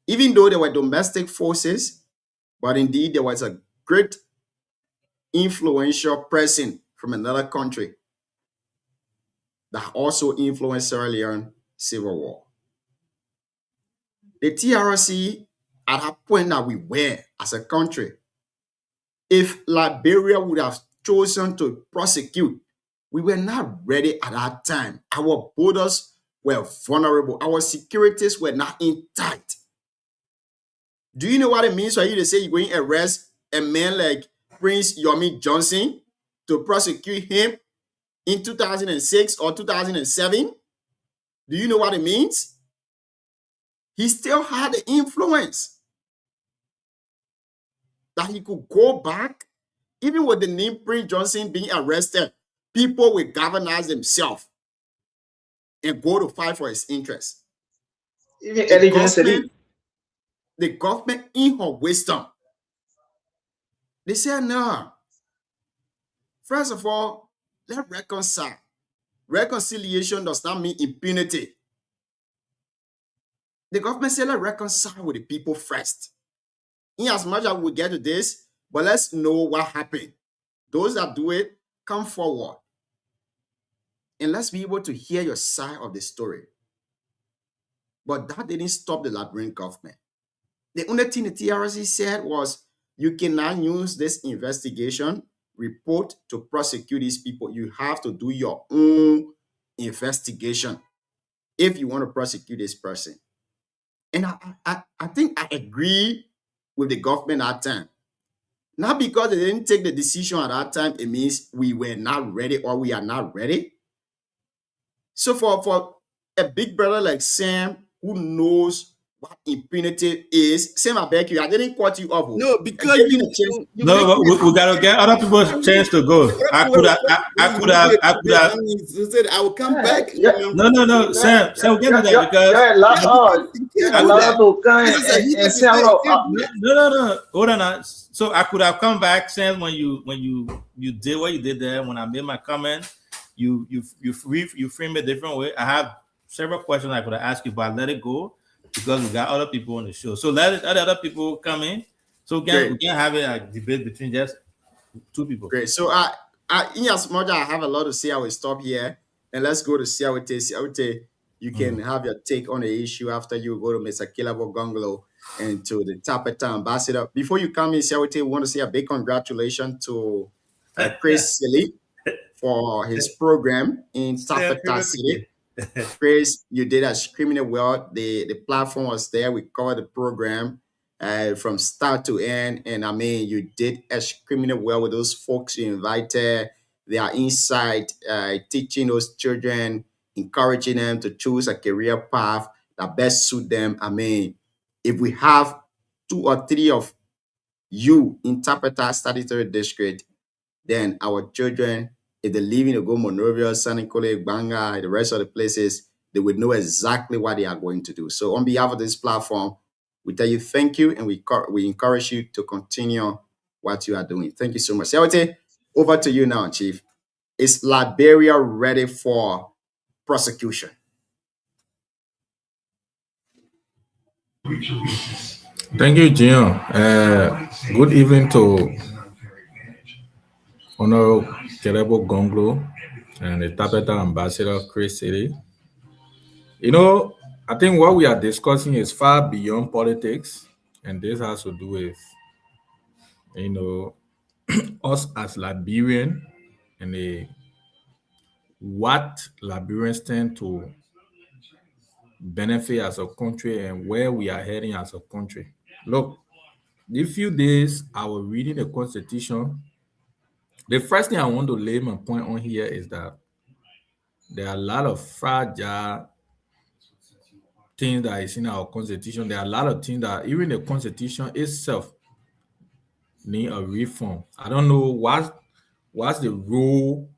Even though there were domestic forces, but indeed there was a great influential person from another country that also influenced Sierra Leone civil war. The TRC, at that point that we were as a country, if Liberia would have chosen to prosecute, we were not ready at that time. Our borders were vulnerable. Our securities were not intact. Do you know what it means for you to say you're going to arrest a man like Prince Yomi Johnson to prosecute him in 2006 or 2007? Do you know what it means? He still had the influence that he could go back, even with the name Prince Johnson being arrested, people will galvanize themselves and go to fight for his interests. Even Eddie Johnson. The government, in her wisdom, they said, no. First of all, let's reconcile. Reconciliation does not mean impunity. The government said, let's reconcile with the people first. In as much as we get to this, but let's know what happened. Those that do it, come forward. And let's be able to hear your side of the story. But that didn't stop the Liberian government. The only thing the TRC said was, you cannot use this investigation report to prosecute these people. You have to do your own investigation if you want to prosecute this person. And I think I agree with the government at that time. Not because they didn't take the decision at that time, it means we were not ready or we are not ready. So for a big brother like Sam, who knows what impunity is, Sam, I beg you, I didn't cut you off. No, because you No, we gotta get other people a chance to go. I could have. You said I will come back. No, Sam, we get to that because no. Hold on. Now. So I could have come back, Sam, when you did what you did there. When I made my comment, you frame it a different way. I have several questions I could have asked you, but I let it go because we got other people on the show. So let other people come in, so we can have a debate between just two people. Great. So in as much as I have a lot to say, I will stop here and let's go to Siawate. Siawate, you can have your take on the issue after you go to Mr. Kelabo Gongolo. and to the Tapeta ambassador. Before you come in, Siawate, we want to say a big congratulations to Chris Silly for his program in Tapeta City. Chris, you did extremely well. The platform was there. We covered the program from start to end. And I mean, you did extremely well with those folks you invited. Their insight, teaching those children, encouraging them to choose a career path that best suit them. I mean, if we have 2 or 3 of you in Tapeta Statutory District, then our children, if they live in Ogo, Monrovia, San Nicolas, Banga, the rest of the places, they would know exactly what they are going to do. So on behalf of this platform, we tell you thank you, and we encourage you to continue what you are doing. Thank you so much. Siawate, over to you now, Chief. Is Liberia ready for prosecution? Thank you, Jim. Good evening to Honorable Kerebo Gonglo and the Tapeta Ambassador Chris City. You know, I think what we are discussing is far beyond politics, and this has to do with, you know, us as Liberian and what Liberians tend to benefit as a country and where we are heading as a country. Look, in a few days, I was reading the Constitution. The first thing I want to lay my point on here is that there are a lot of fragile things that is in our Constitution. There are a lot of things that even the Constitution itself need a reform. I don't know what's the role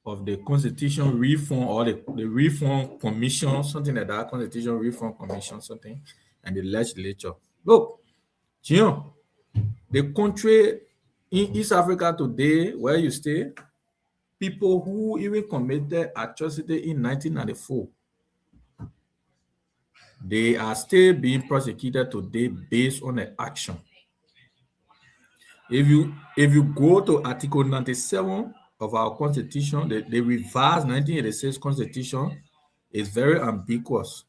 of the Constitution reform or the Reform Commission, something like that, Constitution Reform Commission, something, and the legislature. Look, Jim, the country in East Africa today, where you stay, people who even committed atrocity in 1994, they are still being prosecuted today based on the action. If you go to Article 97 of our Constitution, the revised 1986 Constitution is very ambiguous.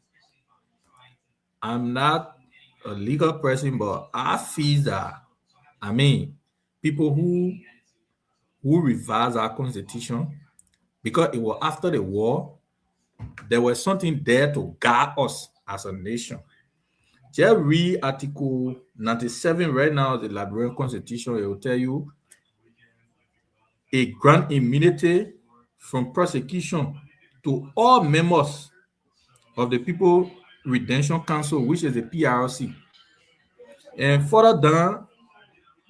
I'm not a legal person, but I feel that, I mean, people who revised our Constitution, because it was after the war, there was something there to guide us as a nation. Just read Article 97 right now, the Liberian Constitution. It will tell you a grant immunity from prosecution to all members of the People Redemption Council, which is the PRC. And further down,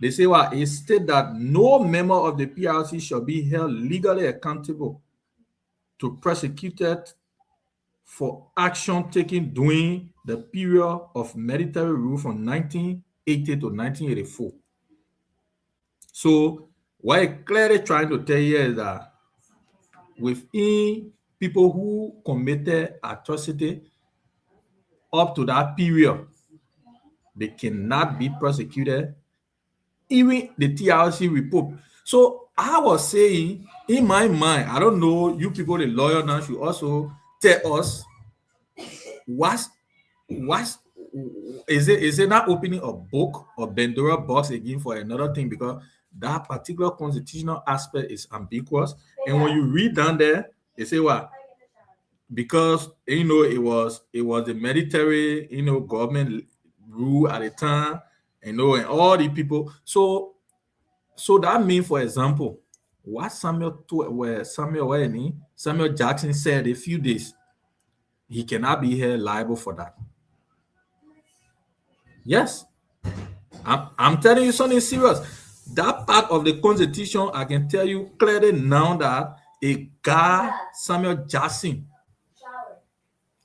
they say, well, it states that no member of the PRC shall be held legally accountable to prosecuted for action taken during the period of military rule from 1980 to 1984. So what it's clearly trying to tell you is that within people who committed atrocity up to that period, they cannot be prosecuted, even the TRC report. So I was saying, in my mind, I don't know, you people, the lawyer now should also tell us is it not opening a book or Pandora box again for another thing, because that particular constitutional aspect is ambiguous. And when you read down there, they say, well, because you know it was the military, you know, government rule at the time, you know, and all the people. So that means, for example, what Samuel Jackson said a few days, he cannot be held liable for that. Yes, I'm telling you something serious. That part of the Constitution, I can tell you clearly now that a guy, Samuel Jackson,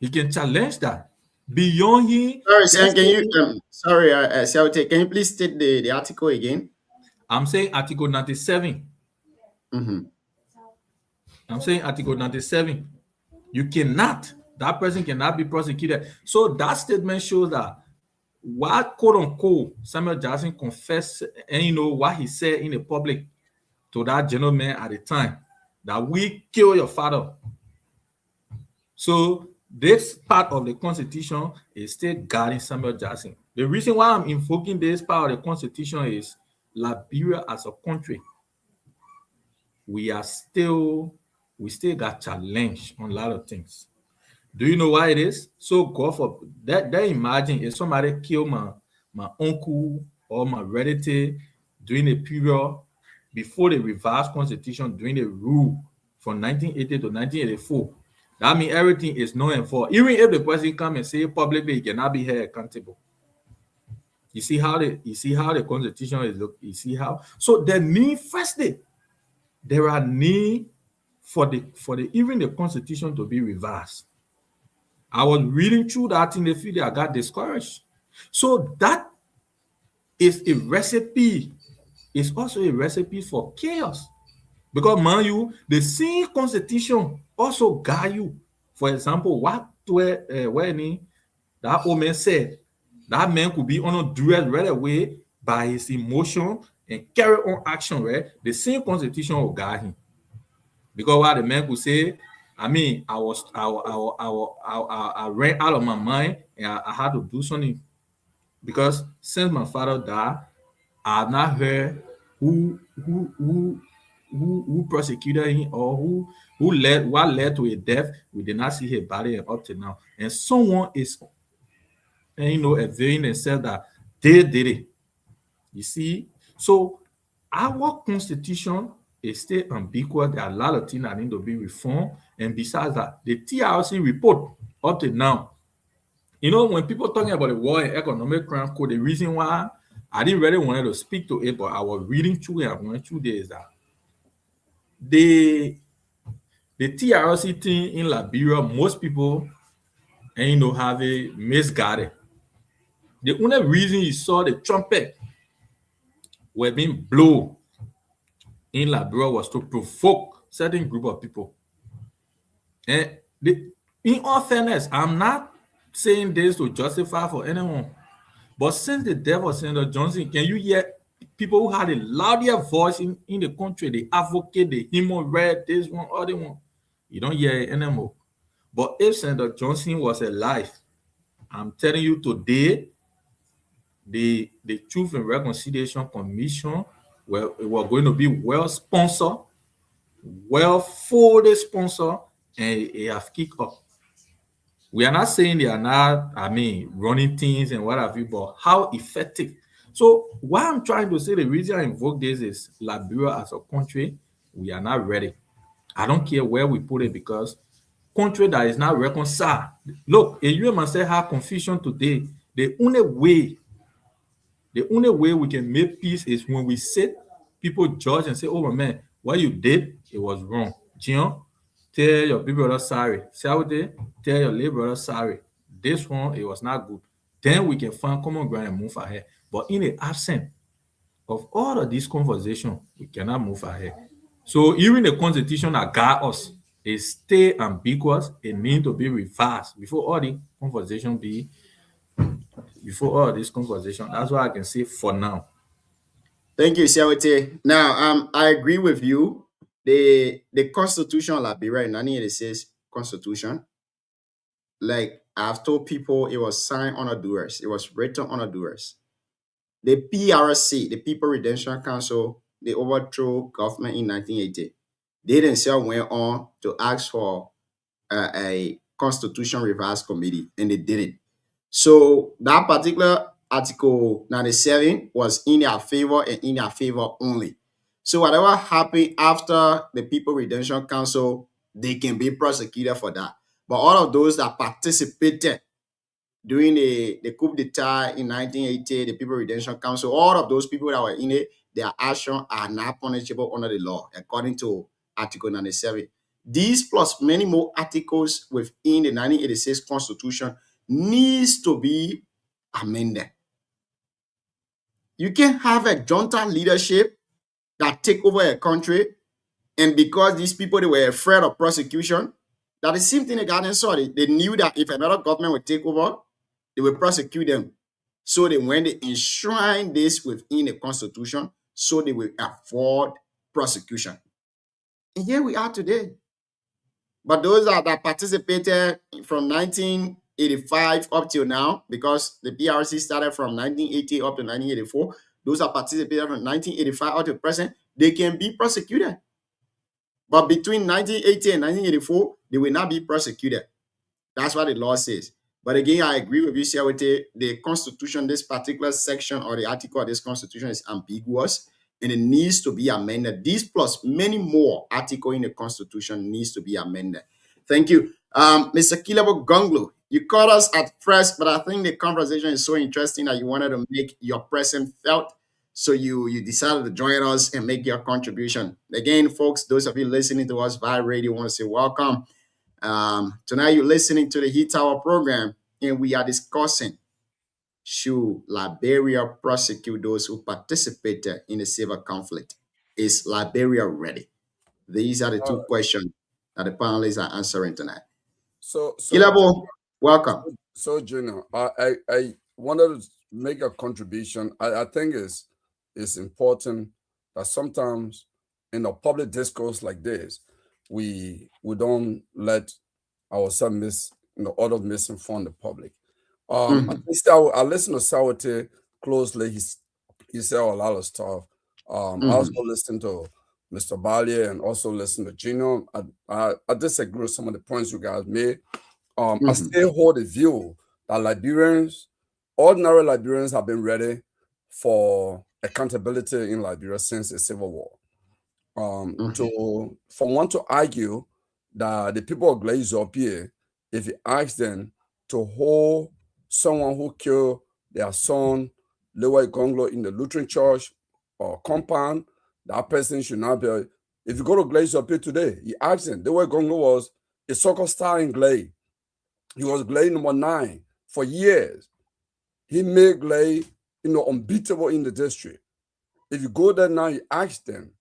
he can challenge that. Beyond him. Sorry, Sam, can you Siawate, can you please state the article again? I'm saying Article 97. I'm saying Article 97. You cannot, that person cannot be prosecuted. So that statement shows that what quote unquote Samuel Jackson confessed, and you know what he said in the public to that gentleman at the time, that we kill your father. So this part of the Constitution is still guarding Samuel Jackson. The reason why I'm invoking this part of the Constitution is Liberia as a country, we still got challenged on a lot of things. Do you know why it is? So God for that imagine if somebody killed my uncle or my relative during a period before the revised constitution, during the rule from 1980 to 1984. That means everything is known and for. Even if the person come and say publicly, he cannot be held accountable. You see how the constitution is look. You see how. So the need firstly, there are need for the even the constitution to be revised. I was reading through that in the video, I got discouraged. So that is a recipe. It's also a recipe for chaos. Because, man, the same constitution also guide you. For example, when that old man said that man could be on duress right away by his emotion and carry on action, right? The same constitution will guide him. Because what the man could say, I mean, I ran out of my mind and I had to do something. Because since my father died, I have not heard who persecuted him or what led to a death. We did not see his body up to now. And someone is, availing themselves that they did it. You see? So our constitution is still ambiguous. There are a lot of things that need to be reformed. And besides that, the TRC report up to now, when people talking about the War and Economic Crime Code, the reason why I didn't really want to speak to it, but I was reading through it. I went through this that the TRC thing in Liberia, most people have it misguided. The only reason you saw the trumpet were being blown in Liberia was to provoke certain group of people. And in all fairness, I'm not saying this to justify for anyone, but since the death of Senator Johnson, can you hear people who had a louder voice in the country? They advocate the human rights, this one, other one. You don't hear it anymore. But if Senator Johnson was alive, I'm telling you today, the Truth and Reconciliation Commission, well, it was going to be well sponsored, well fully sponsored, and it have kicked off. We are not saying they are not, running things and what have you, but how effective. So what I'm trying to say, the reason I invoke this is Liberia as a country, we are not ready. I don't care where we put it because country that is not reconciled. Look, if you must say have confusion today, the only way we can make peace is when we sit, people judge and say, oh man, what you did, it was wrong. Jion, tell your big brother sorry. Saudi, tell your little brother sorry. This one, it was not good. Then we can find common ground and move ahead. But in the absence of all of this conversation, we cannot move ahead. So even the constitution that guide us is still ambiguous. It needs to be revised before all this conversation. That's what I can say for now. Thank you, Siawete. Now, I agree with you. The Constitution of Liberia in 1986 Constitution, like I've told people, it was signed on duress. It was written on duress. The PRC, the People Redemption Council, they overthrew government in 1980. They themselves went on to ask for a constitution revised committee, and they did it. So that particular Article 97 was in their favor and in their favor only. So whatever happened after the People Redemption Council, they can be prosecuted for that. But all of those that participated during the coup d'etat in 1980, the People Redemption Council, all of those people that were in it, their actions are not punishable under the law, according to Article 97. These plus many more articles within the 1986 Constitution needs to be amended. You can't have a junta leadership that take over a country, and because these people, they were afraid of prosecution, that the same thing the Ghanaians saw. They knew that if another government would take over, they will prosecute them. So they went to enshrine this within the Constitution so they will avoid prosecution. And here we are today. But those that participated from 1985 up till now, because the PRC started from 1980 up to 1984, those that participated from 1985 up to present, they can be prosecuted. But between 1980 and 1984, they will not be prosecuted. That's what the law says. But again, I agree with you, Siawete. The Constitution, this particular section or the article of this Constitution is ambiguous and it needs to be amended. These plus many more articles in the Constitution needs to be amended. Thank you. Mr. Kilabo Gonglo, you caught us at first, but I think the conversation is so interesting that you wanted to make your presence felt. So you decided to join us and make your contribution. Again, folks, those of you listening to us via radio, want to say welcome. Tonight you're listening to the Heat Tower program, and we are discussing, should Liberia prosecute those who participated in the civil conflict? Is Liberia ready? These are the two questions that the panelists are answering tonight. So Kilabo, welcome. So, Junior, I wanted to make a contribution. I think it's important that sometimes in a public discourse like this, we don't let ourselves misinform the public. I listened to Sawate closely. He said a lot of stuff. I also listened to Mr. Balia and also listened to Gino. I disagree with some of the points you guys made. I still hold the view that ordinary Liberians have been ready for accountability in Liberia since the Civil War. For one to argue that the people of Glaze-Zopie, if you ask them to hold someone who killed their son, Leroy Gonglo, in the Lutheran church or compound, that person should not be. If you go to Glaze-Zopie today, you ask them, Leroy Gonglo was a soccer star in Glaze. He was Glaze number 9 for years. He made Glaze, unbeatable in the district. If you go there now, you ask them,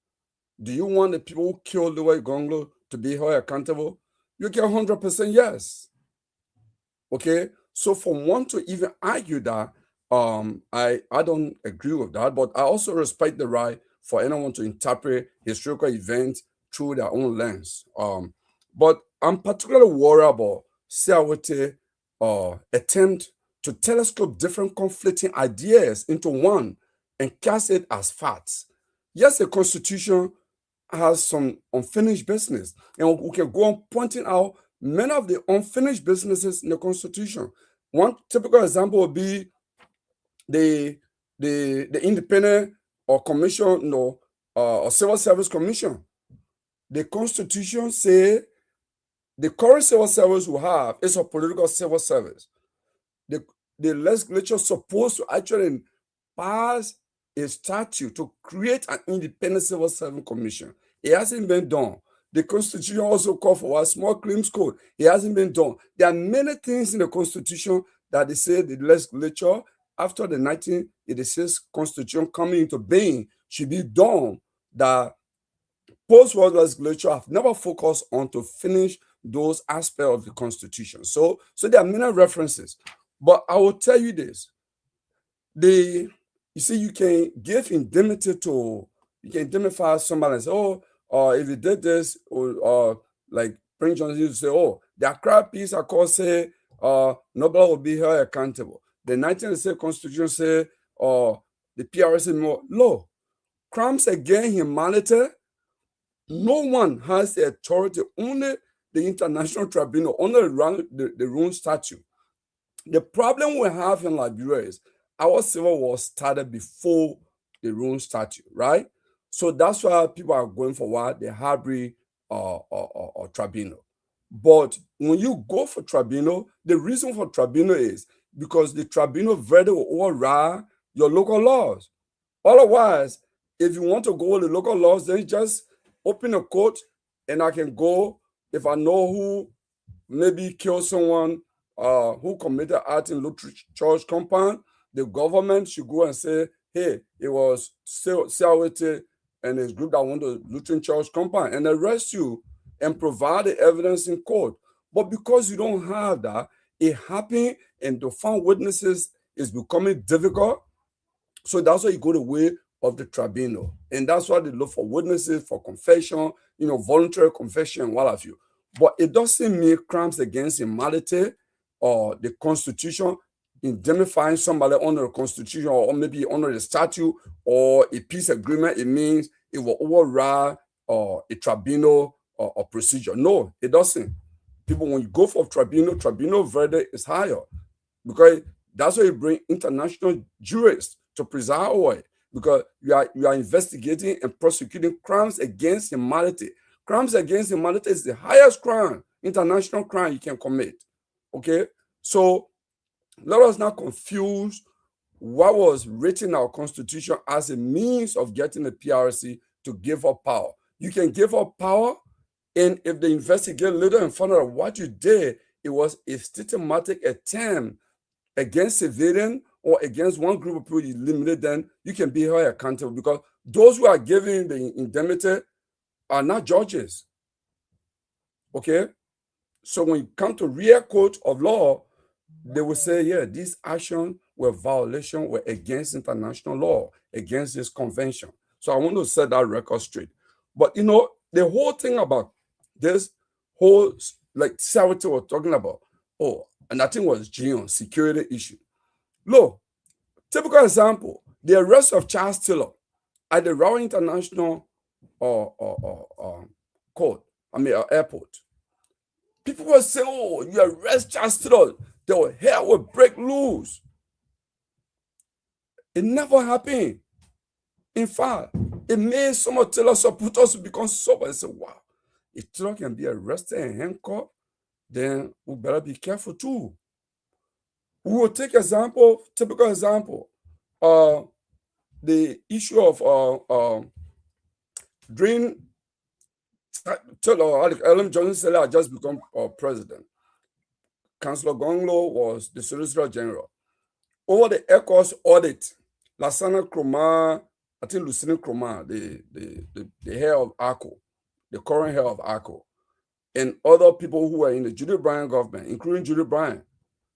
do you want the people who killed Leroy Gonglo to be held accountable? You get 100% yes. Okay, so for one to even argue that, I don't agree with that, but I also respect the right for anyone to interpret historical events through their own lens. But I'm particularly worried about Siawate attempt to telescope different conflicting ideas into one and cast it as facts. Yes, the Constitution has some unfinished business, and we can go on pointing out many of the unfinished businesses in the Constitution. One typical example would be the independent or commission, or civil service commission. The Constitution says the current civil service we have is a political civil service. The legislature is supposed to actually pass a statute to create an independent civil service commission. It hasn't been done. The Constitution also calls for a small claims code. It hasn't been done. There are many things in the Constitution that they say the legislature, after the 1986 Constitution coming into being, should be done, that post-war legislature have never focused on to finish those aspects of the Constitution. So there are many references. But I will tell you this. You see, you can give indemnity to, you can indemnify somebody and say, if you did this, or like Prince Johnson used to say, the Accra Peace Accord say nobody will be held accountable. The 1986 Constitution say the PRC more law. Crimes against humanity, no one has the authority, only the International Tribunal, only the Rome Statute. The problem we have in Liberia is our civil war started before the Rome Statute, right? So that's why people are going for what? The Harbury or tribunal. But when you go for tribunal, the reason for tribunal is because the tribunal verdict will override your local laws. Otherwise, if you want to go with the local laws, then just open a court and I can go, if I know who maybe killed someone who committed act in Lutheran church compound, the government should go and say, hey, it was Siawate and his group that went to Lutheran church compound, and arrest you and provide the evidence in court. But because you don't have that, it happened, and to find witnesses is becoming difficult. So that's why you go the way of the tribunal. And that's why they look for witnesses, for confession, voluntary confession, what have you. but it doesn't mean crimes against humanity or the Constitution indemnifying somebody under the Constitution or maybe under the statute or a peace agreement. It means it will override a tribunal or procedure. No, it doesn't. People, when you go for tribunal verdict is higher because that's why you bring international jurists to preside over it, because you are investigating and prosecuting crimes against humanity. Crimes against humanity is the highest crime, international crime you can commit. Okay, so let us not confuse what was written in our Constitution as a means of getting the PRC to give up power. You can give up power, and if they investigate later and find out what you did, it was a systematic attempt against civilian or against one group of people, you eliminate them, you can be held accountable, because those who are giving the indemnity are not judges. Okay? So when you come to real court of law, they will say, yeah, these actions were violation, were against international law, against this convention. So I want to set that record straight. But you know, the whole thing about this whole, like Sarah was talking about, and I think it was Gion, security issue. Look, typical example, the arrest of Charles Taylor at the Raleigh International airport. People were saying, oh, you arrest Charles Taylor, their hair will break loose. It never happened. In fact, it made some of Taylor's supporters become sober and say, wow, if Taylor can be arrested and handcuffed, then we better be careful too. We will take typical example, the issue of during Taylor, Ellen Johnson said I just become president. Councillor Gonglo was the Solicitor General. Over the ECOWAS audit, Lassana Kroma, I think Lucine Kroma, the head of ACO, the current head of ACO, and other people who were in the Judy Bryant government, including Judy Bryant,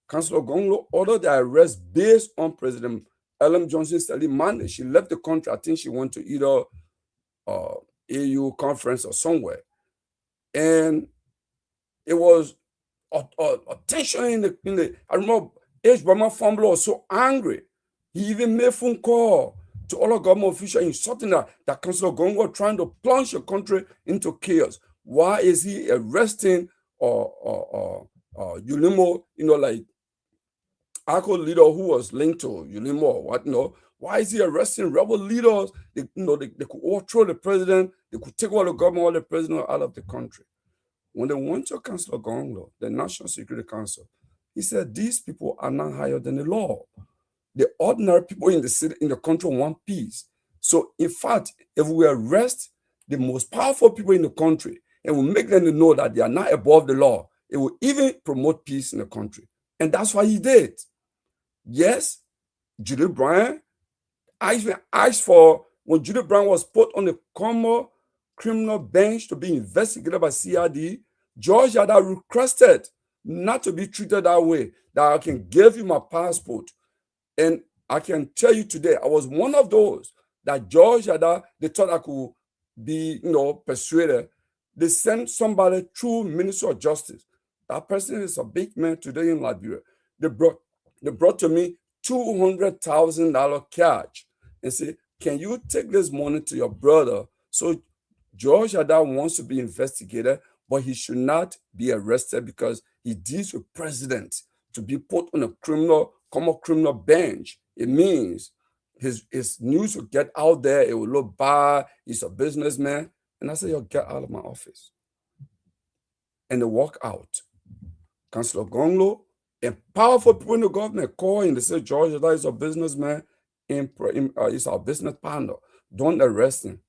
Councillor Gonglo ordered the arrest based on President Ellen Johnson's early mandate. She left the country. I think she went to either AU conference or somewhere. And it was a tension in the I remember H. Burma Fambula was so angry. He even made a phone call to all the government officials insulting that Councillor Gonglo trying to plunge the country into chaos. Why is he arresting Ulimo, like ACO leader who was linked to Ulimo or what? Why is he arresting rebel leaders? They could overthrow the president. They could take all the government, all the president out of the country. When they went to Councillor Gonglo, the National Security Council, he said, these people are not higher than the law. The ordinary people in the city, in the country want peace. So in fact, if we arrest the most powerful people in the country and we make them know that they are not above the law, it will even promote peace in the country. And that's what he did. Yes, Judy Bryant asked for, when Judy Bryant was put on the common criminal bench to be investigated by CID, George Yada requested not to be treated that way, that I can give you my passport. And I can tell you today, I was one of those that George Yada, they thought I could be, persuaded. They sent somebody through Ministry of Justice. That person is a big man today in Liberia. They brought to me $200,000 cash and said, can you take this money to your brother? So George Yada wants to be investigated, but he should not be arrested because he deals with president. To be put on a common criminal bench, it means his news will get out there, it will look bad, he's a businessman. And I said, yo, get out of my office. And they walk out. Councillor Gonglo and powerful people in the government call and they say, George Yada is a businessman, he's our business partner. Don't arrest him.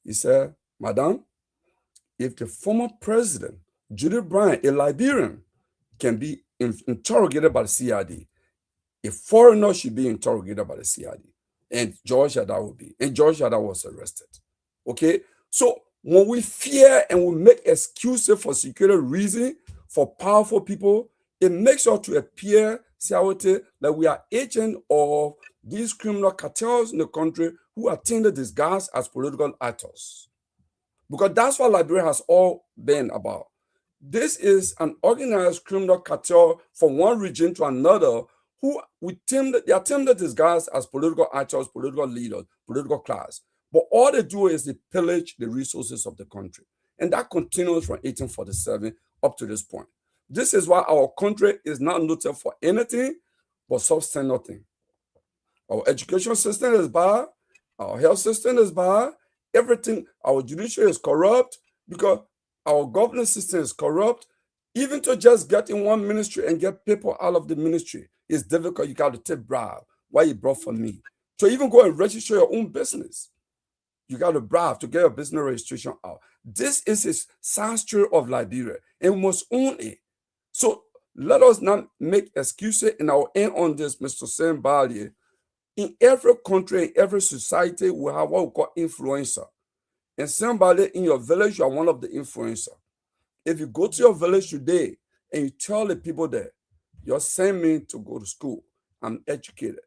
He said, Madam, if the former president, Judy Bryant, a Liberian, can be interrogated by the CID, a foreigner should be interrogated by the CID. And George Yada will be. And George Yada was arrested. Okay? So when we fear and we make excuses for security reasons for powerful people, it makes us to appear, that we are agents of these criminal cartels in the country who are tended disguised as political actors. Because that's what Liberia has all been about. This is an organized criminal cartel from one region to another who they are termed disguised as political actors, political leaders, political class. But all they do is they pillage the resources of the country. And that continues from 1847 up to this point. This is why our country is not noted for anything but substance nothing. Our education system is bad. Our health system is bad. Everything, our judiciary is corrupt because our governance system is corrupt. Even to just get in one ministry and get people out of the ministry is difficult. You got to take bribe. Why you brought for me? To even go and register your own business, you got to bribe to get your business registration out. This is a sad story of Liberia, and we must own it. So let us not make excuses, and I'll end on this, Mr. Sam Bali. In every country, in every society, we have what we call influencer. And somebody in your village, you are one of the influencers. If you go to your village today and you tell the people there, you're sending me to go to school, I'm educated,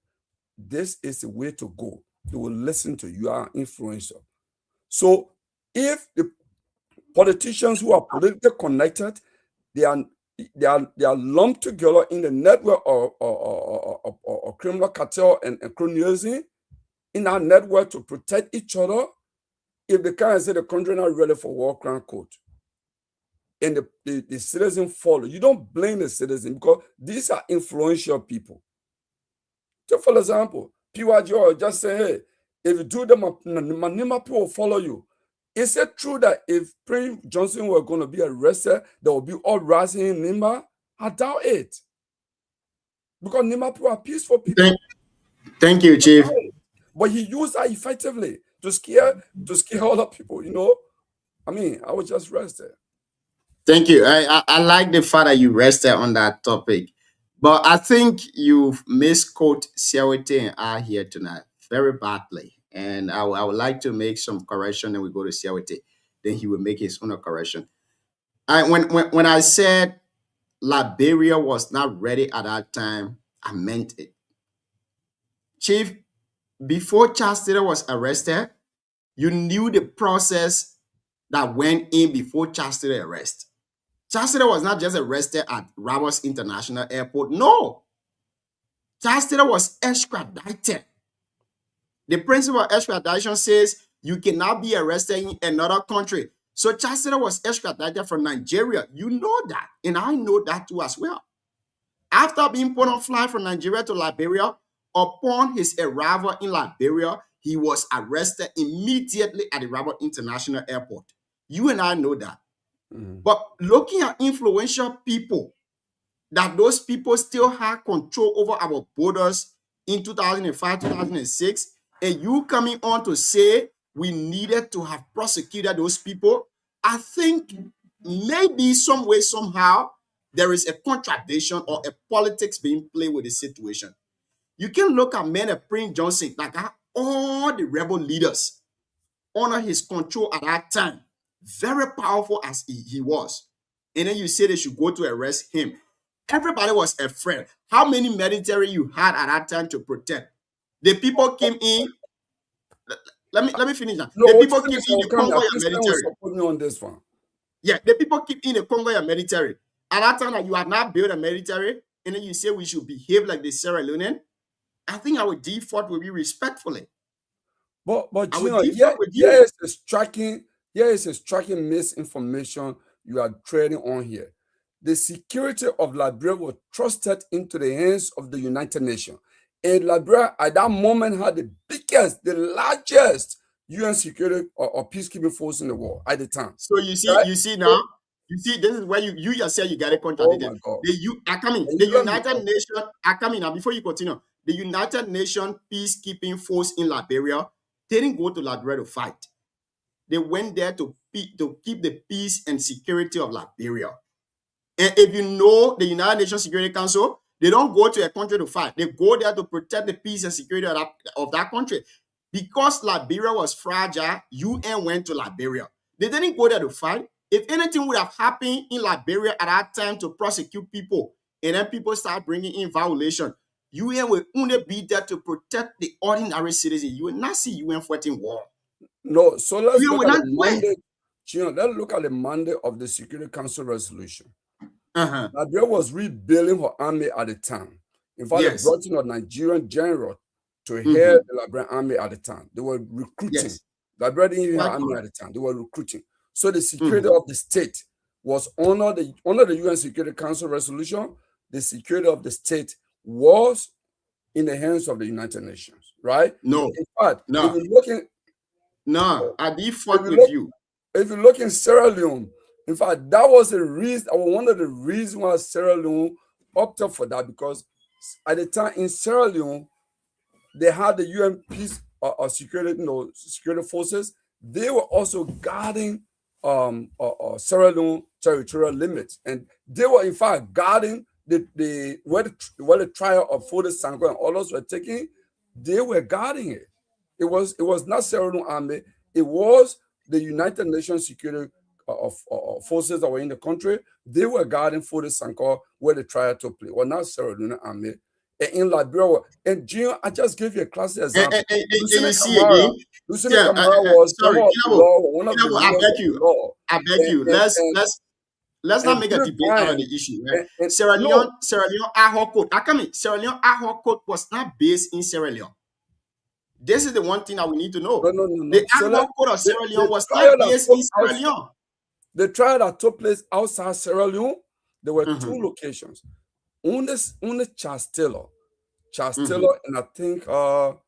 this is the way to go. They will listen to you. You are an influencer. So if the politicians who are politically connected, they are lumped together in the network of criminal cartel and cronyism, in our network to protect each other, if they can't say the country not ready for war crime code, and the citizen follow, you don't blame the citizen because these are influential people. So for example, PYG just say, hey, if you do them, Manima people will follow you. Is it true that if Prince Johnson were going to be arrested, there will be all rising in Nima? I doubt it. Because Nima people are peaceful people. Thank you, Chief. But he used that effectively to scare other people, you know. I mean, I was just rested. Thank you. I like the fact that you rested on that topic. But I think you've misquoted Siawete and I here tonight very badly. And I would like to make some correction, and we go to Siawete. Then he will make his own correction. When I said Liberia was not ready at that time, I meant it. Chief, before Charles Taylor was arrested, you knew the process that went in before Charles Taylor arrest. Charles Taylor was not just arrested at Roberts International Airport. No. Charles Taylor was extradited. The principle of extradition says you cannot be arrested in another country. So Charles Taylor was extradited from Nigeria. You know that, and I know that too as well. After being put on flight from Nigeria to Liberia, upon his arrival in Liberia, he was arrested immediately at the Robert International Airport. You and I know that. But looking at influential people, that those people still had control over our borders in 2005, 2006, and you coming on to say we needed to have prosecuted those people, I think maybe some way, somehow, there is a contradiction or a politics being played with the situation. You can look at men like Prince Johnson, like all the rebel leaders under his control at that time, very powerful as he was. And then you say they should go to arrest him. Everybody was afraid. How many military you had at that time to protect? The people came in. Let me finish that. No, the people came in the Congo military. On this one. Yeah, the people keep in the Congo military. At that time, that you have not built a military, and then you say we should behave like the Sierra Leonean. I think our default will be respectfully. But you know, here is a striking misinformation you are trading on here. The security of Liberia was trusted into the hands of the United Nations. And Liberia at that moment had the biggest, the largest UN security or peacekeeping force in the world at the time. So you see, right? You see now, this is where you yourself you got it contradicted. The United Nations are coming now. Before you continue, the United Nations peacekeeping force in Liberia, they didn't go to Liberia to fight. They went there to keep the peace and security of Liberia. And if you know the United Nations Security Council, they don't go to a country to fight. They go there to protect the peace and security of that country. Because Liberia was fragile, UN went to Liberia. They didn't go there to fight. If anything would have happened in Liberia at that time to prosecute people, and then people start bringing in violation, UN will only be there to protect the ordinary citizens. You will not see UN fighting war. No, so let's look at the mandate. Chino, let's look at the mandate of the Security Council resolution. Uh-huh. Liberia was rebuilding her army at the time. In fact, Yes. they brought in a Nigerian general to head Mhm. the Liberian army at the time. They were recruiting. Yes. Liberia didn't even have Quite army correct. at the time. They were recruiting. So the security Mhm. of the state was under the UN Security Council resolution. The security of the state was in the hands of the United Nations, right? No, In fact, no, if you look in, no. I did fought if you with look, you. if you look in Sierra Leone, in fact, that was the reason, one of the reasons why Sierra Leone opted for that, because at the time in Sierra Leone, they had the UN peace or security, security forces. They were also guarding Sierra Leone territorial limits, and they were in fact guarding where the trial of Foday Sankoh and others were taking. They were guarding it. It was not Sierra Leone army. It was the United Nations security forces that were in the country. They were guarding Foday Sankoh where the trial took place. Well, not Sierra Leone army. And in Liberia, and Gino, I just gave you a classic example. And you Lieutenant see Kamara, again. Lieutenant Yeah, Kamara was sorry, one of the Kinabo, I rulers beg of you. the law. I beg you. Let's not And make a Bill debate out of Bryan, the issue, right? and Sierra no, Leone ad hoc code. I come in. Sierra Leone ad hoc code was not based in Sierra Leone. This is the one thing that we need to know. no. The So ad let hoc code of Sierra the Leone was trial not that based took in Sierra outside, Leone. the trial that took place outside Sierra Leone, there were Mhm. two locations. Only Charles Taylor, Mhm. and I think for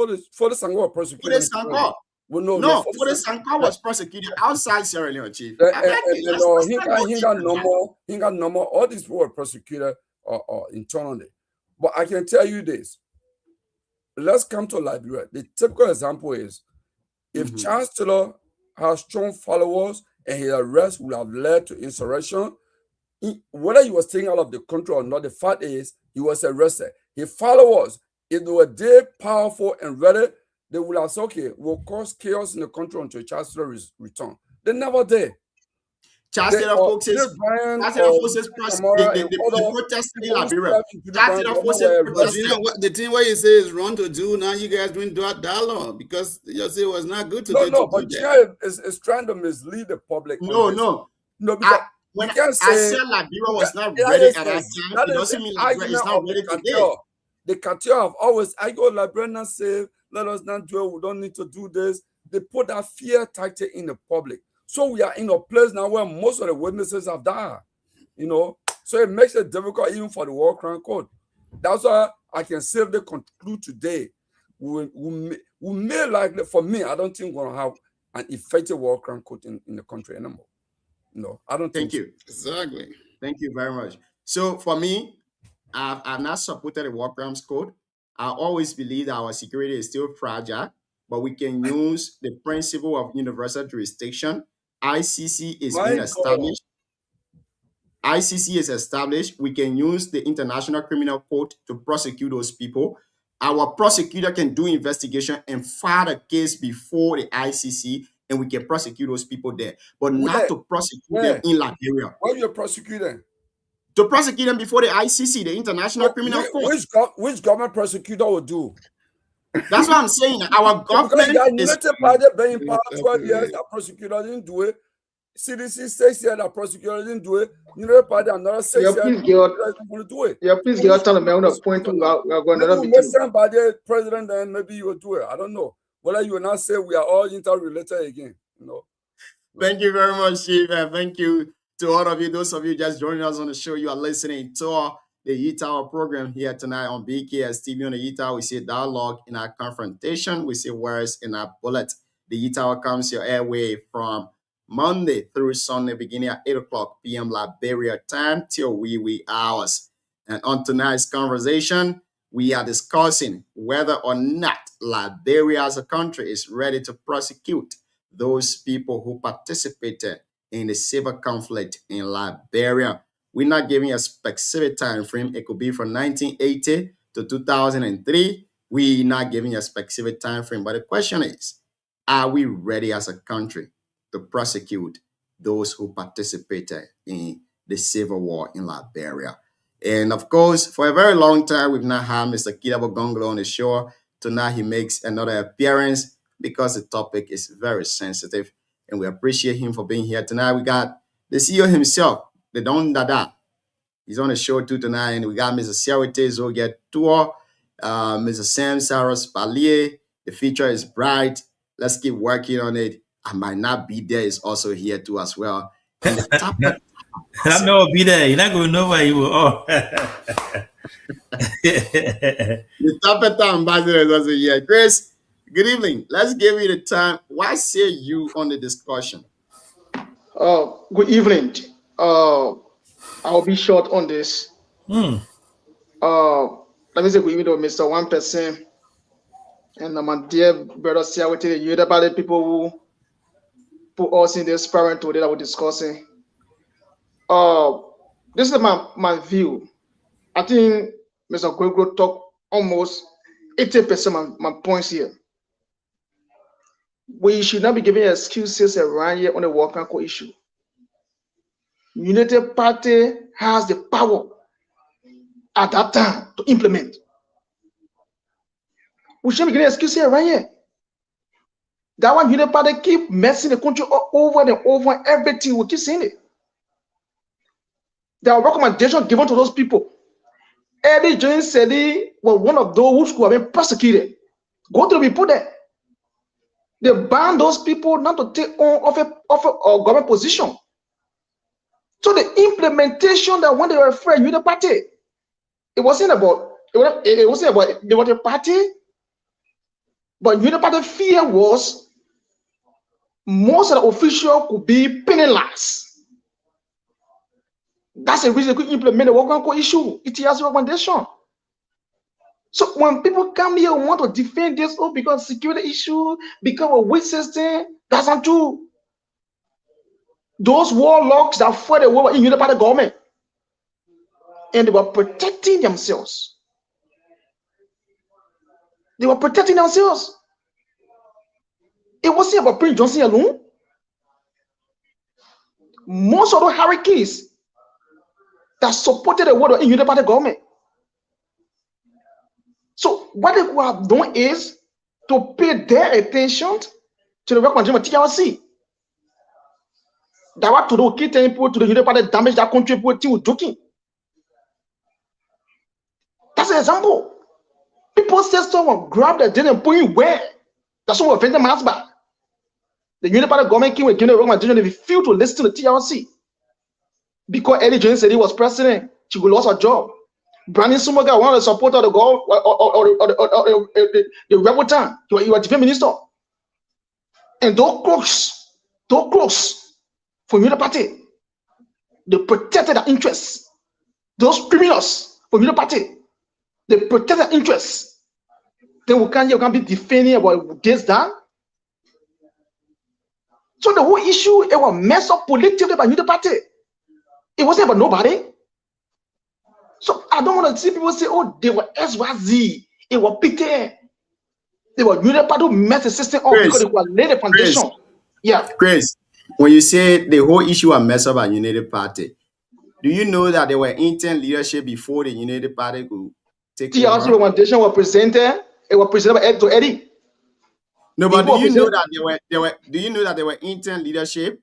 the Sankoh were prosecuted Foday in Sierra Leone. Sankoh. Well, no, No, for the Foday Sankoh. Sankoh was prosecuted outside Sierra Leone, Chief. And, I beg you. Let's not go he deep got in that. normal. He got normal. All these people were prosecuted internally. But I can tell you this. Let's come to Liberia. The typical example is if Mhm. Charles Taylor has strong followers and his arrest would have led to insurrection, whether he was taken out of the country or not, the fact is he was arrested. His followers, if they were there powerful and ready, they would have said, okay, we'll cause chaos in the country until Charles Taylor return. They never did. Charles Taylor folks Bill is Bryan Charles Taylor or folks is Kamara and they other protested in people who Liberia. served in Bill Charles Bryan Taylor government folks were is But arrested. you know what the thing what you say is wrong to do now, you guys doing dialogue because you say it was not good today No, to but do that. Chia is trying to mislead the public on No, this. no. No, because When you can't I say said Liberia was not that ready is at the, that time, that it is doesn't the mean Liberia is argument not of the ready today. cartel. The cartel have always argued, Liberia not safe, let us not do it, we don't need to do this. They put that fear tactic in the public. So we are in a place now where most of the witnesses have died, So it makes it difficult even for the War Crime Court. That's why I can safely conclude today. We may likely, for me, I don't think we're going to have an effective War Crime Court in the country anymore. No, I don't think Thank you. Exactly. Thank you very much. So for me, I've not supported the War Crimes Code. I always believe that our security is still fragile, but we can use the principle of universal jurisdiction. ICC is being established. ICC is established. We can use the International Criminal Court to prosecute those people. Our prosecutor can do investigation and file a case before the ICC, and we can prosecute those people there, but not to prosecute them in Liberia. Where you're prosecuting? To prosecute them before the ICC, the International Criminal Court. Which government prosecutor will do? That's what I'm saying. Our government is party been in power 12 years. That prosecutor didn't do it. CDC 6 years. That prosecutor didn't do it. Party another 6 years. Please do it. Yeah, please get tell me on the point to we are going to maybe by the president, then maybe you will do it. I don't know. Whether you will not say we are all interrelated again. Thank you very much, Chief. Thank you to all of you. Those of you just joining us on the show, you are listening to the E-Tower program here tonight on BKS TV. On the E-Tower, we see dialogue in our confrontation. We see words in our bullet. The E-Tower comes your airway from Monday through Sunday, beginning at 8 o'clock p.m. Liberia time till wee hours. And on tonight's conversation, we are discussing whether or not Liberia as a country is ready to prosecute those people who participated in the civil conflict in Liberia. We're not giving a specific time frame. It could be from 1980 to 2003. We're not giving a specific time frame. But the question is, are we ready as a country to prosecute those who participated in the civil war in Liberia? And of course, for a very long time, we've not had Mr. Kidabo Gongolo on the show. Tonight, he makes another appearance because the topic is very sensitive. and we appreciate him for being here tonight. We got the CEO himself, the Don Dada. He's on the show too tonight, and we got Mr. Siawete Zoget Tour, Mr. Sam Saros Palier. The future is bright. Let's keep working on it. I might not be there is also here too as well. And the top I know I'll be there. You're not going to know where you will. Oh. The Tapeta ambassador is also here. Chris, good evening. Let's give you the time. Why say you on the discussion? Good evening. I'll be short on this. Let me say good evening to Mr. 1%. And my dear brother Siawete, you about the people who put us in this parent today that we're discussing. This is my view. I think Mr. Gwegro talked almost 80% of my points here. We should not be giving excuses around here on the World Council issue. United Party has the power at that time to implement. We shouldn't be giving excuses around here. That one United Party keep messing the country over and over and everything. We keep seeing it. There are recommendations given to those people. Eddie Jones said he was one of those who have been persecuted. Go to the report there. They banned those people not to take on a government position. So the implementation that when they were afraid, United Party, it wasn't about they were a party, but United Party fear was most of the officials could be penalized. That's the reason they could implement the World Council issue. It has a recommendation. So when people come here and want to defend this, because security issue, because of weak system, that's not true. Those warlocks that fought the war in United Party government, and they were protecting themselves. They were protecting themselves. It wasn't about Prince Johnson alone. Most of the hurricanes that supported the war in United Party government. So what they could have done is to pay their attention to the recommendation of TRC. That was to do key people to the United Party damage that country people were joking. That's an example. People say someone grabbed the deal and put it where? That's someone offended my husband. The United Party government came with a recommendation and refused to listen to the TRC. Because Eddie Jones said he was president, she would lose her job. Brandon Sumoga, one of the supporters of the goal or the rebel time, he was defense minister. And those crooks from United Party, they protected their interests. Those criminals from United Party, they protect their interests. Then you can't be defending about this, that. So the whole issue, it was messed up politically by United Party. It wasn't about nobody. So I don't want to see people say, oh, they were SYZ, it was Peter. They were United Party who messed the system up because they were laid the foundation. Chris, when you say the whole issue was messed up by United Party, do you know that there were intern leadership before the United Party could take over? TRC recommendation was presented. It was presented by Eddie. No, but do you know that there were intern leadership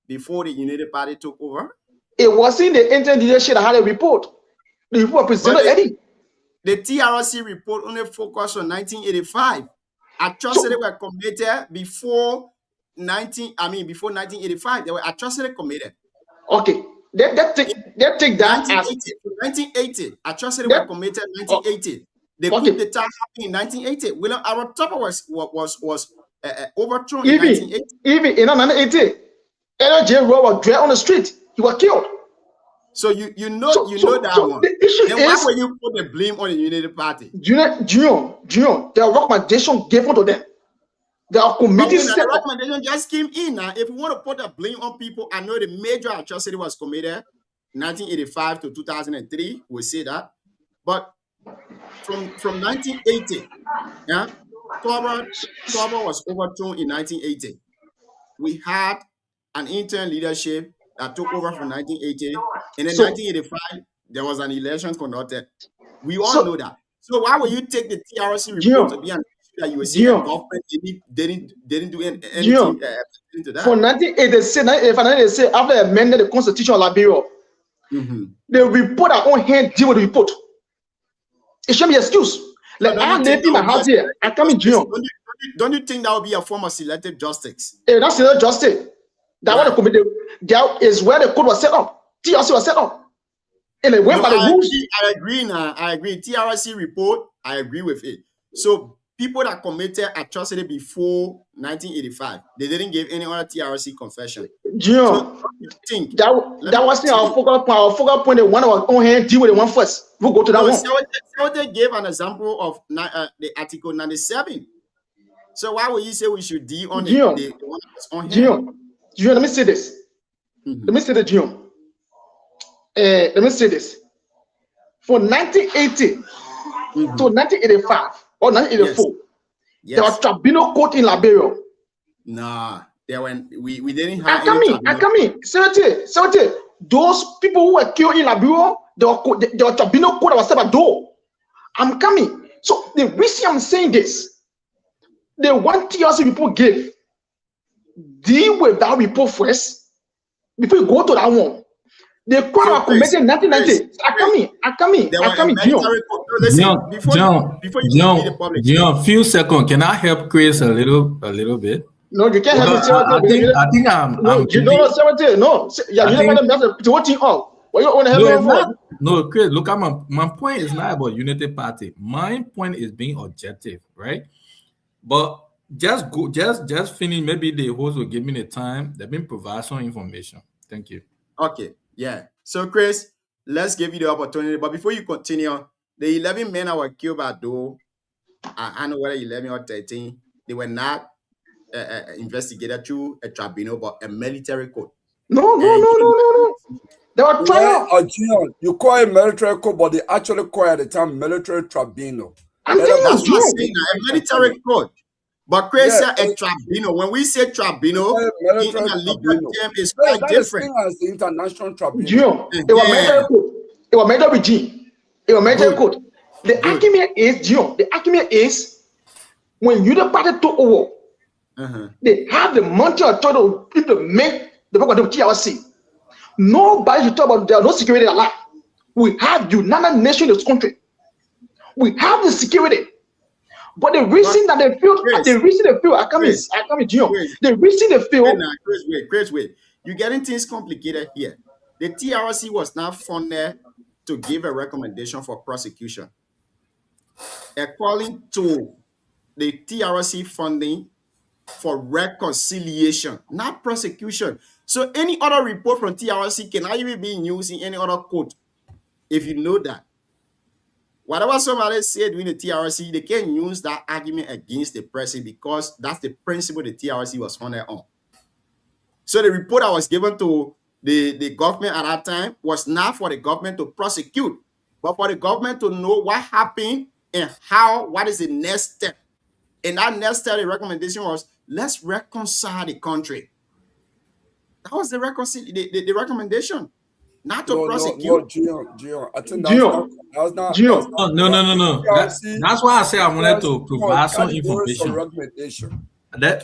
before the United Party took over? It wasn't the intern leadership that had a report. The report presented Eddie. The TRC report only focused on 1985. Atrocities were committed before 1985. They were atrocities committed. Okay. They take that 1980. Atrocities were committed in 1980. The coup d'etat happened in 1980. William Aaron Tupper was overthrown in 1980. Even in 1980, LJ Rowe was dragged on the street. He was killed. So you know that one. The issue then why will you put the blame on the United Party? Junior, there are recommendations given to them. There are committees. The recommendation just came in now. If you want to put the blame on people, I know the major atrocity was committed 1985 to 2003. We say that, but from 1980, yeah, October was overthrown in 1980. We had an intern leadership that took over from 1980, and in 1985 there was an election conducted. We all know that. So why will you take the TRC report to be an that you were saying the Junior, government didn't do anything Junior, to that. for 1986, 1986, after they amended the Constitution of Liberia, the report our own hand deal with the report. It shouldn't be an excuse. Like I live in my house here, I come in Junior. Don't you think that would be a form of selective justice? That's not justice. That what the committee, that is where the code was set up. TRC was set up. And it went by the rules. I agree now. I agree. TRC report, I agree with it. So people that committed atrocity before 1985, they didn't give any other TRC confession. Junior, So think that was our focal point. The one of our own hand deal with the one first. We'll go to that one. Sewate gave an example of the Article 97. So why would you say we should deal on the one that's on hand? Junior, let me say this. Let me say this, Junior. Let me say this. For 1980 to 1985 or 1984, Yes. there was tribunal court in Liberia. Nah, there when we didn't have. I come in. Sewate, those people who were killed in Liberia, there was tribunal court that was set by door. I'm coming. So the reason I'm saying this, the one TRC report gave, deal with that report first before you go to that one. The crime was committed in 1990. I come in. John, few seconds. Can I help Chris a little bit? No, you can't help me. I think I'm. No, yeah, you know that's the whole thing off. What you want to help? No, Chris, look at my point is not about unity party. My point is being objective, right? But just finish. Maybe the host will give me the time. Let me provide some information. Thank you. Okay, yeah. So, Chris, let's give you the opportunity. But before you continue, the 11 men that were killed by Doe, I know whether 11 or 13, they were not investigated through a tribunal, but a military court. No. They were trial. You call it military court, but they actually call it at the time military tribunal. That's what I'm saying, a military court. But Chris said a tribunal. When we say tribunal, in a legal term, it's quite different. As the international tribunal. It was military court. It was military regime. It was military court. The argument is, when you the party took over, they have the monetary authority to make the work of the TRC. Nobody should talk about there are no security alive. We have United Nations in this country. We have the security. But the reason that they feel, Chris, wait. You're getting things complicated here. The TRC was not funded to give a recommendation for prosecution. According to the TRC funding for reconciliation, not prosecution. So any other report from TRC cannot even be used in any other court. If you know that. Whatever somebody said during the TRC, they can use that argument against the president because that's the principle the TRC was founded on. So the report that was given to the government at that time was not for the government to prosecute, but for the government to know what happened and what is the next step. And that next step, the recommendation was, let's reconcile the country. That was the recommendation. Not to prosecute. Gio. I think that's not. No. That's why I say I wanted to provide some information. The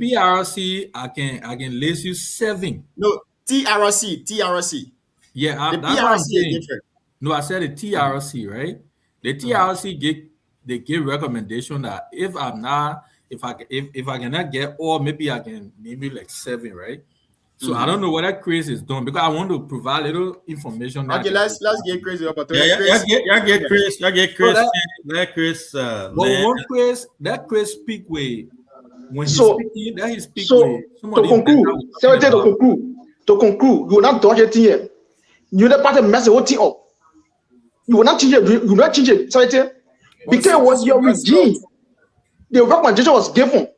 PRC, I can list you 7. No, TRC. Yeah, the that's PRC what I'm saying. is different. No, I said the TRC, right? The TRC they give recommendation that if I cannot get all, maybe I can maybe like 7, right? So I don't know what that Chris is doing because I want to provide little information. Okay, let's get Chris the opportunity. Get Chris. Let Chris. But one Chris, that Chris speak way when he's speaking, that he speak way. To conclude, you will not dodge it here. You will not part of mess the whole thing up. You will not change it. You will not change it. Because it was your regime. The recommendation was given.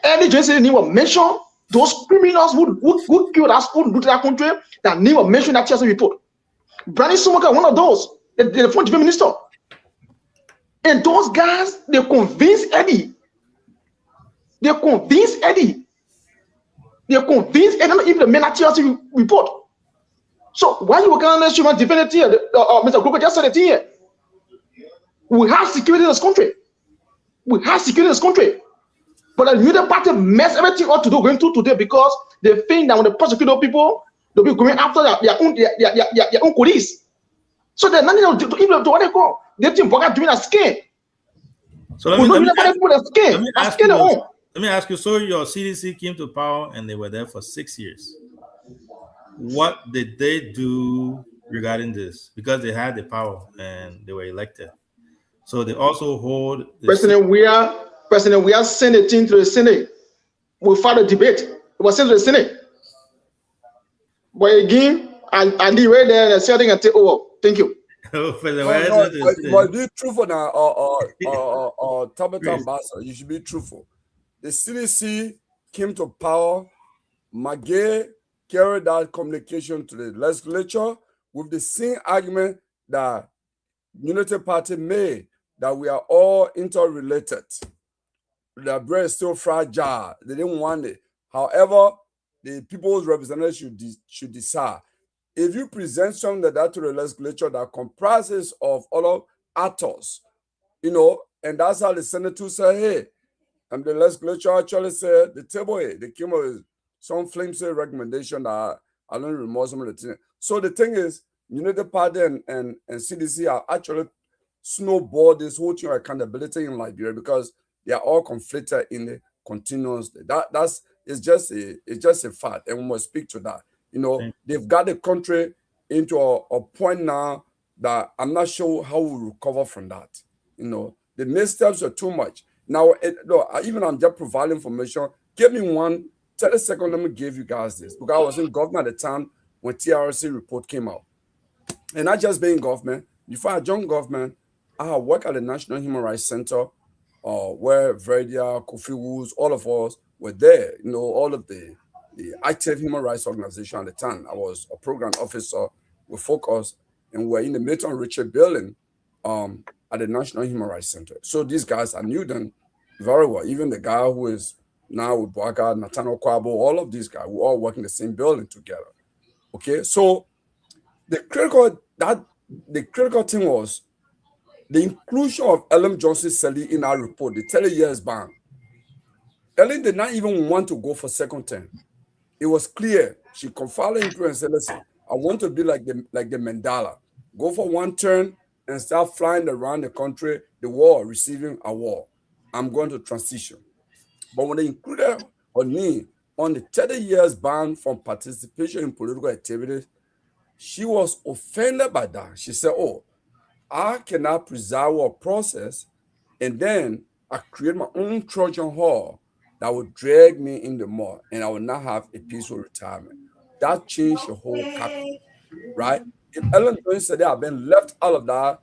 Any Jason name was mentioned. Those criminals who killed us, who do to that country, that name was mentioned that TRC report. Brandon Sumoka, one of those, the former defense minister. And those guys, they convinced Eddie. They convinced Eddie not even the men at TRC report. So why you can't let human defend it here? Mr. Gruber just said it here. We have security in this country. We have security in this country. But the United Party mess everything up to do going through today because they think that when they prosecute those people, they'll be going after their own police. So they're not able to even to what they call. They think we're doing a scam. So let me Let me ask you. So your CDC came to power and they were there for 6 years. What did they do regarding this? Because they had the power and they were elected. So they also hold President Weah sent a team to the Senate. We filed a debate. It was sent to the Senate. But again, I did right there and setting and take over. Thank you. But be truthful now, Tabitha Ambassador. You should be truthful. The CDC came to power. McGay carried that communication to the legislature with the same argument that Unity Party made, that we are all interrelated. The bread is still fragile. They didn't want it. However, the people's representatives should decide. If you present something like that to the legislature that comprises of other actors, and that's how the senators say, hey, and the legislature actually said, the table here, they came up with some flimsy recommendation that I don't remember some of the things. So the thing is, United Party and CDC are actually snowball this whole thing of accountability in Liberia because they are all conflicted in the continuous. It's just a fact, and we must speak to that. They've got the country into a point now that I'm not sure how we recover from that. The missteps are too much. Now, even I'm just providing information. Give me 30 seconds, let me give you guys this. Because I was in government at the time when TRC report came out. And not just being government. Before I joined government, I had worked at the National Human Rights Center, where Verdia, Kofi Woods, all of us were there. All of the active human rights organization at the time. I was a program officer with Focus, and we're in the Milton Richard building at the National Human Rights Center. So these guys, I knew them very well. Even the guy who is now with Boaga, Nathaniel Kwabo, all of these guys, we all work in the same building together. Okay, so the critical thing was the inclusion of Ellen Johnson Sirleaf in our report, the 30 years ban. Ellen did not even want to go for second term. It was clear. She confided in and said, listen, I want to be like the Mandela. Go for one term and start flying around the country, the war, receiving award. I'm going to transition. But when they included me on the 30 years ban from participation in political activities, she was offended by that. She said, oh, I cannot preserve a process and then I create my own Trojan horse that would drag me in the mud and I would not have a peaceful retirement. That changed the whole capital, right? If Ellen Johnson said they had been left out of that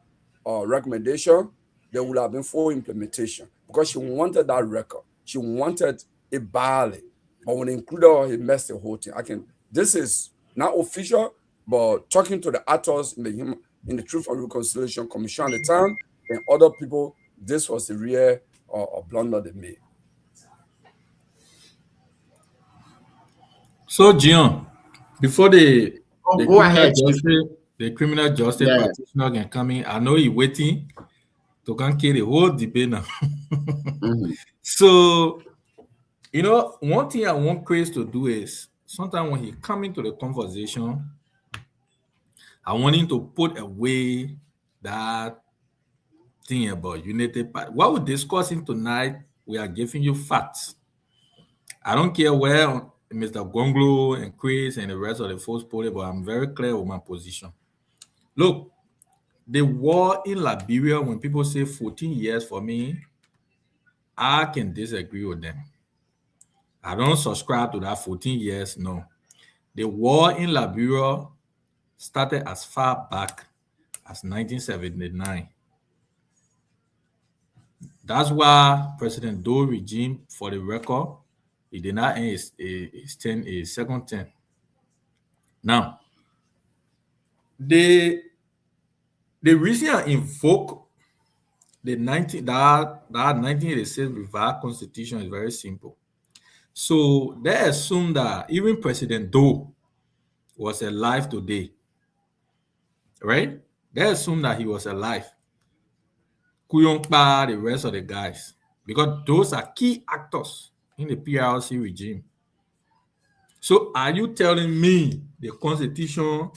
recommendation, there would have been full implementation because she wanted that record. She wanted it badly. But when they included her, it messed the whole thing. This is not official, but talking to the actors in the Truth and Reconciliation Commission at the time and other people, this was the real blunder they made. So, Gian, before the criminal justice Yeah. practitioner can come in, I know you're waiting to come carry the whole debate now. So, one thing I want Chris to do is sometimes when he come into the conversation, I want him to put away that thing about Unity Party. What we're discussing tonight, we are giving you facts. I don't care where Mr. Gonglo and Chris and the rest of the folks put it, but I'm very clear with my position. Look, the war in Liberia, when people say 14 years for me, I can disagree with them. I don't subscribe to that 14 years, no. The war in Liberia started as far back as 1979. That's why President Doe regime, for the record, he did not end his second term. Now, the reason I invoke the 1986 revised constitution is very simple. So they assume that even President Doe was alive today, right? They assume that he was alive. Kuyongpa, the rest of the guys, because those are key actors in the PRC regime. So are you telling me the Constitution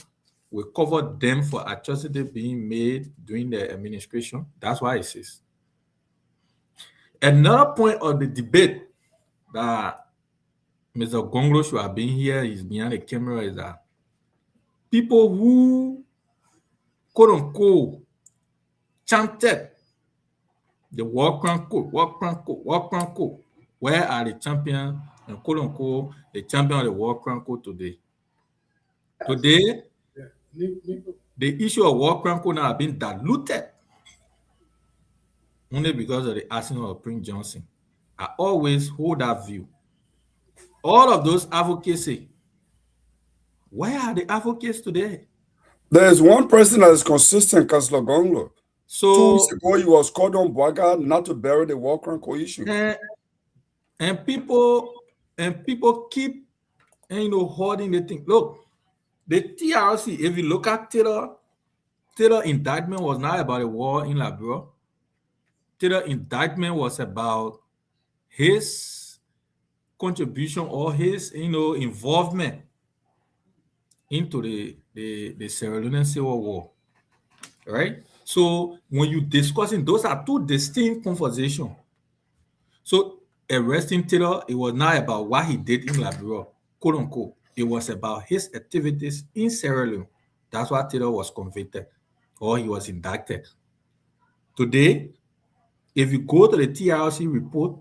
will cover them for atrocity being made during their administration? That's why it says. Another point of the debate that Mr. Gonglo should have been here, is behind the camera, is that people who, quote unquote, chanted the war crime code, where are the champions, and quote unquote, the champion of the war crime code today? Today, the issue of war crime code now has been diluted only because of the arsenal of Prince Johnson. I always hold that view. All of those advocates say, where are the advocates today? There's one person that is consistent, Councillor Gonglo. So 2 weeks ago, he was called on Boaga not to bury the war crime issue. And people keep holding the thing. Look, the TRC, if you look at Taylor indictment was not about a war in Liberia. Taylor indictment was about his contribution or his involvement into the Sierra Leone Civil War. Right? So when you discussing, those are two distinct conversations. So arresting Taylor, it was not about what he did in Liberia, quote unquote. It was about his activities in Sierra Leone. That's why Taylor was convicted or he was indicted. Today, if you go to the TRC report,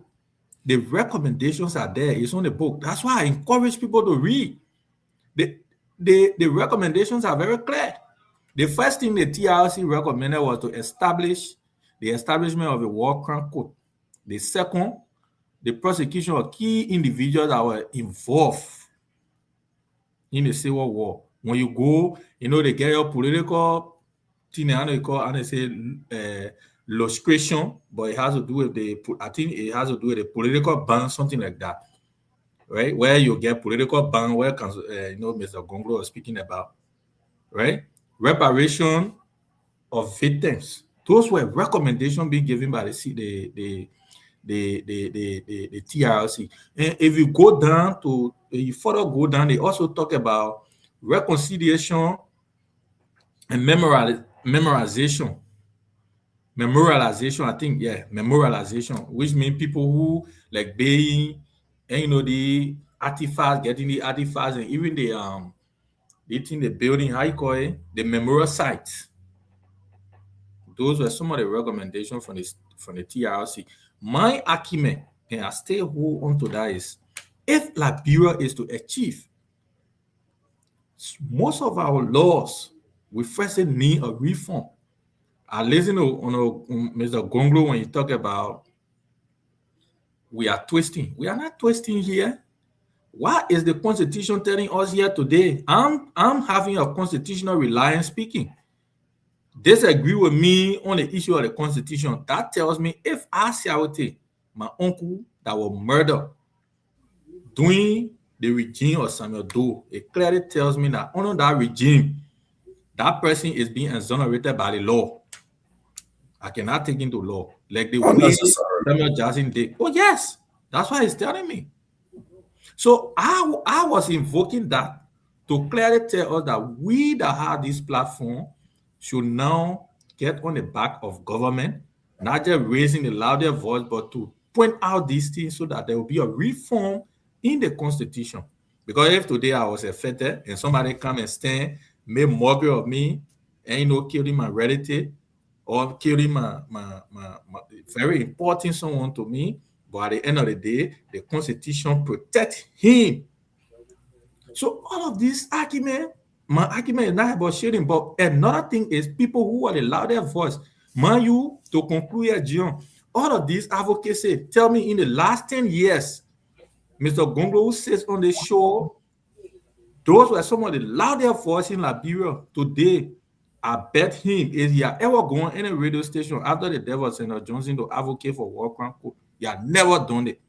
the recommendations are there. It's on the book. That's why I encourage people to read. The recommendations are very clear. The first thing the TRC recommended was to establish the establishment of a war crime code. The second, the prosecution of key individuals that were involved in the Civil War. When you go, they get your political thing, and they say lustration, but it has to do with the political ban, something like that, right? Where you get political ban, where Mr. Gonglo was speaking about, right? Reparation of victims. Those were recommendations being given by the TRC. And if you go down you further go down, they also talk about reconciliation and memorialization, I think, memorialization, which means people who like baying and the artifacts, getting the artifacts, and even the building, how you call it, the memorial sites. Those were some of the recommendations from the TRC. My argument, and I still hold on to that, is if Liberia is to achieve most of our laws, we first need a reform. I listen to Mr. Gonglo when he talk about we are twisting. We are not twisting here. What is the Constitution telling us here today? I'm having a constitutional reliance speaking. Disagree with me on the issue of the Constitution. That tells me if Asiawate, my uncle that was murdered during the regime of Samuel Doe, it clearly tells me that under that regime, that person is being exonerated by the law. I cannot take into law like the way Samuel Jackson did. Oh yes, that's why he's telling me. So I was invoking that to clearly tell us that we that have this platform should now get on the back of government, not just raising the louder voice, but to point out these things so that there will be a reform in the Constitution. Because if today I was affected and somebody come and stand, make mockery of me, and killing my relative or killing my very important someone to me, but at the end of the day, the Constitution protects him. So all of this argument, my argument is not about shooting, but another thing is people who are the louder voice. Man, you to conclude here, John, all of these advocates say, tell me in the last 10 years, Mr. Gonglo who sits on the show, those were some of the louder voices in Liberia. Today, I bet him, if he had ever gone any radio station after the death of Senator Johnson to advocate for war crime code, he had never done it.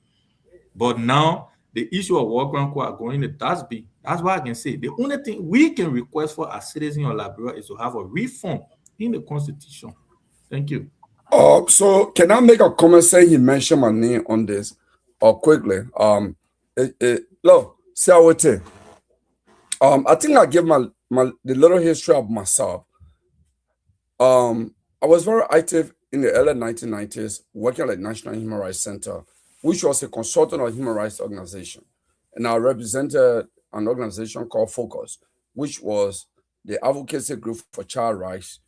But now, the issue of war crime code are going to DASB. That's why I can say the only thing we can request for as citizens of Liberia is to have a reform in the Constitution. Thank you. So can I make a comment saying he mentioned my name on this or quickly? Look, see how it is. I think I give the little history of myself. I was very active in the early 1990s, working at the National Human Rights Center, which was a consultant of human rights organization. And I represented an organization called Focus, which was the advocacy group for child rights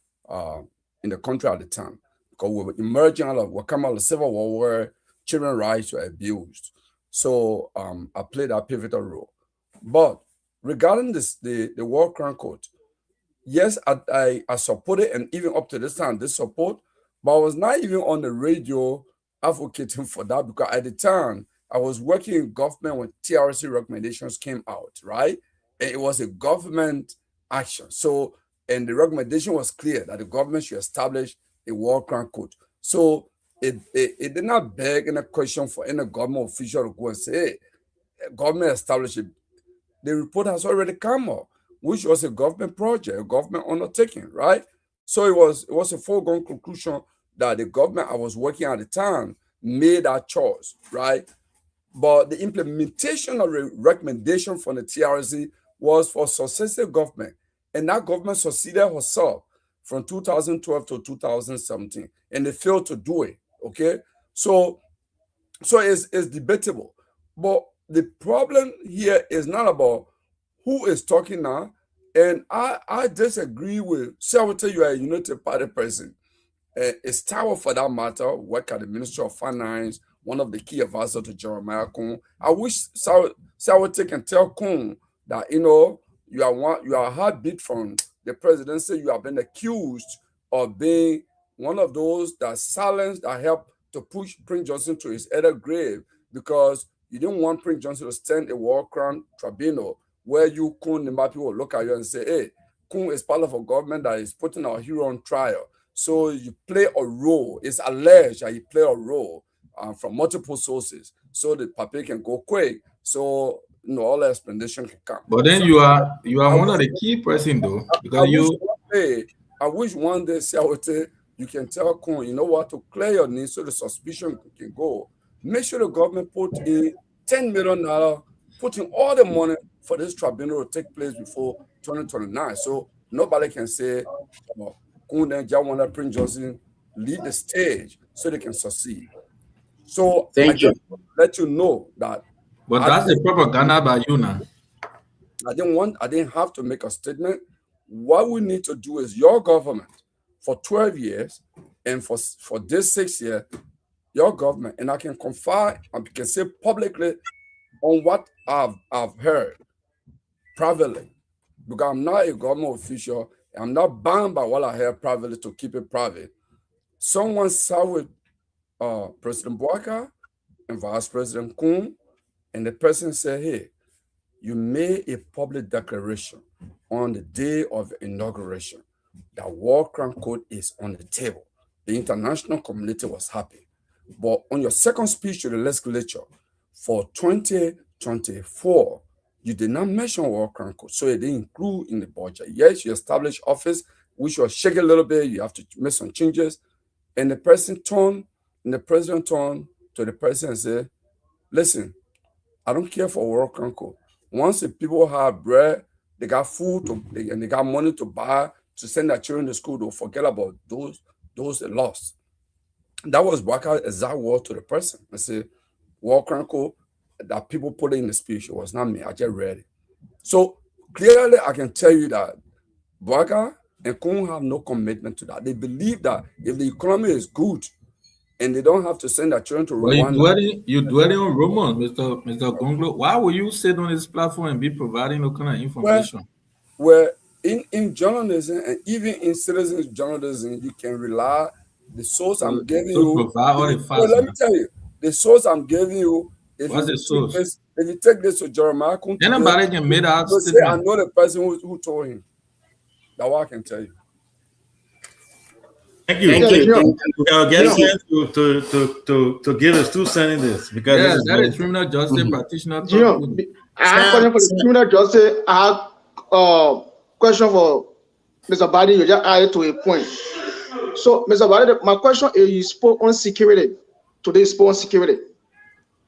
in the country at the time. Because we were emerging out of what came out of the Civil War where children's rights were abused. So I played a pivotal role. But regarding the War Crime Code, yes, I support it, and even up to this time, this support, but I was not even on the radio advocating for that because at the time, I was working in government when TRC recommendations came out, right? And it was a government action. So, and the recommendation was clear that the government should establish a War Crime Code. So it did not beg any question for any government official to go and say, hey, government establish it. The report has already come up, which was a government project, a government undertaking, right? So it was a foregone conclusion that the government I was working at the time made that choice, right? But the implementation of the recommendation from the TRC was for successive government, and that government succeeded herself from 2012 to 2017, and they failed to do it. Okay, so it's debatable, but the problem here is not about who is talking now. And I disagree with, say I will tell you a United Party person. It's Tower for that matter, work at the Ministry of Finance, one of the key advisors to Jeremiah Kun. I wish Sawate can tell Kun that, you are a heartbeat from the presidency. You have been accused of being one of those that silenced, that helped to push Prince Johnson to his early grave because you didn't want Prince Johnson to stand a war crime tribunal where you, Kun, the people will look at you and say, hey, Kun is part of a government that is putting our hero on trial. So you play a role. It's alleged that you play a role from multiple sources so the paper can go quick. So all the explanation can come. But then you are one of the key person though, because I wish one day, you can tell Kun, you know what, to clear your name so the suspicion can go. Make sure the government put in $10 million, put in all the money for this tribunal to take place before 2029. So nobody can say, Kun and Jawana Prince Johnson lead the stage so they can succeed. So Thank you. Let you know that. But that's the propaganda by you now. I didn't have to make a statement. What we need to do is your government for 12 years and for this 6 years, your government, and I can confide, I can say publicly on what I've heard privately, because I'm not a government official. I'm not bound by what I heard privately to keep it private. Someone sat with President Bouaka and Vice President Kun, and the person said, hey, you made a public declaration on the day of the inauguration that War Crime Code is on the table. The international community was happy. But on your second speech to the legislature for 2024, you did not mention War Crime Code, so it didn't include in the budget. Yes, you established office, which was shaking a little bit. You have to make some changes. And the president turned to the president and said, listen, I don't care for War Crime Code. Once the people have bread, they got food, and they got money to buy, to send their children to school, they'll forget about those they lost. That was Bouaka's exact word to the person. I said, War Crime Code, that people put in the speech, it was not me. I just read it. So clearly, I can tell you that Bouaka and Kun have no commitment to that. They believe that if the economy is good and they don't have to send their children to Rwanda. You dwelling on rumors, Mr. Gonglo. Why will you sit on this platform and be providing no kind of information? Well, in journalism and even in citizen journalism, you can rely the source I'm giving you. Let me tell you, the source I'm giving you. What's the source? If you take this to Jeremiah, anybody can make that statement. I know the person who told him. That's what I can tell you. Thank you. I'll get him to give us 2 cents in this because that is criminal justice practitioner. I have a question for the criminal justice. I have a question for Mr. Badi. You just added to a point. So Mr. Valade, my question is, you spoke on security. Today you spoke on security.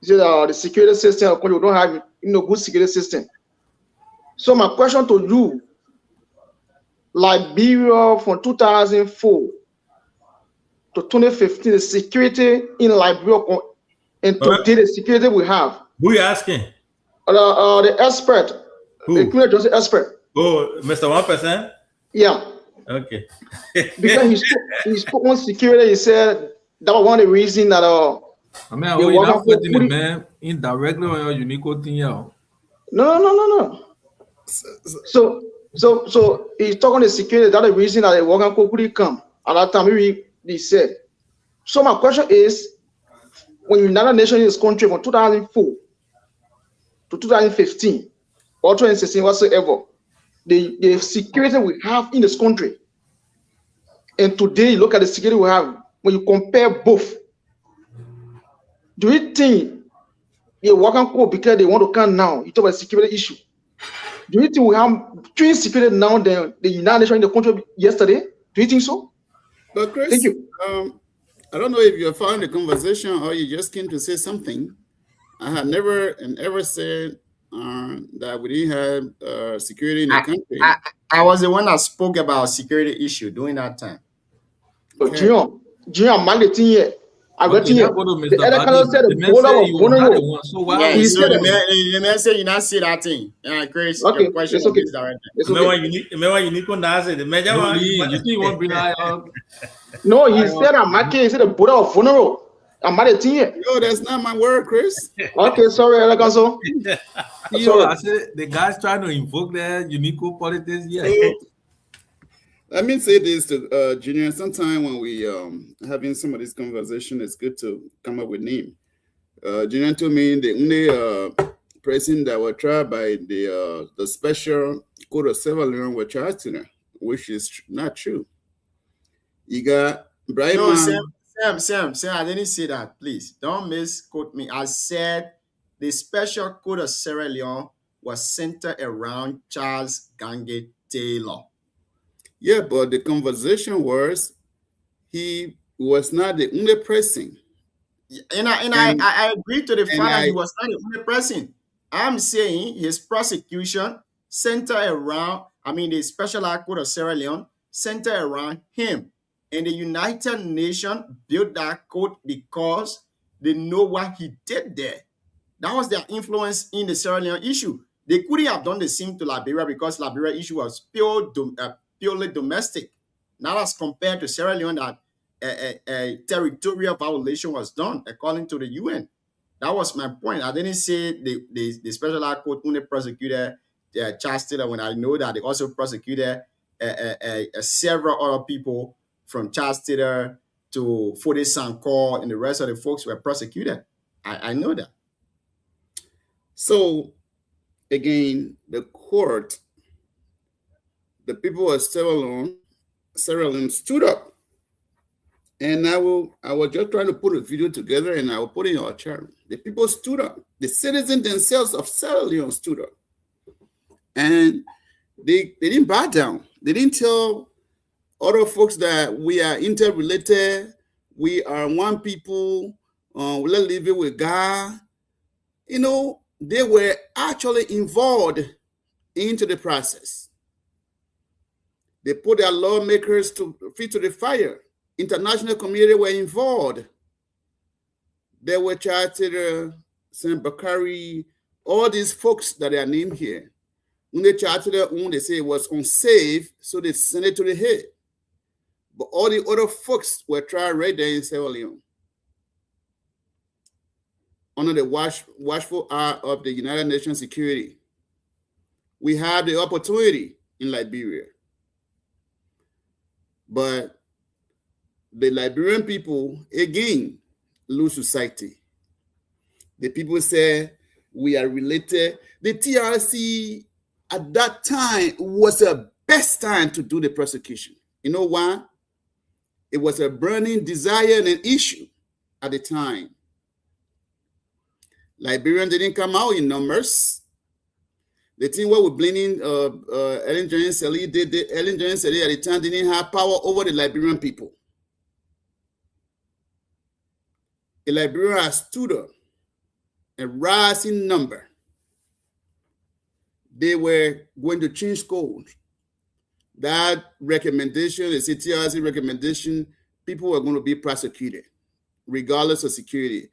You said the security system, you don't have good security system. So my question to you, Liberia from 2004 to 2015, the security in Liberia and today the security we have. Who you asking? The expert. Who? The criminal justice expert. Oh, Mr. 1%? Yeah. Okay. Because he spoke on security, he said that was one of the reasons that I mean, you're not putting the man indirectly on your unique thing, yo. No. So he's talking the security. That's the reason that the Wagan couldn't come. At that time, he said. So my question is, when United Nations in this country from 2004 to 2015 or 2016 whatsoever, the security we have in this country, and today look at the security we have, when you compare both, do you think the Wagan Corps, because they want to come now, you talk about security issue, do you think we have twin security now than the United Nations in the country yesterday? Do you think so? But Chris, thank you. I don't know if you found the conversation or you just came to say something. I had never and ever said that we didn't have security in the country. I was the one that spoke about security issue during that time. But Junior, man, the thing here. I got here. The other color said the border was vulnerable. So why? Yeah, so the man said you not see that thing. Yeah, Chris. Okay, it's okay. Remember unique the major one. You think you want to bring that up? No, he said I'm marking. He said the border was vulnerable. I'm mad at you. No, that's not my word, Chris. Okay, sorry, Alakanso. I said the guy's trying to invoke the unique politics. Yeah. Let me say this to Junior. Sometimes when we having some of this conversation, it's good to come up with name. Junior told me the only person that were tried by the special court of civil law were charged to them, which is not true. You got Brian. No, Sam, I didn't say that. Please don't misquote me. I said the special court of Sierra Leone was centered around Charles Gange Taylor. Yeah, but the conversation was he was not the only person. And I agree to the fact that he was not the only person. I'm saying his prosecution centered around, the Special Court of Sierra Leone centered around him. And the United Nations built that court because they know what he did there. That was their influence in the Sierra Leone issue. They couldn't have done the same to Liberia because Liberia issue was purely domestic, not as compared to Sierra Leone that a territorial violation was done according to the UN. That was my point. I didn't say the Special Court only prosecuted Charles Taylor when I know that they also prosecuted several other people from Charles Taylor to Foday Sankoh and the rest of the folks were prosecuted. I know that. So, again, the court, the people of Sierra Leone stood up. And I was just trying to put a video together and I will put it in our chat. The people stood up. The citizens themselves of Sierra Leone stood up. And they didn't bow down. They didn't tell other folks that we are interrelated, we are one people, let's live it with God. They were actually involved into the process. They put their lawmakers feet to the fire. International community were involved. They were charged Sam Bakari, all these folks that are named here. When they charged them, they say it was unsafe, so they sent it to the head. But all the other folks were tried right there in Sierra Leone. Under the watchful eye of the United Nations security. We have the opportunity in Liberia. But the Liberian people, again, lose society. The people say we are related. The TRC at that time was the best time to do the prosecution. You know why? It was a burning desire and an issue at the time. Liberians didn't come out in numbers. The thing what we're blaming Ellen Johnson Sirleaf, Ellen Johnson Sirleaf at the time didn't have power over the Liberian people. a Liberian has stood up, a rising number. They were going to change codes. That recommendation, the CTRC recommendation, people were going to be prosecuted, regardless of security.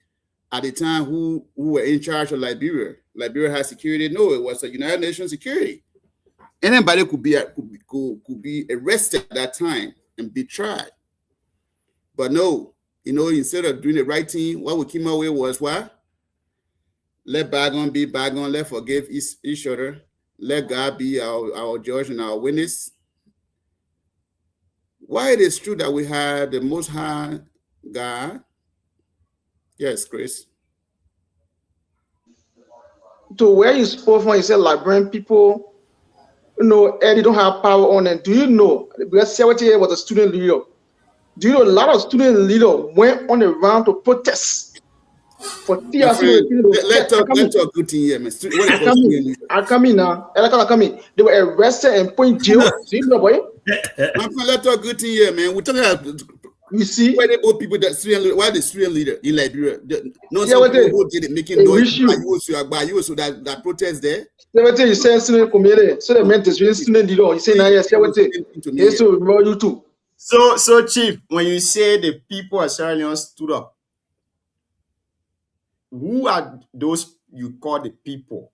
At the time, who were in charge of Liberia? Liberia had security. No, it was a United Nations security. Anybody could be arrested at that time and be tried. But no, instead of doing the right thing, what we came up with was what? Let bygone be bygone. Let forgive each other. Let God be our judge and our witness. Why it is true that we had the Most High God? Yes, Chris. To where you spoke from, you said Liberian people, they don't have power on them. Do you know, because 70 was a student leader, do you know a lot of student leaders went on the round to protest for TRC? Let's talk good thing here, man. I come in now. They were arrested and put in jail. See, boy? Let's talk good thing here, man. We're talking about, you see, why they both people why the student leader in Liberia? No, some people who did it making noise. So that protest there. You say student community, so they meant to student leader. You say now, yes, yes, so you too. So Chief, when you say the people of Sierra Leone stood up, who are those you call the people?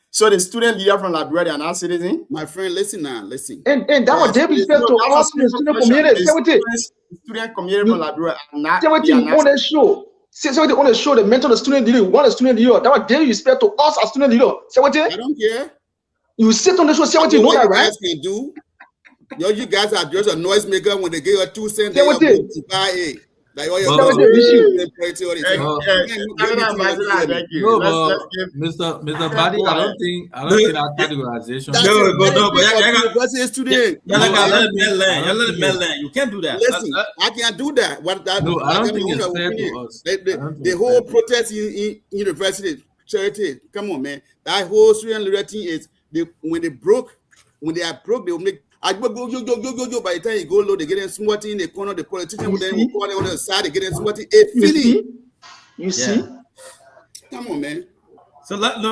So the student leader from Liberia, they are not citizens? My friend, listen now, listen. And that was their respect to us in the student community. Student community from Liberia are not. On the show. Say what on the show, the mentor the student leader, one student leader. That was their respect to us as student leader. Say what I don't care. You sit on the show, say what you know that, right? Can do. You guys are just a noisemaker when they give you 2 cents. Say what like all your Mr. Badi, I don't think that categorization. You can't do that. Listen, I can't do that. I don't think it's fair to us. The whole protest in university, charity. Come on, man. That whole student leader thing is when they are broke, they will make. By the time you go low, they get in smarty in the corner, the politician with them on the side, they get in smarty. You see? Come on, man. So let me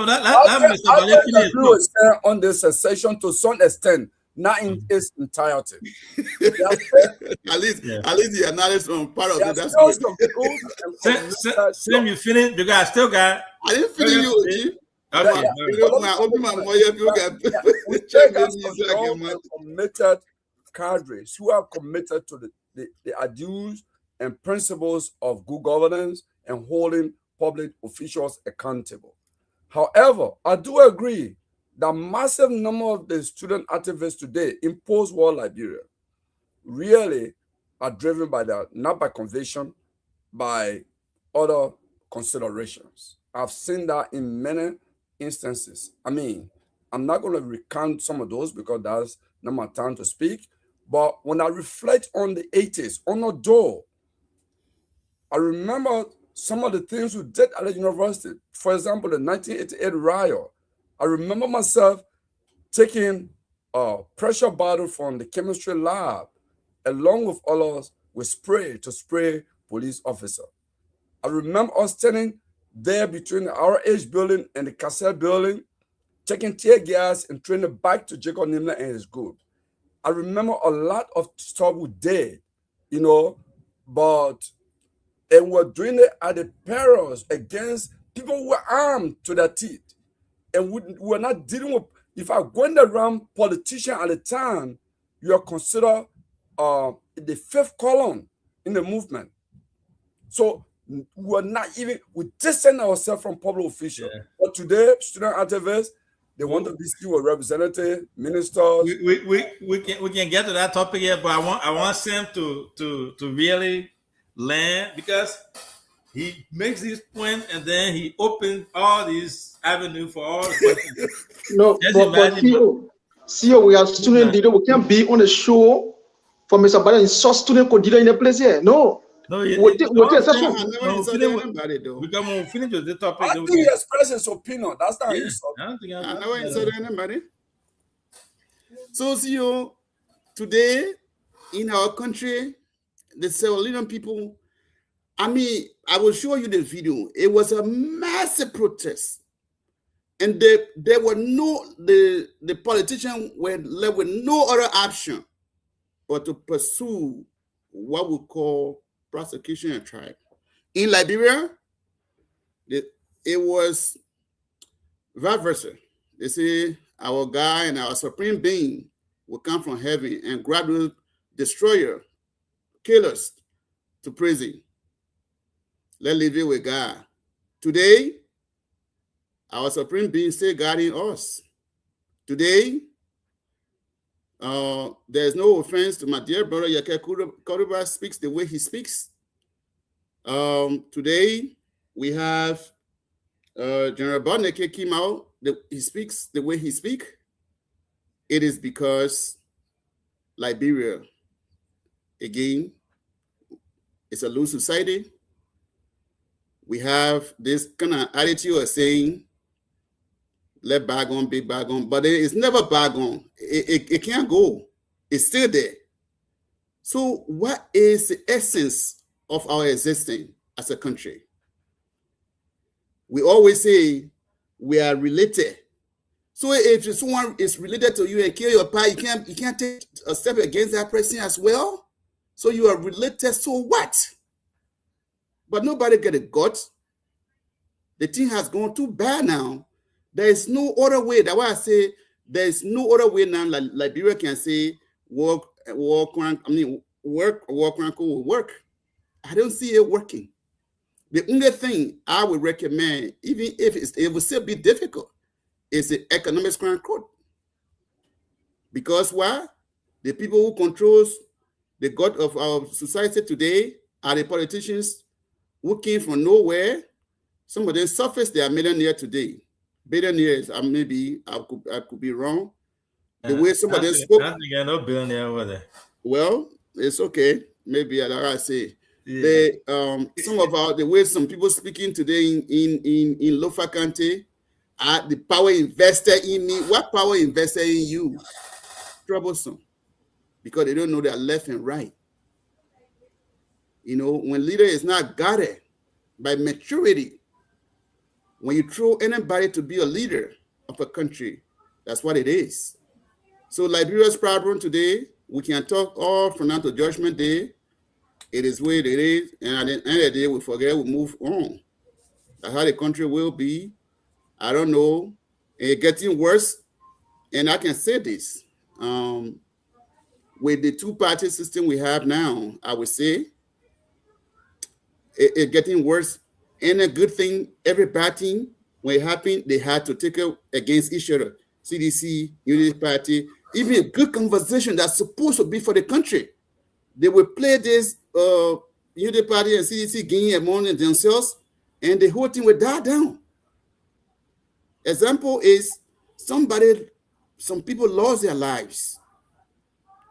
on this session to some extent, not in its entirety. At least the analysis on part of it. That's good. Sam, you finished? Because I still got. I didn't finish you. Committed cadres who are committed to the ideals and principles of good governance and holding public officials accountable. However, I do agree that massive number of the student activists today in post-war Liberia really are driven by not by conviction, by other considerations. I've seen that in many instances. I mean, I'm not going to recount some of those because that's not my time to speak. But when I reflect on the 80s, on the door, I remember some of the things we did at the university. For example, the 1988 riot. I remember myself taking a pressure bottle from the chemistry lab, along with others, with spray to spray police officer. I remember us standing there between the RH building and the Cassell building, taking tear gas and throwing it back to Jacob Nimler and his group. I remember a lot of stuff we did, but and we're doing it at the perils against people who were armed to their teeth. And we're not dealing with, if I went around politician at the time, you are considered the fifth column in the movement. So we're not even, we distance ourselves from public officials. Yeah. But today, student activists, they want to be still a representative, ministers. We can get to that topic here, but I want Sam to really land, because he makes this point and then he opens all these avenues for all the questions. No, but CEO, we have student leader. We can't be on the show for Mr. Biden and so student could leader in the place here. No. No, we finish with the topic. I think he expressed his opinion. That's not his opinion. I never insulted anybody. So, today in our country, the Sierra Leone people I mean, I will show you the video. It was a massive protest. And there were the politicians were left with no other option but to pursue what we call prosecution and trial. In Liberia, it was vice versa. They say our guy and our supreme being will come from heaven and grab the destroyer, kill us to prison. Let's leave it with God. Today, our supreme being still guiding us. Today, there's no offense to my dear brother Yake Koruba speaks the way he speaks. Today, we have General Boneke came out, he speaks the way he speaks. It is because Liberia, again, it's a loose society. We have this kind of attitude of saying, let bygone be bygone, but it's never bygone. It can't go. It's still there. So what is the essence of our existence as a country? We always say we are related. So if someone is related to you and kill your pie, you can't take a step against that person as well. So you are related, so what? But nobody get a gut. The thing has gone too bad now. There is no other way. That's why I say there is no other way now. Liberia can say work will work. I don't see it working. The only thing I would recommend, even if it will still be difficult, is the economic crime court. Because why? The people who controls the gut of our society today are the politicians who came from nowhere. Some of them surface they are millionaire today. Billionaires, maybe I could be wrong. The way some of them spoke. No billionaire over there. Well, it's okay. Maybe I say. Yeah. Some of the way some people speaking today in Lofa County, the power invested in me. What power invested in you? Troublesome. Because they don't know their left and right. You know, when leader is not guided by maturity, when you throw anybody to be a leader of a country, that's what it is. So Liberia's problem today, we can talk all from now to Judgment Day. It is where it is, and at the end of the day, we forget, we move on. That's how the country will be. I don't know. It's getting worse, and I can say this. With the two-party system we have now, I would say it's getting worse. And a good thing, every party, when it happened, they had to take it against each other. CDC, Unity Party, even a good conversation that's supposed to be for the country. They will play this Unity Party and CDC game among themselves, and the whole thing will die down. Example is some people lost their lives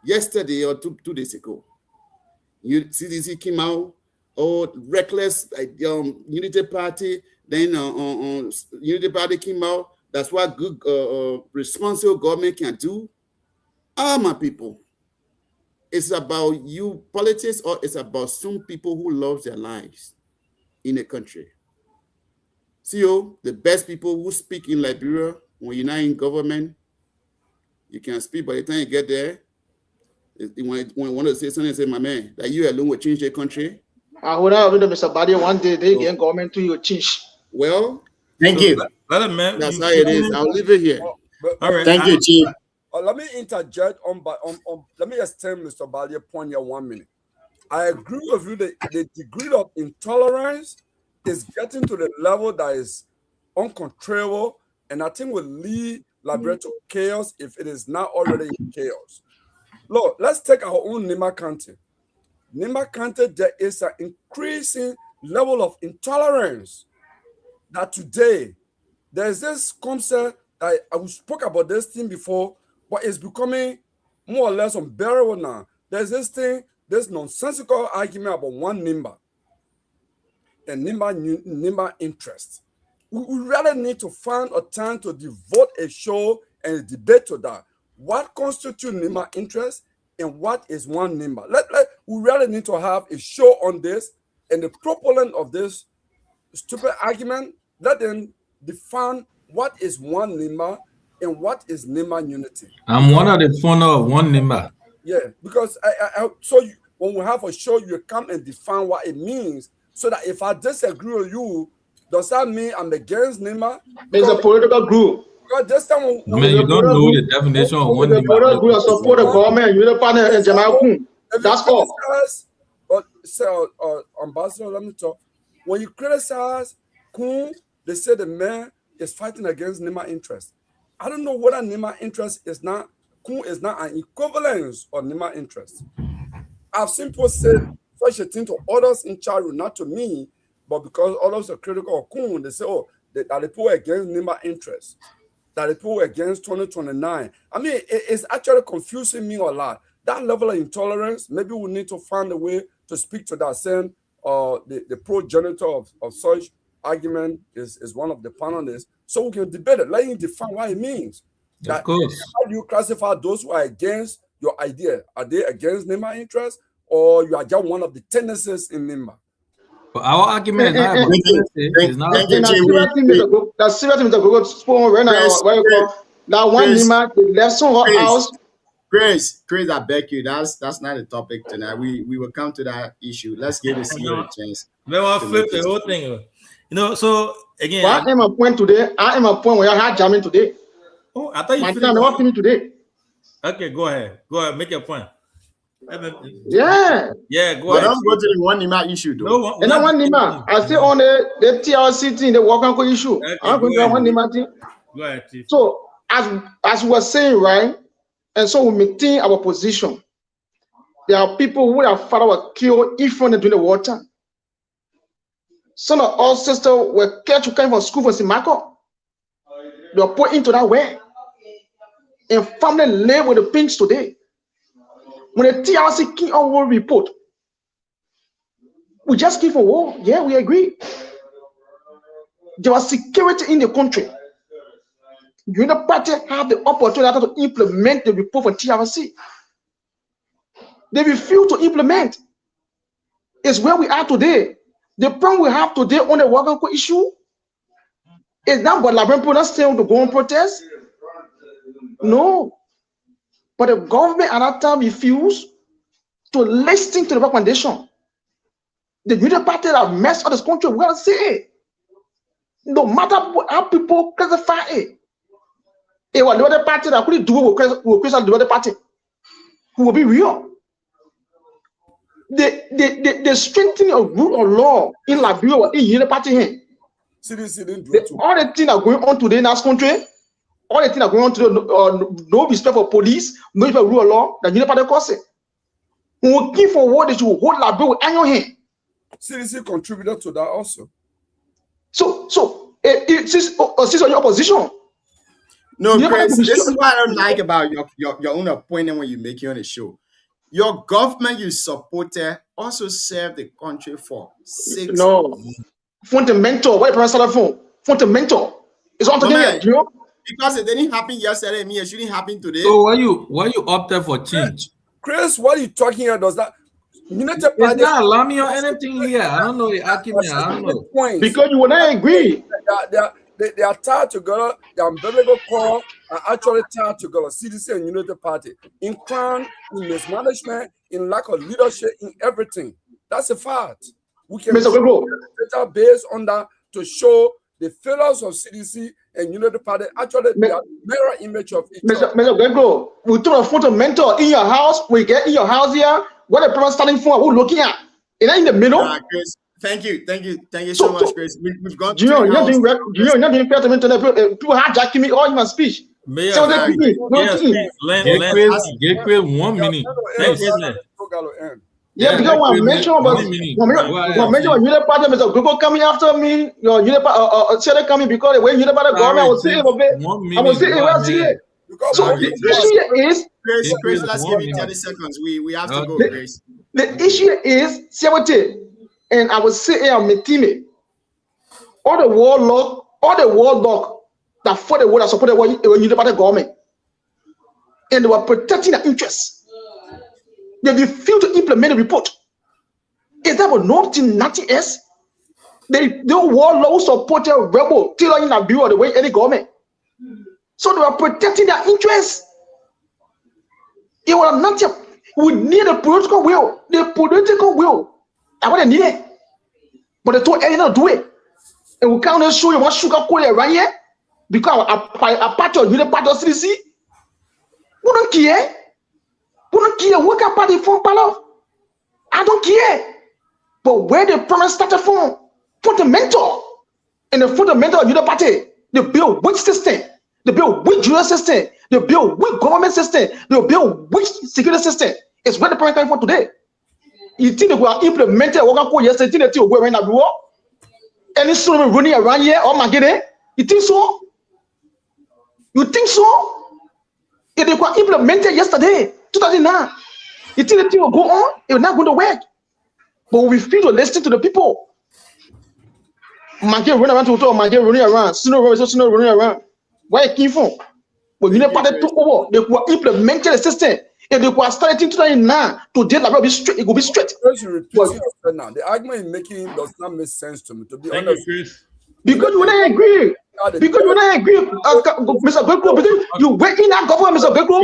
yesterday or two days ago. CDC came out, reckless Unity Party, then Unity Party came out. That's what good responsible government can do. My people, it's about you politics, or it's about some people who love their lives in a country. See, the best people who speak in Liberia, when you're not in government, you can speak. By the time you get there, when you want to say something, say, my man, that you alone will change the country. I would have Mr. Badi one day they get government to your change. Well, thank you. That's how it is. I'll leave it here. All right. Thank you, Chief. Let me interject on let me extend Mr. Badia's point here 1 minute. I agree with you that the degree of intolerance is getting to the level that is uncontrollable, and I think will lead Liberia to chaos if it is not already in chaos. Look, let's take our own Nimba County. Nimba County, there is an increasing level of intolerance that today there's this concept that I spoke about this thing before, but it's becoming more or less unbearable now. There's this nonsensical argument about one Nimba and Nimba interest. We really need to find a time to devote a show and a debate to that. What constitutes Nimba interest and what is one Nimba? We really need to have a show on this And the proponent of this stupid argument, let them define what is one Nima and what is Nima unity. I'm one of the founder of one Nima. Yeah, because when we have a show, you come and define what it means, so that if I disagree with you, does that mean I'm against Nima? It's a political group. Because this time, You don't know the definition of one The political group Nima. support the government, unity party, and Jamal Kun. That's all. Ambassador, let me talk. When you criticize Kun, they say the man is fighting against Nima interest. I don't know whether Nima interest is not, Kun is not an equivalence of Nima interest. I've seen people say such a thing to others in Charu, not to me, but because others are critical of Kun, they say, oh, that the people against Nima interest, that the people against 2029. I mean, it's actually confusing me a lot. That level of intolerance, maybe we need to find a way to speak to that, saying the progenitor of such argument is one of the panelists, so we can debate it. Let him define what it means. Of course. How do you classify those who are against your idea? Are they against Nima interest, or you are just one of the tendencies in Nima? But our argument is not about it's not The serious thing is go spoon right now. What you call that one Nima, the left some house. Chris, I beg you, that's not the topic tonight. We will come to that issue. Let's give the CEO a chance. We want to flip the whole thing. You know, so again, I am a point today. I am a point where I had jamming today. Oh, I thought you My finished. time never finished today. Okay, go ahead. Go ahead, make your point. Yeah. Yeah, go But ahead. don't go to the one Nima issue though. No, And that one Nima, I still on the TRC thing, the walk on issue. Okay, I'm going to go one ahead. Nima thing. Go ahead, Chief. So as we were saying, right, and so we maintain our position. There are people who their father were killed in front of the water. Some of our sisters were catch coming from school from Simako. They were put into that way. And family live with the pinch today. When the TRC King War report, we just came for war. Yeah, we agree. There was security in the country. The party have the opportunity to implement the report from TRC. They refuse to implement. It's where we are today. The problem we have today on the Waganko issue is not what Labrador people not saying to go on protest. No. But the government at that time refused to listen to the recommendation. The Unity Party that messed up this country, we gotta say it. No matter how people classify it. It was the other party that couldn't do it with the other party. Who will be real. The strengthening of rule of law in Liberia in Unity Party here. All the things that are going on today in this country, all the things that are going on today, no respect for police, no respect for rule of law, the Unity Party cause it. When we give for what they should hold Liberia with iron hand. CDC contributed to that also. So it's on your opposition. No, Chris, this is what I don't like about your own appointment when you make it on the show. Your government you supported also served the country for 6 years. Fundamental. What you started from? Fundamental. It's on today, you know? Because it didn't happen yesterday, it shouldn't happen today. So why you opted for change? Chris, what are you talking about? Does that United Party? It's not allowing me or anything here. I don't know the argument. I don't know. Because you will not agree. They are tied together. The umbilical cord are actually tied together. CDC and Unity Party in crime, in mismanagement, in lack of leadership, in everything. That's a fact. We can based on that to show the failures of CDC and Unity Party. Actually, they are mirror image of each other. Mr. Gregor, we took a fundamental in your house. We get in your house here. What the problem starting from? We're looking at. Is that in the middle? Chris, thank you so much, Chris. We've gone. You're not doing fair to me today. People hijacking me all in my speech. Get Chris 1 minute. Yeah, because when I mention about Unity Party, Mr. Google coming after me, your Unity Party coming because when Unity Party government, I was saying I was saying it. So the issue is Chris, let's give you 30 seconds. We have to go, Chris. The issue is Sewate, and I was saying I'm a teammate. All the warlock that fought the war that supported the Unity Party government, and they were protecting their interests. They refused to implement the report. Is that what nothing else? They warlord supported rebel till in Liberia the way any government. So they were protecting their interests. It was nothing. We need a political will. The political will. I want to need it. But they told Eddie not do it. And we can't show you what sugar coat right here. Because a part of the part of CDC. We don't care. We don't care. What can party from Palo? I don't care. But where the problem started from? Fundamental. And the fundamental of the party, they build which system? They build which judicial system? They build which government system? They build which security system? It's where the problem coming from today. You think they will implement what I call yesterday? They will go around the world? Any sort of running around here or Magene? You think so? You think so? If they were implemented yesterday, 2009, you think the thing will go on? It will not going to work. But we feel to listen to the people. Magene running around to talk, Magene running around, Sino running around. Where it came from? But you never took over. They were implemented the system. If they were starting 2009, today that will be straight. It will be straight. Now, the argument you're making does not make sense to me. To be honest, because you don't agree. Because you don't agree, Mr. Bekro, because you were in that government, Mr. Bekro.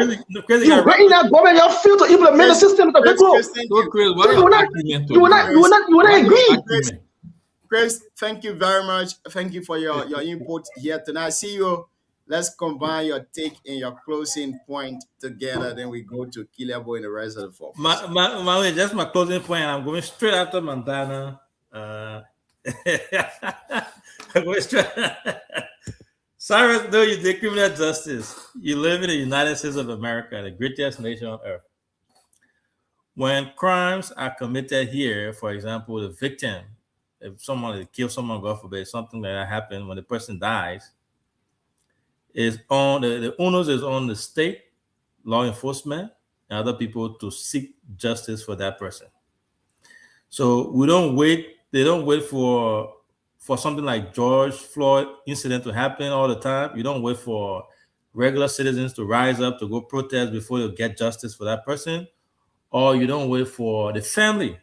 You were in that government, you failed to implement the system, Mr. Bekro. You will not agree. Chris, thank you very much. Thank you for your input here tonight. See you. Let's combine your take and your closing point together. Then we go to Killable in the rest of the folks. Just my closing point. I'm going straight after Montana. I'm going straight. Cyrus, though you did criminal justice, you live in the United States of America, the greatest nation on earth. When crimes are committed here, for example, the victim, if someone kills someone, God forbid, something like that happened, when the person dies, is on the onus is on the state, law enforcement, and other people to seek justice for that person. So we don't wait. They don't wait for something like George Floyd incident to happen all the time. You don't wait for regular citizens to rise up to go protest before you get justice for that person, or you don't wait for the family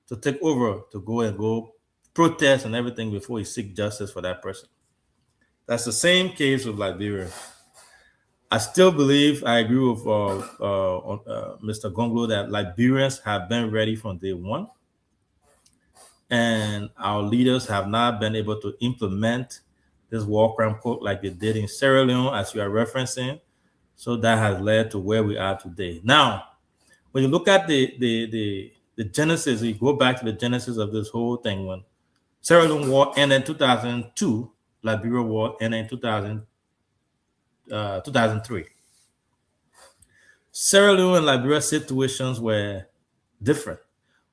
to take over to go protest and everything before you seek justice for that person. That's the same case with Liberia. I still believe, I agree with Mr. Gonglo, that Liberians have been ready from day one. And our leaders have not been able to implement this war crime code like they did in Sierra Leone, as you are referencing. So that has led to where we are today. Now, when you look at the genesis, you go back to the genesis of this whole thing, when Sierra Leone war ended in 2002, Liberia war ended in 2003. Sierra Leone and Liberia situations were different.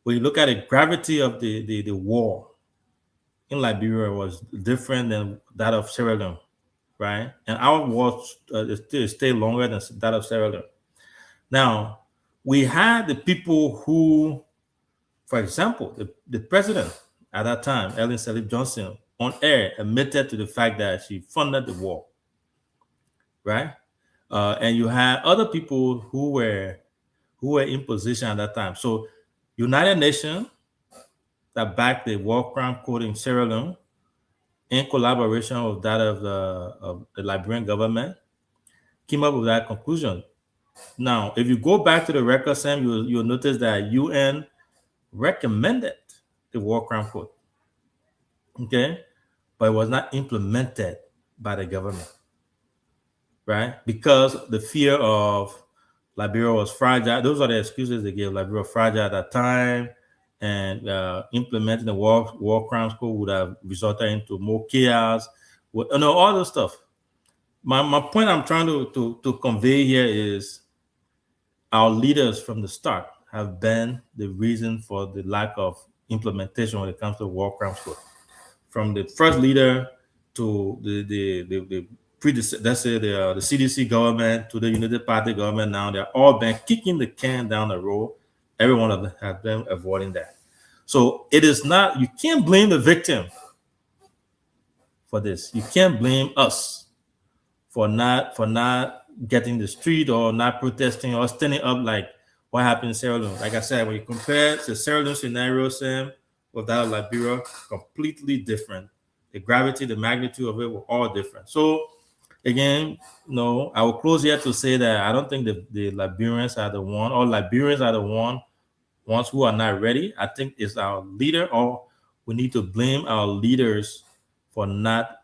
When you look at the gravity of the war in Liberia was different than that of Sierra Leone, right? And our war still stayed longer than that of Sierra Leone. Now, we had the people who, for example, the president at that time, Ellen Sirleaf Johnson, on air admitted to the fact that she funded the war, right? And you had other people who were in position at that time. So United Nations, that backed the war crime code in Sierra Leone, in collaboration with that of the Liberian government, came up with that conclusion. Now, if you go back to the record, Sam, you'll notice that UN recommended the war crime code, okay? But it was not implemented by the government, right? Because the fear of Liberia was fragile. Those are the excuses they gave. Liberia was fragile at that time, and implementing the war crimes code would have resulted into more chaos. All this stuff. My point I'm trying to convey here is our leaders from the start have been the reason for the lack of implementation when it comes to war crimes code. From the first leader to the predecessor, the CDC government, to the United Party government now, they're all been kicking the can down the road. Every one of them has been avoiding that. So it is not, you can't blame the victim for this. You can't blame us for not getting the street or not protesting or standing up like what happened in Sierra Leone. Like I said, when you compare the Sierra Leone scenario, Sam, with that of Liberia, completely different. The gravity, the magnitude of it were all different. So again, no, I will close here to say that I don't think the Liberians are the one, or Liberians are the ones who are not ready. I think it's our leader, or we need to blame our leaders for not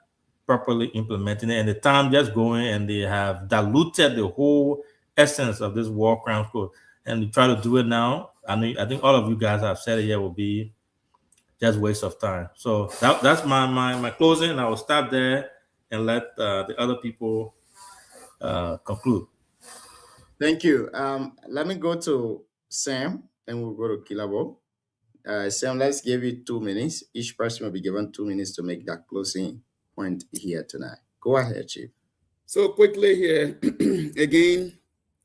properly implementing it. And the time just going, and they have diluted the whole essence of this war crimes code. And to try to do it now, I think all of you guys have said it here, will be just waste of time. So that's my closing. I will stop there and let the other people conclude. Thank you. Let me go to Sam, and we'll go to Kilabo. Sam, let's give you 2 minutes. Each person will be given 2 minutes to make that closing point here tonight. Go ahead, Chief. So quickly here, again,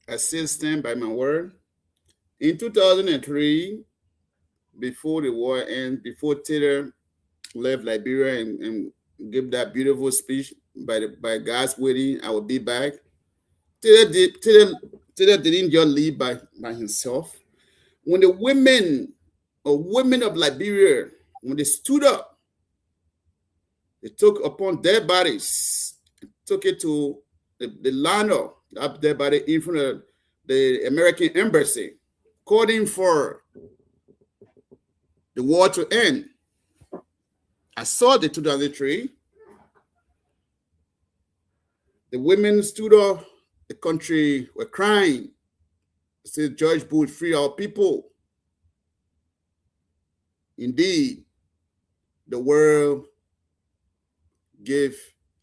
I still stand by my word. In 2003, before the war ended, before Taylor left Liberia and gave that beautiful speech by God's waiting, I will be back. Taylor didn't just leave by himself. When the women of Liberia, when they stood up, they took upon their bodies, took it to the land of their body in front of the American embassy, calling for the war to end. I saw the 2003. The women stood up, the country were crying. Said, George Bush, free our people. Indeed, the world gave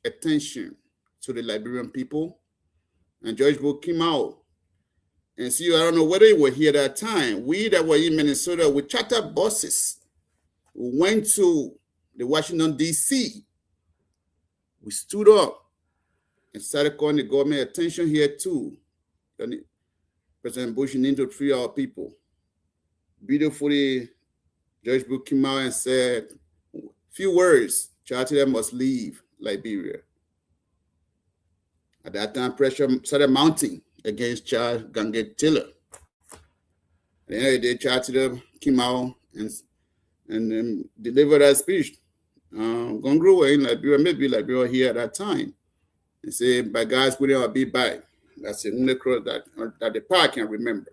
attention to the Liberian people. And George Bush came out. And see, I don't know whether you were here that time. We that were in Minnesota, we chartered buses. We went to the Washington, D.C. We stood up and started calling the government attention here too. President Bush needs to free our people. Beautifully, George Bush came out and said, few words, Charter must leave Liberia. At that time, pressure started mounting against Charles Ganget Taylor. At the end of the day, Charter came out and delivered that speech. Gongro were in Liberia, maybe Liberia here at that time. They said, by God's will, I'll be back. That's the only cross that the park can remember.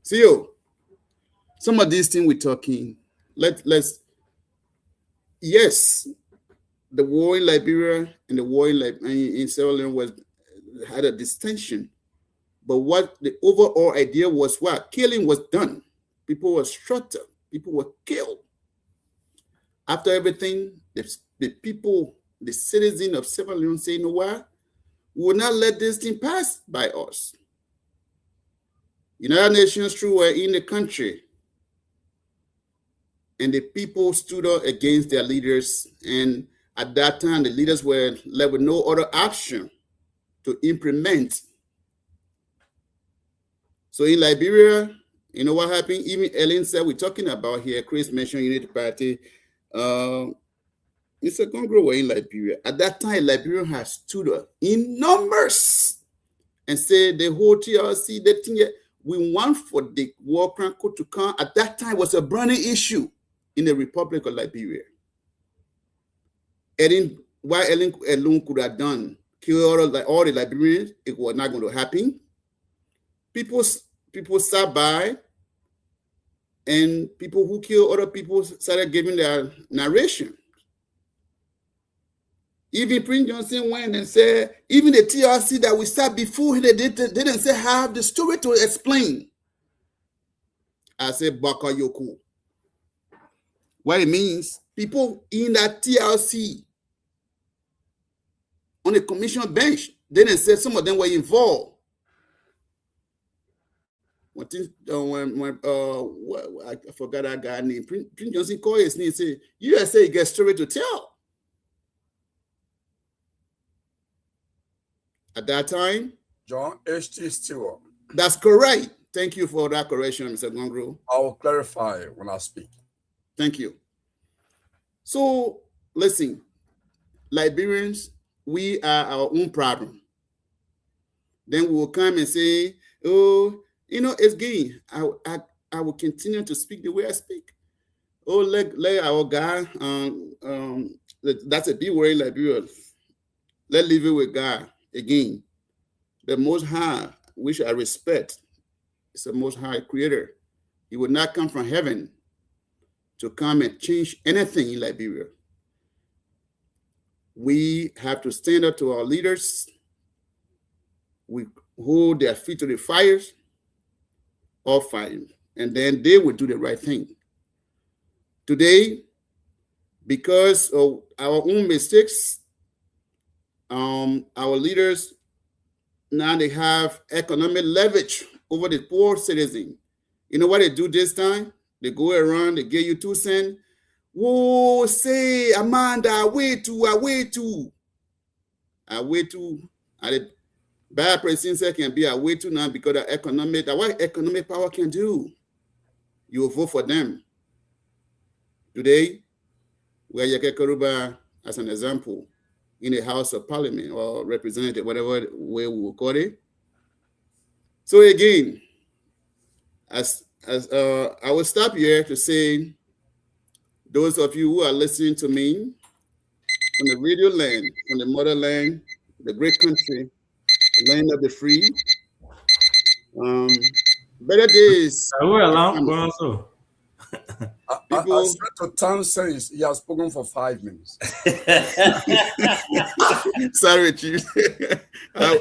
See, some of these things we're talking, yes, the war in Liberia and the war in Sierra Leone had a distinction. But what the overall idea was, what killing was done. People were struck, people were killed. After everything, the people, the citizens of Sierra Leone say, you know what? We will not let this thing pass by us. United Nations troops were in the country, and the people stood up against their leaders. And at that time, the leaders were left with no other option to implement. So in Liberia, you know what happened? Even Ellen said, we're talking about here, Chris mentioned Unity Party. It's a Congo in Liberia. At that time, Liberia has stood up in numbers and said the whole TRC, that thing, we want for the war crime code to come. At that time, was a burning issue in the Republic of Liberia. And what Ellen alone could have done, kill all the Liberians, it was not going to happen. People sat by, and people who kill other people started giving their narration. Even Prince Johnson went and said, even the TRC that we sat before, they didn't say have the story to explain. I said, Baka Yoku. What it means, people in that TRC on the commission bench, they didn't say some of them were involved. I forgot that guy name. Prince Johnson called his name and said, USA gets story to tell. At that time, John H.T. Stewart. That's correct. Thank you for that correction, Mr. Gongro. I will clarify when I speak. Thank you. So, listen, Liberians, we are our own problem. Then we will come and say, oh, Again, I will continue to speak the way I speak. Oh, let our God, that's a big word in Liberia. Let's leave it with God. Again, the Most High, which I respect, is the Most High Creator. He would not come from heaven to come and change anything in Liberia. We have to stand up to our leaders. We hold their feet to the fires or fire, and then they will do the right thing. Today, because of our own mistakes, our leaders now they have economic leverage over the poor citizen. You know what they do this time? They go around, they give you 2 cents. Whoa, say, Amanda, I wait to. And the bad president can be a way to now because of what economic power can do. You will vote for them. Today, we are Yeke Karuba as an example in the House of Parliament or representative, whatever way we will call it. So again, as I will stop here to say, those of you who are listening to me from the radio land, from the motherland, the great country, the land of the free, better days. I swear to Tom says he has spoken for 5 minutes. Sorry, Chief. I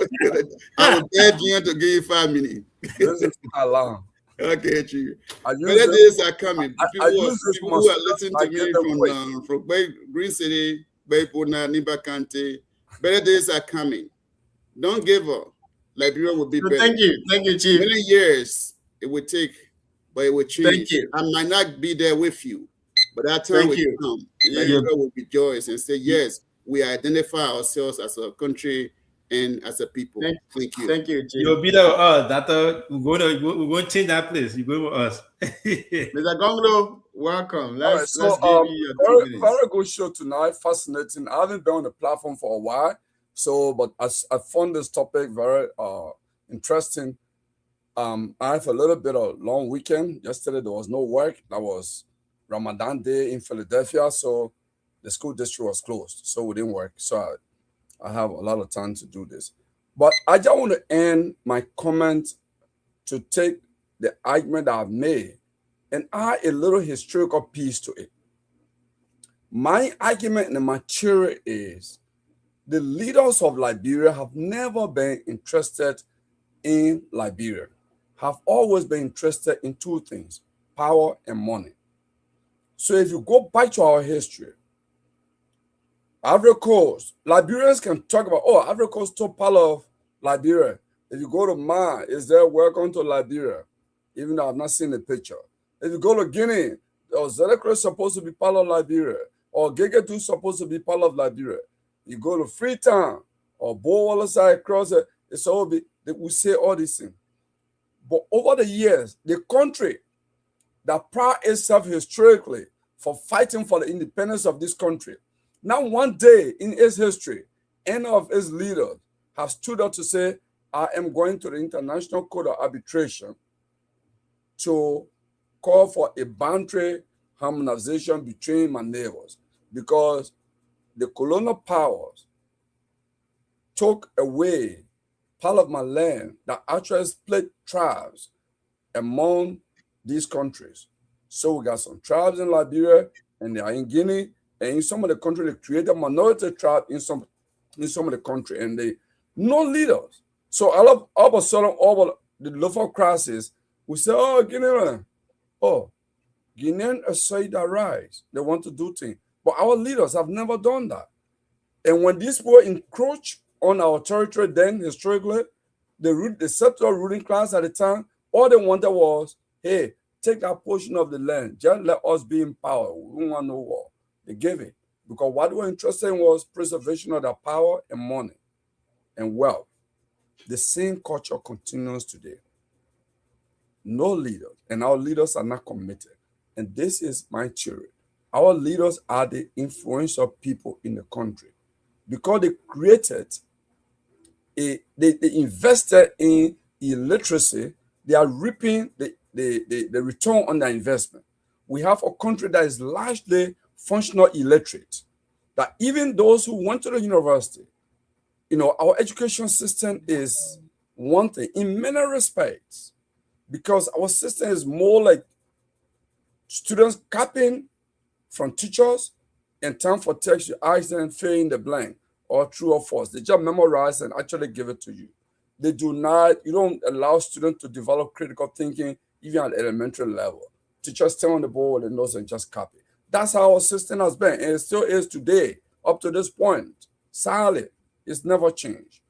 will beg you to give you 5 minutes. This is not long. Okay, Chief. Better days are coming. People who are listening to me from Green City, Baypuna, Nibakante, better days are coming. Don't give up. Liberia will be better. Thank you, Chief. Many years it will take, but it will change. Thank you. I might not be there with you, but that time will come. Liberia will rejoice and say, yes, we identify ourselves as a country and as a people. Thank you. Thank you, Chief. You'll be there with us. We're going to change that place. You go with us. Mr. Gonglo, welcome. Let's All right, give you your 2 minutes. very good show tonight. Fascinating. I haven't been on the platform for a while, but I found this topic very interesting. I have a little bit of long weekend. Yesterday there was no work. That was Ramadan Day in Philadelphia, so the school district was closed, so we didn't work. So I have a lot of time to do this. But I just want to end my comment to take the argument that I've made and add a little historical piece to it. My argument and my theory is the leaders of Liberia have never been interested in Liberia, have always been interested in 2 things, power and money. So if you go back to our history, Ivory Coast, Liberians can talk about, Ivory Coast took part of Liberia. If you go to Ma, is there welcome to Liberia? Even though I've not seen the picture. If you go to Guinea, Zedekre is supposed to be part of Liberia, or Gegetu is supposed to be part of Liberia. You go to Freetown, or Bowallaside Cross, it's all be, we say all these things. But over the years, the country that proud itself historically for fighting for the independence of this country, now one day in its history, any of its leaders have stood up to say, I am going to the International Court of Arbitration to call for a boundary harmonization between my neighbors, because the colonial powers took away part of my land that actually split tribes among these countries. So we got some tribes in Liberia, and they are in Guinea, and in some of the countries, they created minority tribe in some of the country, and they no leaders. So all of a sudden, over the local crisis, we say, Guinean, Guinean are saying that rise. They want to do things. But our leaders have never done that. And when these people encroach on our territory, then historically, the settler ruling class at the time, all they wanted was, hey, take that portion of the land. Just let us be in power. We don't want no war. They gave it. Because what they were interested in was preservation of their power and money and wealth. The same culture continues today. No leaders, and our leaders are not committed. And this is my theory. Our leaders are the influential people in the country because they created they invested in illiteracy, they are reaping the return on their investment. We have a country that is largely functional illiterate, that even those who went to the university, our education system is one thing in many respects, because our system is more like students copying from teachers, and time for text, you ask them, fill in the blank, or true or false. They just memorize and actually give it to you. You don't allow students to develop critical thinking even at elementary level. Teachers tell on the board and notes and just copy. That's how our system has been, and it still is today, up to this point. Solid. It's never changed.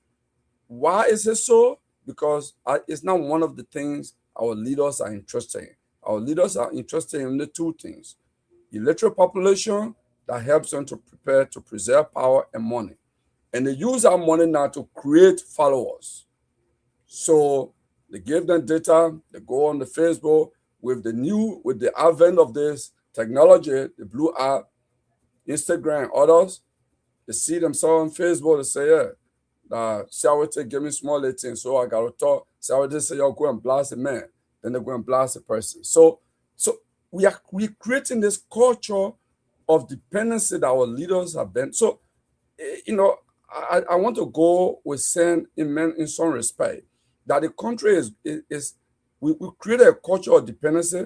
Why is it so? Because it's not one of the things our leaders are interested in. Our leaders are interested in the two things: illiterate population that helps them to prepare to preserve power and money. And they use our money now to create followers. So they give them data, they go on the Facebook with the advent of this technology, the blue app, Instagram, others, they see themselves on Facebook, they say, yeah, Siawete give me small little, so I got to talk. Siawete say, yo, go and blast a man. Then they go and blast a person. So we're creating this culture of dependency that our leaders have been. So, I want to go with saying in some respect that the country we created a culture of dependency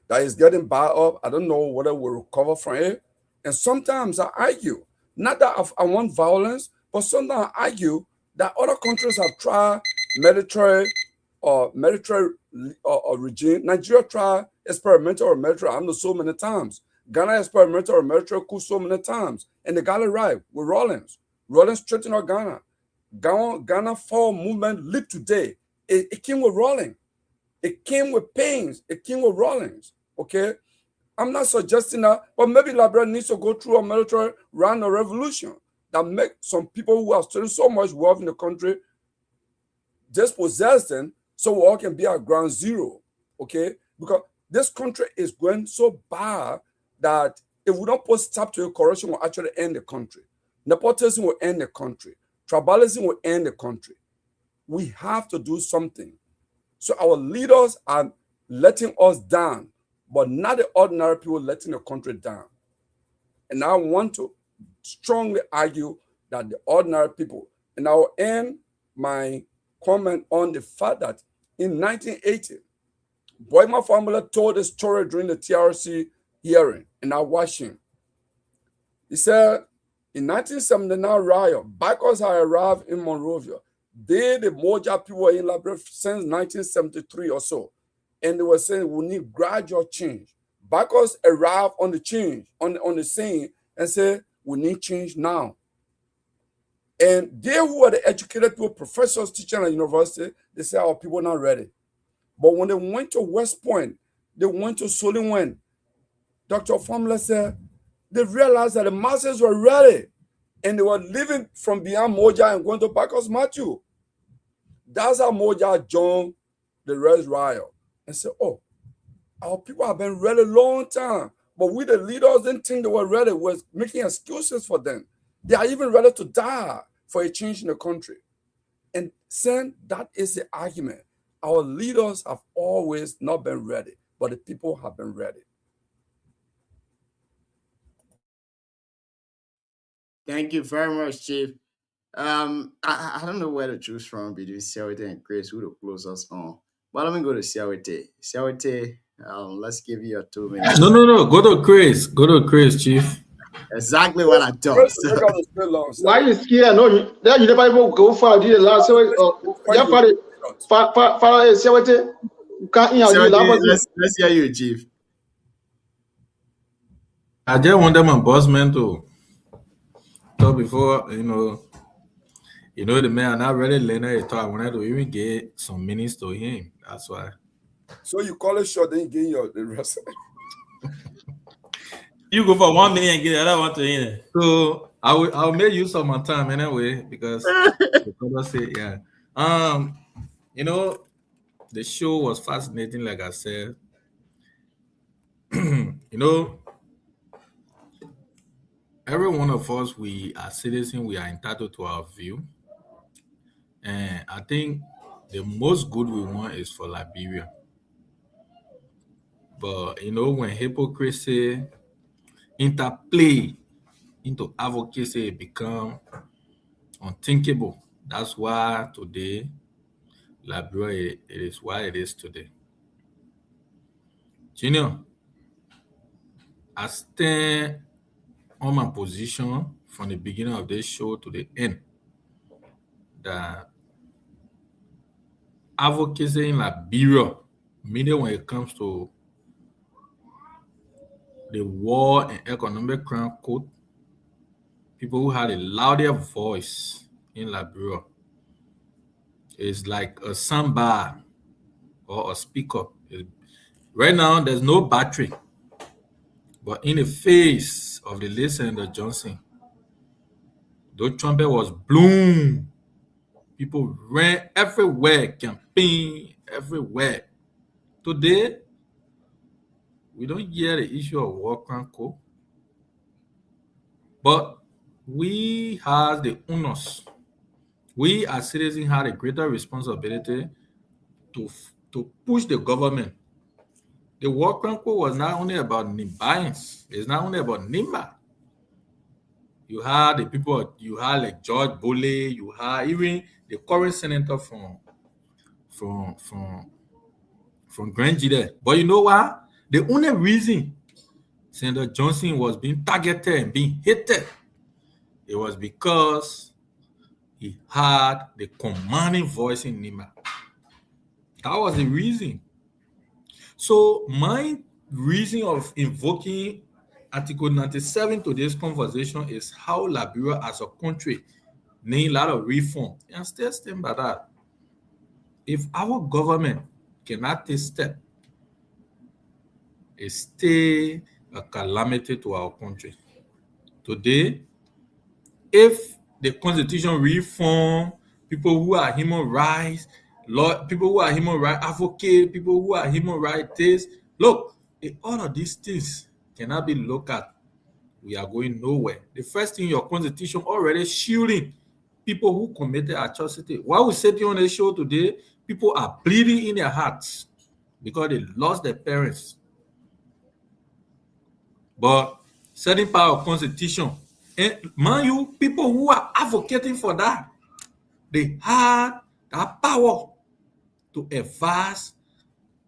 that is getting bad up. I don't know whether we'll recover from it. And sometimes I argue, not that I want violence, but sometimes I argue that other countries have tried military regime. Nigeria tried experimental or military, I know, so many times. Ghana experimental or military coup so many times. And they got it right with Rawlings. Rawlings straightened out Ghana. Ghana fall movement lived today. It came with Rawlings. It came with pains. It came with Rawlings. Okay? I'm not suggesting that, but maybe Liberia needs to go through a military round of revolution that make some people who have stolen so much wealth in the country dispossess them, so we all can be at ground zero. Okay? Because this country is going so bad that if we don't put stop to it, corruption will actually end the country. Nepotism will end the country. Tribalism will end the country. We have to do something. So our leaders are letting us down, but not the ordinary people letting the country down. And I want to strongly argue that the ordinary people, and I will end my comment on the fact that in 1980, Boima Family told a story during the TRC hearing, and I watched him. He said, in 1979 riot, bikers had arrived in Monrovia. The Moja people were in Liberia since 1973 or so. And they were saying, we need gradual change. Bikers arrived on the change, on the scene, and said, we need change now. And they who were the educated people, professors teaching at university, they said, our people are not ready. But when they went to West Point, they went to Soliwen, Dr. Famla said, they realized that the masses were ready and they were living from beyond Moja and going to Bacchus Matthew. That's how Moja joined the Red Riot and said, oh, our people have been ready a long time, but we the leaders didn't think they were ready, was making excuses for them. They are even ready to die for a change in the country. And saying that is the argument. Our leaders have always not been ready, but the people have been ready. Thank you very much, Chief. I don't know where to choose from between Siawete and Chris, who to close us on. But let me go to Siawete. Siawete, let's give you your 2 minutes. No. Go to Chris, Chief. Exactly what I thought. Why you scared? No, you never even go for the last way. Let's hear you, Chief. I just want them bossman to talk before, the man not really learning talk. I wanted to even get some minutes to him. That's why. So you call it short, then you get the rest. You go for 1 minute and get the other one to him. So I'll make use of my time anyway, because the say, yeah. The show was fascinating, like I said. Every one of us, we are citizens, we are entitled to our view. And I think The most good we want is for Liberia. But when hypocrisy interplay into advocacy, it become unthinkable. That's why today Liberia it is why it is today. Junior, I stand on my position from the beginning of this show to the end that advocacy in Liberia, meaning when it comes to the war and economic crime code, people who had a louder voice in Liberia is like a soundbar or a speaker. Right now, there's no battery. But in the face of the late Senator Johnson, the trumpet was blown. People ran everywhere, campaign everywhere. Today, we don't hear the issue of war crime code, but we have the onus. We as citizens have a greater responsibility to push the government. The war crime code was not only about Nimbayans, it's not only about Nimba. You had the people, you had like George Bole, you had even the current senator from Grand Jide. But you know what? The only reason Senator Johnson was being targeted and being hated, it was because he had the commanding voice in Nimba. That was the reason. So my reason of invoking Article 97 to this conversation is how Liberia as a country need a lot of reform. And still stand by that. If our government cannot take steps, it's still a calamity to our country. Today, if the constitution reform, people who are human rights, people who are human rights advocates, people who are human rights, look, if all of these things cannot be looked at, we are going nowhere. The first thing, your constitution already shielding people who committed atrocity. While we sitting on the show today, people are bleeding in their hearts because they lost their parents. But certain part of constitution, and mind you, people who are advocating for that, they had that power to advance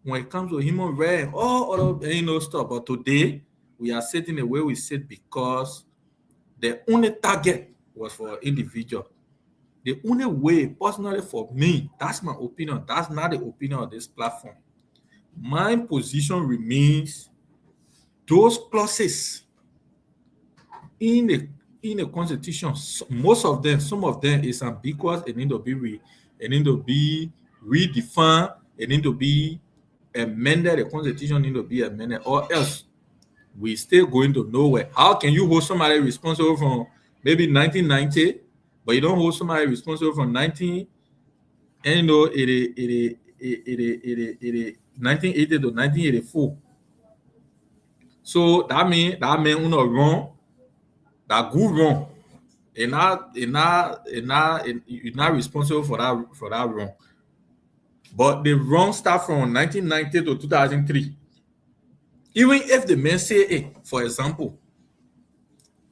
when it comes to human rights, all other stuff. But today, we are sitting the way we sit because the only target was for an individual. The only way, personally for me, that's my opinion. That's not the opinion of this platform. My position remains those clauses in the constitution. Most of them, some of them is ambiguous. It need to be redefined. It need to be amended. The constitution need to be amended, or else we still going to nowhere. How can you hold somebody responsible from maybe 1990, but you don't hold somebody responsible from 1980 to 1984? So that mean uno wrong, that good wrong, and you're not responsible for that wrong. But the wrong start from 1990 to 2003. Even if the men say, hey, for example,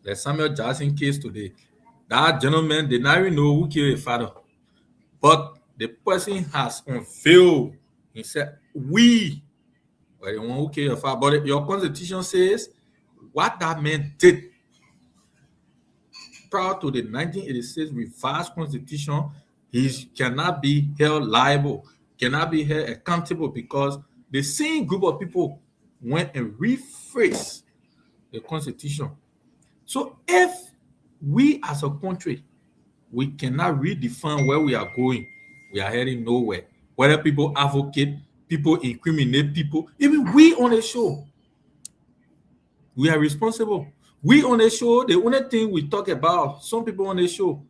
the Samuel Jackson case today, that gentleman did not even know who killed his father. But the person has unveiled, he said, we were the one who killed your father. But your constitution says what that man did prior to the 1986 revised constitution, he cannot be held liable, cannot be held accountable, because the same group of people went and rephrased the constitution. So if we as a country, we cannot redefine where we are going, we are heading nowhere. Whether people advocate, people incriminate people, even we on the show, we are responsible. We on the show, the only thing we talk about, some people on the show,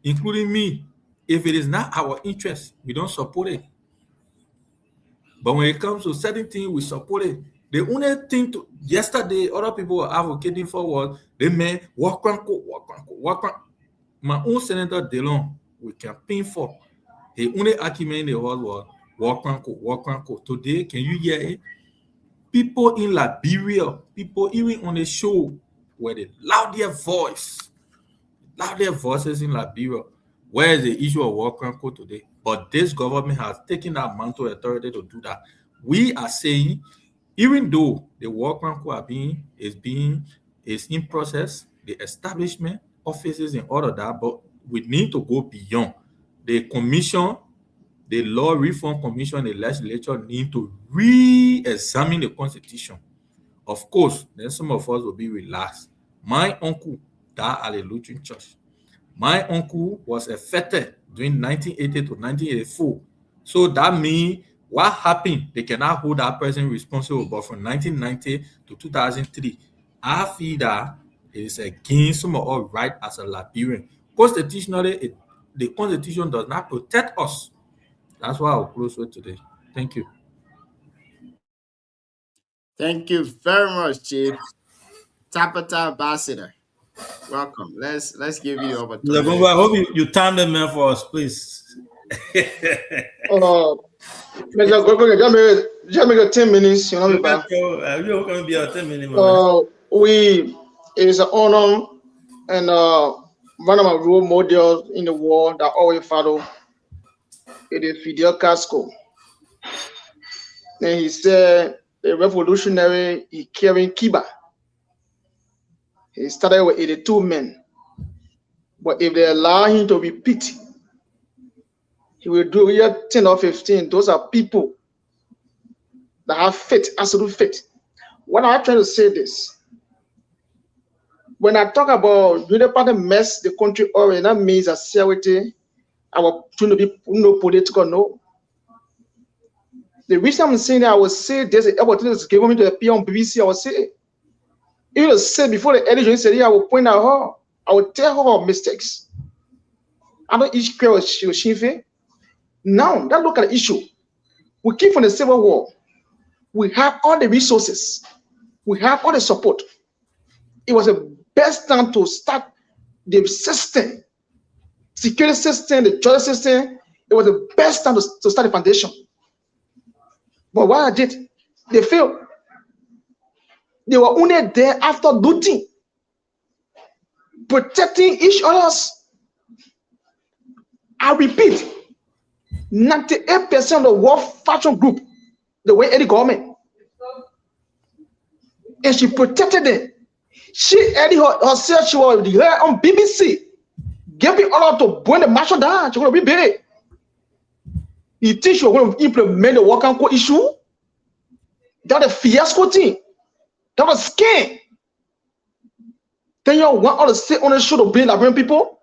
including me, if it is not our interest, we don't support it. But when it comes to certain things, we support it. The only thing yesterday other people were advocating for was the man work on. My own Senator Delon, we campaign for The only argument in the world was Wakranko. Today, can you hear it? People in Liberia, people even on the show, where they loud their voices in Liberia. Where is the issue of Wakranko today? But this government has taken that mantle authority to do that. We are saying, even though the Wakranko is in process, the establishment offices and all of that, but we need to go beyond. The commission, the Law Reform Commission, the legislature need to re-examine the constitution. Of course, then some of us will be relaxed. My uncle died at a Lutheran church. My uncle was affected during 1980 to 1984. So that means what happened, they cannot hold that person responsible. But from 1990 to 2003, I feel that it is against some of our right as a Liberian. Constitutionally, the Constitution does not protect us. That's why I'll close with today. Thank you. Thank you very much, Chief. Tapata Ambassador, welcome. Let's give you the opportunity. I hope you time the man for us, please. Mr. Gogo, just make it 10 minutes. You know, You're going to be a 10 minutes. It is an honor and one of my role models in the world that I always follow. It is Fidel Castro. And he said, a revolutionary, he carrying Cuba. He started with 82 men. But if they allow him to repeat, he will do here 10 or 15. Those are people that have faith, absolute faith. What I'm trying to say this. When I talk about the party mess the country over, that means that sincerity, our trying to be no political, no. The reason I'm saying that I will say there's an opportunity to give me to appear on BBC, I will say, even say before the election, said, I will point out her, I will tell her her mistakes. I know each girl she now that look at the issue. We came from the Civil War. We have all the resources. We have all the support. It was the best time to start the system, security system, the justice system. It was the best time to start the foundation. But what I did, they failed. They were only there after looting, protecting each other's. I repeat, 98% of the world faction group, they were in the government. And she protected them. She Eddie herself, she was there on BBC, giving order to burn the marshal down. She was going to be buried. You think she was going to implement the Wakranko issue? That was a fiasco thing. That was a scam. Then you want all the state on the show to bring Liberian people?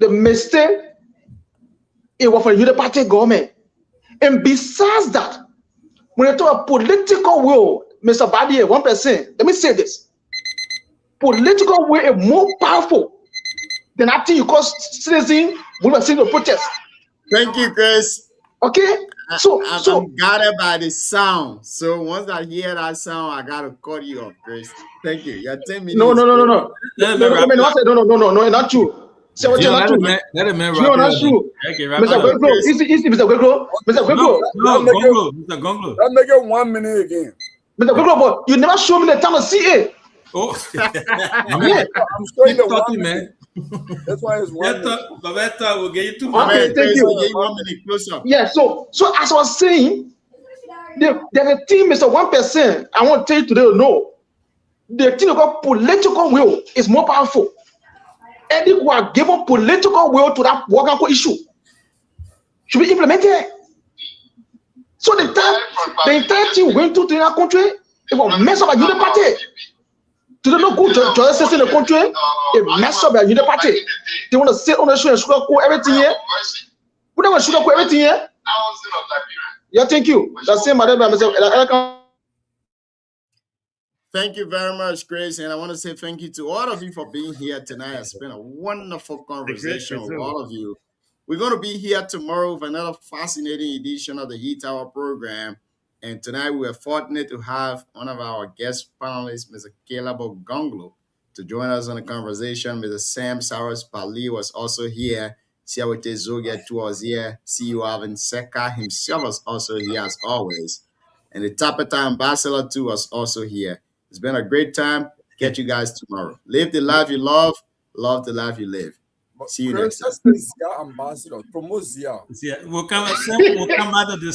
The mistake, it was for the Unity Party government. And besides that, when you talk about political will, Mr. Badier, 1%, let me say this. Political will is more powerful than I think you call citizen who are seeing the protest. Thank you, Chris. Okay? I'm guided by the sound. So once I hear that sound, I gotta cut you off, Chris. Thank you. You're 10 minutes. No, not true. Say what you're not true. Let him No, not true. Mr. Gweglo, Mr. Gweglo. Mr. Gonglo. Let's make it 1 minute again. Mr. Gweglo, but you never show me the time of CA. Oh, I'm showing the 1 minute. That's why it's 1 minute. Babetta will get you 2 Okay, minutes. thank you. We'll get 1 minute closer. Yeah, so as I was saying, there's a team, Mr. 1%. I want to tell you today, no. The thing about political will is more powerful. And if we are given political will to that Wakranko issue, should be implemented. So the entire thing went to the country, it will mess up a Unity Party. To the no good justice in the country, it mess up a Unity Party. They want to sit on the show and sugarcoat everything here. We don't want to sugarcoat everything here. Yeah, thank you. That's it, madam. Thank you very much, Chris. And I want to say thank you to all of you for being here tonight. It's been a wonderful conversation with all of you. We're going to be here tomorrow with another fascinating edition of the Heat Hour program. And tonight we are fortunate to have one of our guest panelists, Mr. Caleb Ogonglo, to join us on the conversation. Mr. Sam Saros Pali was also here Siawete Zoget was here. CEO Alvin Seka himself was also here as always. And the Tapeta Ambassador too was also here. It's been a great time. Catch you guys tomorrow. Live the life you love the life you live. But See you Chris, next time. that's the Zia ambassador. Promote Zia. Yeah, we'll come out of this.